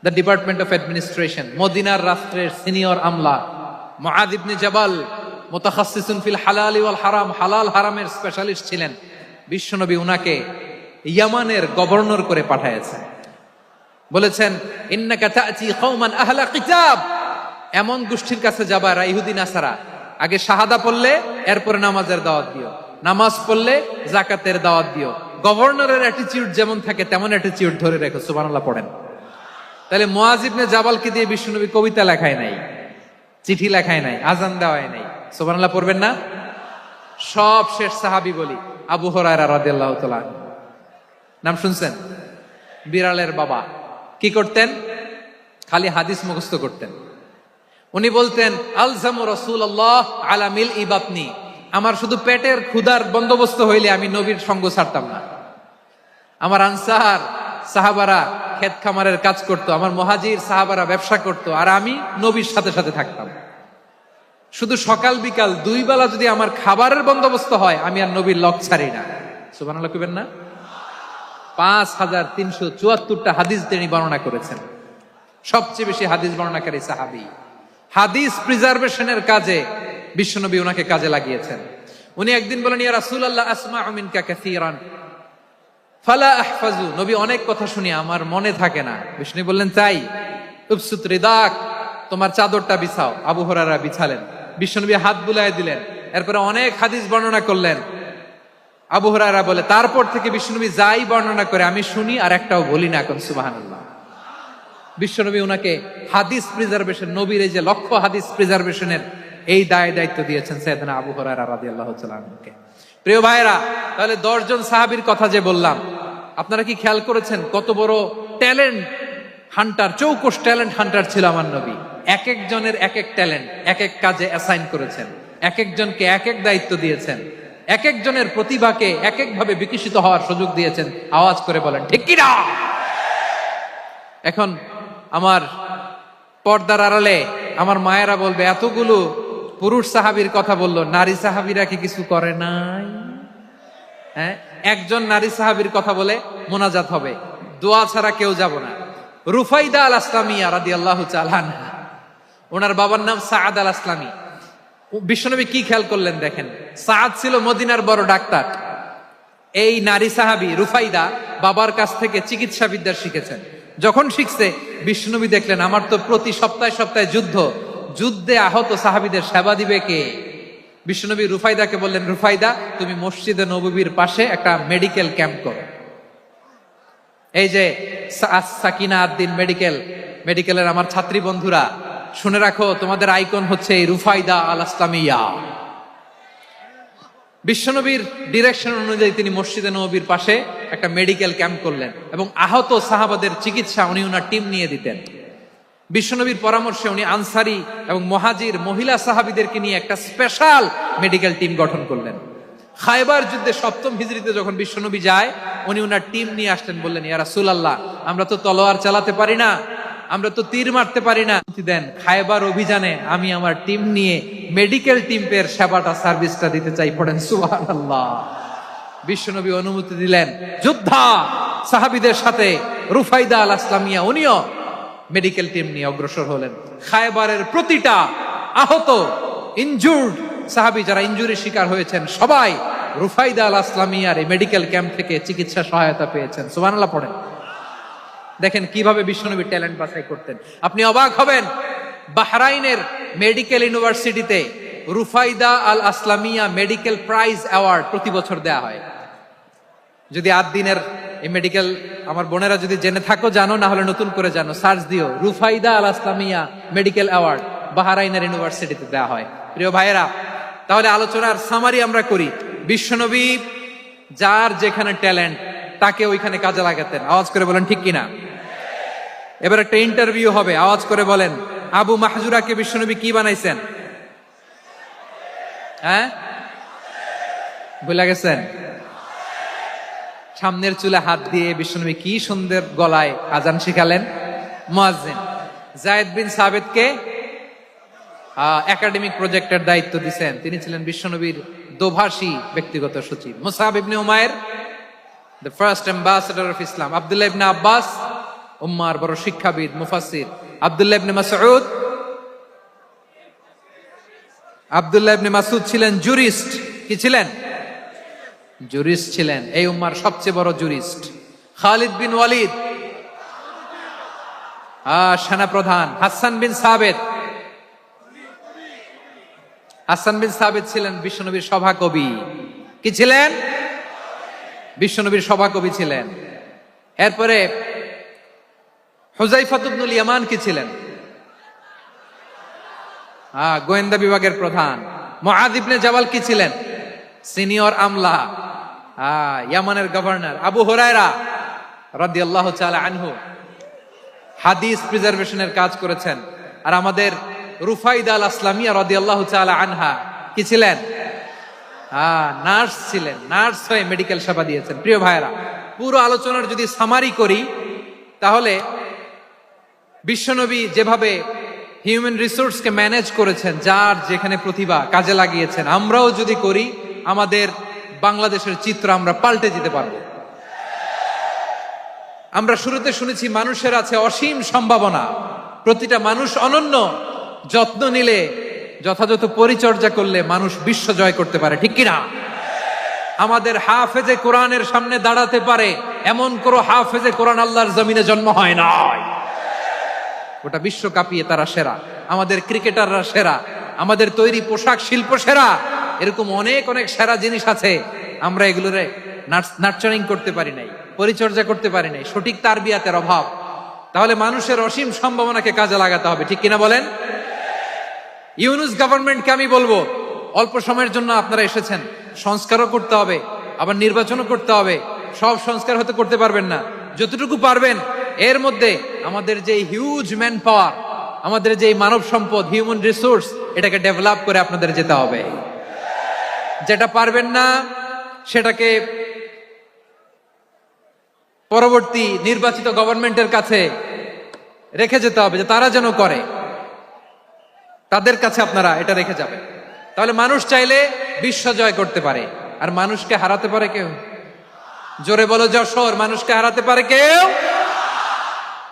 The department of administration. মদিনার রাষ্ট্রের সিনিয়র আমলা মুআয ইবনে জাবাল মুতাখাসসিসুন ফিল হালাল ওয়াল হারাম, হালাল হারামের স্পেশালিস্ট ছিলেন। বিশ্বনবী উনাকে ইয়ামানের গভর্নর করে পাঠাইছেন। বলেছেন, ইন্নাকা তা'তি কওমান আহলা কিতাব, এমন গোষ্ঠীর কাছে যাবা এরা ইহুদি নাসারা, আগে শাহাদা পড়লে এরপরে নামাজের দাওয়াত দিও, নামাজ পড়লে যাকাতের দাওয়াত দিও। গভর্নরের অ্যাটিটিউড যেমন থাকে তেমন অ্যাটিটিউড ধরে রেখো। সুবহানাল্লাহ পড়েন। তাহলে মুআয ইবনে জাবালকে দিয়ে বিশ্বনবী কবিতা লেখায় নাই, চিঠি লেখায় নাই, আজান দেওয়ায় নাই। সুবহানাল্লাহ পড়বেন না? সব শেষ সাহাবী বলি আবু হুরায়রা রাদিয়াল্লাহু তাআলা, নাম শুনছেন? বিড়ালের বাবা। কি করতেন? খালি হাদিস মুখস্থ করতেন। উনি বলতেন, আলজামু রাসূলুল্লাহ আলা মিলই বাতনি, আমার শুধু পেটের ক্ষুধার বন্দোবস্ত হইলে আমি নবীর সঙ্গ ছাড়তাম না। আমার আনসার সাহাবারা ক্ষেত খামারের কাজ করত, আমার মুহাজির সাহাবারা ব্যবসা করত, আর আমি নবীর সাথে সাথে থাকতাম। শুধু সকাল বিকাল 2 বেলা যদি আমার খাবারের বন্দোবস্ত হয়, আমি আর নবীর লক ছাড়ি না। সুবহানাল্লাহ কইবেন না? 5374টা হাদিস তিনি বর্ণনা করেছেন। সবচেয়ে বেশি হাদিস বর্ণনাকারী সাহাবী। হাদিস প্রিজার্ভেশনের কাজে বিশ্বনবী ওনাকে কাজে লাগিয়েছেন। উনি একদিন বলেন, ইয়া রাসূলুল্লাহ আসমাউ মিনকা কাসীরান ফালা আহফাজু। নবী অনেক কথা শুনি, আমার মনে থাকে না। বিষ্ণু বললেন, তাই? উবসুত রিদাক, তোমার চাদরটা বিছাও। আবু হুরায়রা বিছালেন, বিশ্বনবী হাত বুলায় দিলেন, এরপরে অনেক হাদিস বর্ণনা করলেন। আবু হুরায়রা বলে, তারপর থেকে বিশ্বনবী যাই বর্ণনা করে আমি শুনি আর একটাও বলি না। এখন সুবহানাল্লাহ। বিশ্বনবী ওনাকে হাদিস প্রিজার্ভেশন, নবীর এই যে লক্ষ্য হাদিস প্রিজার্ভেশনের এই দায়িত্ব দিয়েছেন সাইয়েদনা আবু হুরায়রা রাদিয়াল্লাহু তাআলা আনহুকে। প্রিয় ভাইরা, তাহলে 10 জন সাহাবীর কথা যে বললাম, আপনারা কি খেয়াল করেছেন কত বড় ট্যালেন্ট হান্টার, চৌকস ট্যালেন্ট হান্টার ছিল আমার নবী। এক একজনের এক এক ট্যালেন্ট এক এক কাজে অ্যাসাইন করেছেন, এক একজনকে এক এক দায়িত্ব দিয়েছেন, এক একজনের প্রতিভাকে এক এক ভাবে বিকশিত হওয়ার সুযোগ দিয়েছেন। আওয়াজ করে বলেন ঠিক কি না? এখন আমার পর্দার আড়ালে আমার মায়েরা বলবে, এতগুলো পুরুষ সাহাবীর কথা বললো, নারী সাহাবীরা কি কিছু করে নাই? হ্যাঁ, একজন নারী সাহাবীর কথা বলে মোনাজাত হবে, দোয়া ছাড়া কেউ যাব না। রুফাইদা আল আসলামিয়া রাদিয়াল্লাহু তাআলা আনহা, ওনার বাবার নাম সাআদ আল আসলামি। বিশ্বনবী কি খেয়াল করলেন দেখেন, সাআদ ছিল মদিনার বড় ডাক্তার। এই নারী সাহাবী রুফাইদা বাবার কাছ থেকে চিকিৎসা বিদ্যা শিখেছেন। যখন শিখছে, বিশ্বনবী দেখলেন আমার তো প্রতি সপ্তাহে সপ্তাহে যুদ্ধে আহত সাহাবীদের সেবা দিবে কে? বিশ্বনবী রুফাইদাকে বললেন, রুফাইদা তুমি মসজিদে নববীর পাশে একটা মেডিকেল ক্যাম্প করো। এই যে সাকিনা আদ-দ্বীন মেডিকেলের আমার ছাত্রী বন্ধুরা, শুনে রাখো, তোমাদের আইকন হচ্ছে এই রুফাইদা আল আসলামিয়া। বিশ্বনবীর ডিরেকশন অনুযায়ী তিনি মসজিদে নববীর পাশে একটা মেডিকেল ক্যাম্প করলেন এবং আহত সাহাবাদের চিকিৎসা উনি ওনার টিম নিয়ে দিতেন। বিশ্বনবীর পরামর্শে উনি আনসারি এবং মুহাজির মহিলা সাহাবীদেরকে নিয়ে একটা স্পেশাল মেডিকেল টিম গঠন করলেন। খায়বার যুদ্ধে 7ম হিজরিতে যখন বিশ্বনবী যায়, উনি ওনার টিম নিয়ে আসলেন, বললেন, ইয়া রাসূলুল্লাহ আমরা তো তলোয়ার চালাতে পারি না, আমরা তো তীর মারতে পারি না, দেন খায়বার অভিযানে আমি আমার টিম নিয়ে মেডিকেল টিমের সেবাটা সার্ভিসটা দিতে চাই। পড়েন সুবহানাল্লাহ। বিশ্বনবী অনুমতি দিলেন, যোদ্ধা সাহাবীদের সাথে রুফাইদা আল আসলামিয়া উনিও মেডিকেল টিম নিয়ে অগ্রসর হলেন। খায়বারের প্রতিটা আহত ইনজুর্ড সাহাবী যারা ইনজুরি শিকার হয়েছেন, সবাই রুফাইদা আল আসলামিয়ার এই মেডিকেল ক্যাম্প থেকে চিকিৎসা সহায়তা পেয়েছেন। সুবহানাল্লাহ পড়েন। দেখেন কিভাবে বিশ্বনবী ট্যালেন্ট বাছাই করতেন। আপনি অবাক হবেন, বাহরাইনের মেডিকেল ইউনিভার্সিটিতে রুফাইদা আল আসলামিয়া মেডিকেল প্রাইজ অ্যাওয়ার্ড প্রতি বছর দেয়া হয়। যদি আদ-দ্বীনের এই মেডিকেল আমার বোনেরা যদি জেনে থাকো জানো, না হলে নতুন করে জানো, সার্চ দিও রুফাইদা আল আসলামিয়া মেডিকেল অ্যাওয়ার্ড, বাহরাইনের ইউনিভার্সিটিতে দেয়া হয়। প্রিয় ভাইয়েরা, তাহলে আলোচনার সামারি আমরা করি। বিশ্বনবী যার যেখানে ট্যালেন্ট তাকে ওইখানে কাজে লাগাতেন। আওয়াজ করে বলেন ঠিক কিনা? এবার একটা ইন্টারভিউ হবে, আওয়াজ করে বলেন, আবু মাহজুরাকে বিশ্বনবী কি বানাইছেন? হ্যাঁ, ভুলে গেছেন? সামনের চুলে হাত দিয়ে বিশ্বনবী কি সুন্দর গলায় আজান শিখালেন। মুয়াজ্জিন যায়েদ বিন সাবিতকে একাডেমিক প্রজেক্টের দায়িত্ব দিয়েছেন, তিনি ছিলেন বিশ্বনবীর দোভাষী ব্যক্তিগত সচিব। মুসআব ইবনে Umair the first ambassador of Islam, Abdullah ইবনে আব্বাস উম্মার বড় শিক্ষাবিদ মুফাসসির, আব্দুল্লাহ ইবনে মাসউদ ছিলেন জুরিস্ট। কি ছিলেন? জুরিস্ট ছিলেন, এই উম্মার সবচেয়ে বড় জুরিস্ট। খালিদ বিন ওয়ালিদ সেনাপ্রধান। হাসান বিন সাবিত ছিলেন বিশ্বনবীর সভাকবি। কি ছিলেন? বিশ্বনবীর সভাকবি ছিলেন। এরপরে হুযায়ফা ইবনুল ইয়ামান কি ছিলেন? গোয়েন্দা বিভাগের প্রধান। মুআয ইবনে জাবাল কি ছিলেন? সিনিয়র আমলা, ইয়ামানের গভর্নর। আবু হুরায়রা রাদিয়াল্লাহু তাআলা আনহু হাদিস প্রিজার্ভেশনের কাজ করেছেন। আর আমাদের রুফাইদা আল আসলামিয়া রাদিয়াল্লাহু তাআলা আনহা কি ছিলেন? নার্স ছিলেন। নার্স হয়ে মেডিকেল সেবা দিয়েছেন। প্রিয় ভাইরা, পুরো আলোচনার যদি সামারি করি, তাহলে বিশ্বনবী যেভাবে হিউম্যান রিসোর্সকে ম্যানেজ করেছেন, যার যেখানে প্রতিভা কাজে লাগিয়েছেন, আমরাও যদি করি, আমাদের বাংলাদেশের চিত্র আমরা পাল্টে দিতে পারবো। আমরা শুরুতে শুনেছি মানুষের আছে অসীম সম্ভাবনা, প্রতিটা মানুষ অনন্য, যত্ন নিলে, যথাযথ পরিচর্যা করলে মানুষ বিশ্ব জয় করতে পারে, ঠিক কিনা? আমাদের হাফেজে কোরআনের সামনে দাঁড়াতে পারে এমন কোন হাফেজে কোরআন আল্লাহর জমিনে জন্ম হয় না। গোটা বিশ্ব কাঁপিয়ে তারা সেরা, আমাদের ক্রিকেটাররা সেরা, আমাদের তৈরি পোশাক শিল্প সেরা, এরকম অনেক অনেক সেরা জিনিস আছে। আমরা এগুলোরে নার্চারিং করতে পারি নাই, পরিচর্যা করতে পারি নাই, সঠিক তারবিয়াতের অভাব। তাহলে মানুষের অসীম সম্ভাবনাকে কাজে লাগাতে হবে, ঠিক কিনা বলেন? ইউনুস গভর্নমেন্টকে আমি বলবো, অল্প সময়ের জন্য আপনারা এসেছেন, সংস্কারও করতে হবে, আবার নির্বাচনও করতে হবে। সব সংস্কার হতে করতে পারবেন না, যতটুকু পারবেন এর মধ্যে আমাদের যে হিউজ ম্যান পাওয়ার, আমাদের যে মানব সম্পদ, হিউম্যান রিসোর্স, এটাকে ডেভেলপ করে আপনাদের যেতে হবে। যেটা পারবেন না সেটাকে পরবর্তী নির্বাচিত গভর্নমেন্টের কাছে রেখে যেতে হবে, যে তারা যেন করে, তাদের কাছে আপনারা এটা রেখে যাবেন। তাহলে মানুষ চাইলে বিশ্ব জয় করতে পারে। আর মানুষকে হারাতে পারে কেউ? জোরে বলো যশোর, মানুষকে হারাতে পারে কেউ?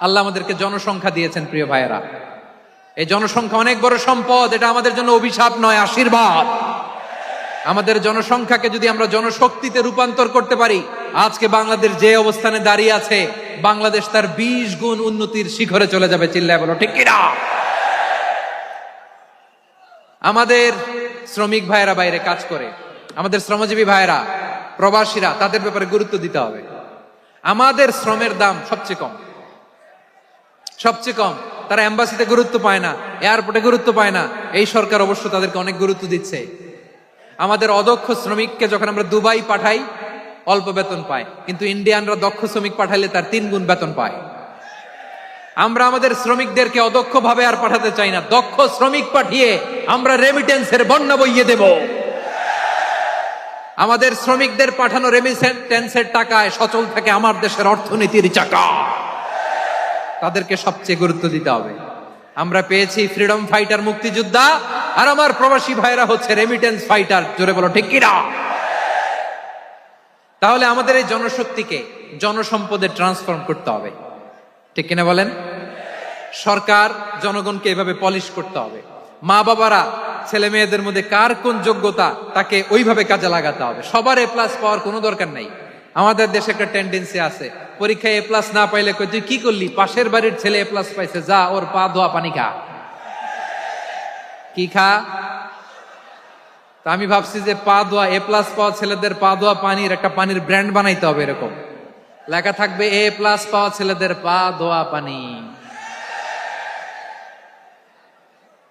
আল্লাহ আমাদেরকে জনসংখ্যা দিয়েছেন প্রিয় ভাইয়েরা। এই জনসংখ্যা অনেক বড় সম্পদ, এটা আমাদের জন্য অভিশাপ নয়, আশীর্বাদ। আমাদের জনসংখ্যাকে যদি আমরা জনশক্তিতে রূপান্তর করতে পারি, আজকে বাংলাদেশ যে অবস্থানে দাঁড়িয়ে আছে, বাংলাদেশ তার 20 গুণ উন্নতির শিখরে চলে যাবে। চিল্লায় বলো ঠিক কিনা? আমাদের শ্রমিক ভাইয়েরা বাইরে কাজ করে, আমাদের শ্রমজীবী ভাইয়েরা, প্রবাসীরা, তাদের ব্যাপারে গুরুত্ব দিতে হবে। আমাদের শ্রমের দাম সবচেয়ে কম, সবচেয়ে কম। তারা এম্বাসিতে গুরুত্ব পায় না, এয়ারপোর্টে গুরুত্ব পায় না। এই সরকার অবশ্য তাদেরকে অনেক গুরুত্ব দিচ্ছে। আমাদের অদক্ষ শ্রমিককে যখন আমরা দুবাই পাঠাই, অল্প বেতন পায়, কিন্তু ইন্ডিয়ানরা দক্ষ শ্রমিক পাঠাইলে তার 3 গুণ বেতন পায়। আমরা আমাদের শ্রমিকদেরকে অদক্ষ ভাবে আর পাঠাতে চাই না, দক্ষ শ্রমিক পাঠিয়ে আমরা রেমিটেন্সের বন্যা বইয়ে দেব। আমাদের শ্রমিকদের পাঠানো রেমিটেন্সের টাকায় সচল থাকে আমার দেশের অর্থনীতির চাকা। তাদেরকে সবচেয়ে গুরুত্ব দিতে হবে। আমরা পেয়েছি ফ্রিডম ফাইটার, মুক্তিযোদ্ধা, আর আমার প্রবাসী ভাইরা হচ্ছে রেমিটেন্স ফাইটার। জোরে বলো ঠিক কিনা? তাহলে আমাদের এই জনশক্তিকে জনসম্পদে ট্রান্সফর্ম করতে হবে, ঠিক কিনা বলেন? সরকার জনগণকে এভাবে পলিশ করতে হবে। মা বাবারা ছেলে মেয়েদের মধ্যে কার কোন যোগ্যতা, তাকে ওইভাবে কাজে লাগাতে হবে। সবার এ প্লাস পাওয়ার কোনো দরকার নাই। আমাদের দেশে একটা টেন্ডেন্সি আছে, পরীক্ষায় এ প্লাস না পাইলে কই তুই কি করলি, পাশের বাড়ির ছেলে এ প্লাস পাইছে, যা ওর পা ধোয়া পানি খা। কি খা? তা আমি ভাবছি যে পা ধোয়া, এ প্লাস পাওয়া ছেলেদের পা ধোয়া পানির একটা পানির ব্র্যান্ড বানাইতে হবে, এরকম লেখা থাকবে, এ প্লাস পাওয়া ছেলেদের পা ধোয়া পানি।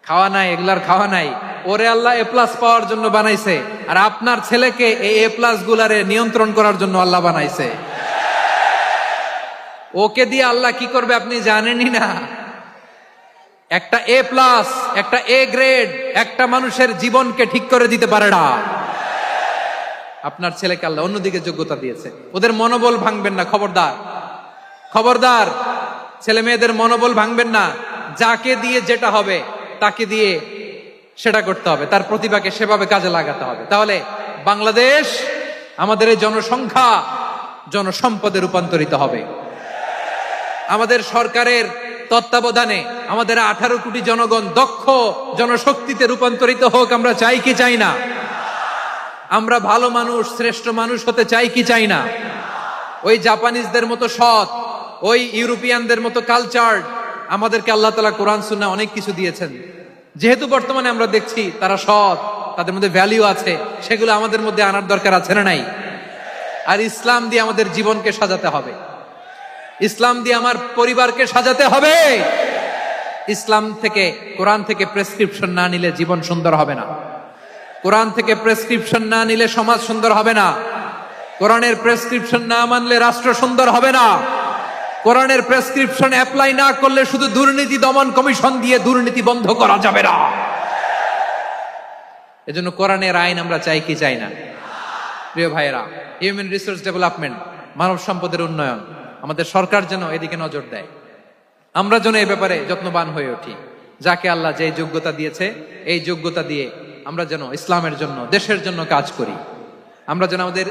খাওয়া নাই, এগুলার খাওয়া নাই। ওরে আল্লাহ এ প্লাস পাওয়ার জন্য বানাইছে, আর আপনার ছেলেকে এই এ প্লাস গুলারে নিয়ন্ত্রণ করার জন্য আল্লাহ বানাইছে। ওকে দিয়ে আল্লাহ কি করবে আপনি জানেনই না। একটা এ প্লাস, একটা এ গ্রেড, একটা মানুষের জীবনকে ঠিক করে দিতে পারে না। আপনার ছেলেকে আল্লাহ অন্যদিকে যোগ্যতা দিয়েছে। ওদের মনোবল ভাঙবেন না, খবরদার, খবরদার। ছেলে মেয়েদের মনোবল ভাঙবেন না। যাকে দিয়ে যেটা হবে তাকে দিয়ে সেটা করতে হবে, তার প্রতিভাকে সেভাবে কাজে লাগাতে হবে। তাহলে বাংলাদেশ, আমাদের এই জনসংখ্যা জনসম্পদে রূপান্তরিত হবে। আমাদের সরকারের তত্ত্বাবধানে আমাদের 18 কোটি জনগণ দক্ষ জনশক্তিতে রূপান্তরিত হোক, আমরা চাই কি চাই না? আমরা ভালো মানুষ, শ্রেষ্ঠ মানুষ হতে চাই কি চাই না? ওই জাপানিজদের মতো সৎ, ওই ইউরোপিয়ানদের মতো কালচার্ড। আমাদেরকে আল্লাহ তাআলা কোরআন সুন্নাহ অনেক কিছু দিয়েছেন। যেহেতু বর্তমানে আমরা দেখছি তারা সৎ, তাদের মধ্যে ভ্যালু আছে, সেগুলো আমাদের মধ্যে আনার দরকার আছে না নাই? আর ইসলাম দিয়ে আমাদের জীবনকে সাজাতে হবে, ইসলাম দিয়ে আমার পরিবারকে সাজাতে হবে। ইসলাম থেকে, কোরআন থেকে প্রেসক্রিপশন না নিলে জীবন সুন্দর হবে না। কোরআন থেকে প্রেসক্রিপশন না নিলে সমাজ সুন্দর হবে না। কোরআনের প্রেসক্রিপশন না মানলে রাষ্ট্র সুন্দর হবে না। কোরআনের প্রেসক্রিপশন অ্যাপ্লাই না করলে শুধু দুর্নীতি দমন কমিশন দিয়ে দুর্নীতি বন্ধ করা যাবে না। এজন্য কোরআনের আইন আমরা চাই কি চাই না? প্রিয় ভাইয়েরা, হিউম্যান রিসোর্স ডেভেলপমেন্ট মানব সম্পদের উন্নয়ন, আমাদের সরকার যেন এদিকে নজর দেয়। আমরা যেন এই ব্যাপারে যত্নবান হয়ে উঠি। যাকে আল্লাহ যে যোগ্যতা দিয়েছে, এই যোগ্যতা দিয়ে আমরা যেন ইসলামের জন্য, দেশের জন্য কাজ করি। আমরা যেন আমাদের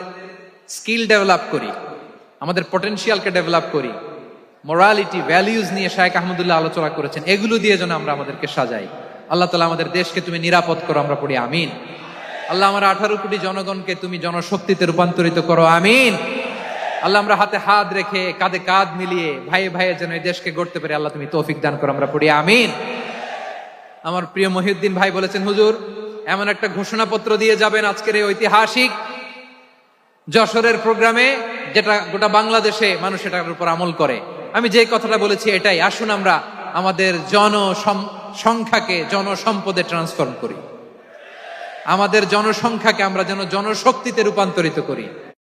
স্কিল ডেভেলপ করি, আমাদের পটেনশিয়ালকে ডেভেলপ করি। মোরালিটি, ভ্যালিউজ নিয়ে শায়েখ আহমদুল্লাহ আলোচনা করেছেন, এগুলো দিয়ে যেন আমরা আমাদেরকে সাজাই। আল্লাহ তাআলা আমাদের দেশকে তুমি নিরাপদ করো, আমরা পড়ি আমিন। আল্লাহ আমার 18 কোটি জনগণকে তুমি জনশক্তিতে রূপান্তরিত করো, আমিন। আল্লাহ আমরা হাতে হাত রেখে, কাঁধে কাঁধ মিলিয়ে ভাই ভাইয়ে যেন এই দেশকে গড়তে পারি, আল্লাহ তুমি তৌফিক দান করো, আমরা পড়ি আমিন। আমার প্রিয় মহিউদ্দিন ভাই বলেছেন, হুজুর এমন একটা ঘোষণাপত্র দিয়ে যাবেন আজকের এই ঐতিহাসিক যশোরের প্রোগ্রামে, যেটা গোটা বাংলাদেশে মানুষ এটার উপর আমল করে। আমি যে কথাটা বলেছি এটাই, আসুন আমরা আমাদের জনসংখ্যাকে জনসম্পদে ট্রান্সফর্ম করি, আমাদের জনসংখ্যাকে আমরা যেন জনশক্তিতে রূপান্তরিত করি।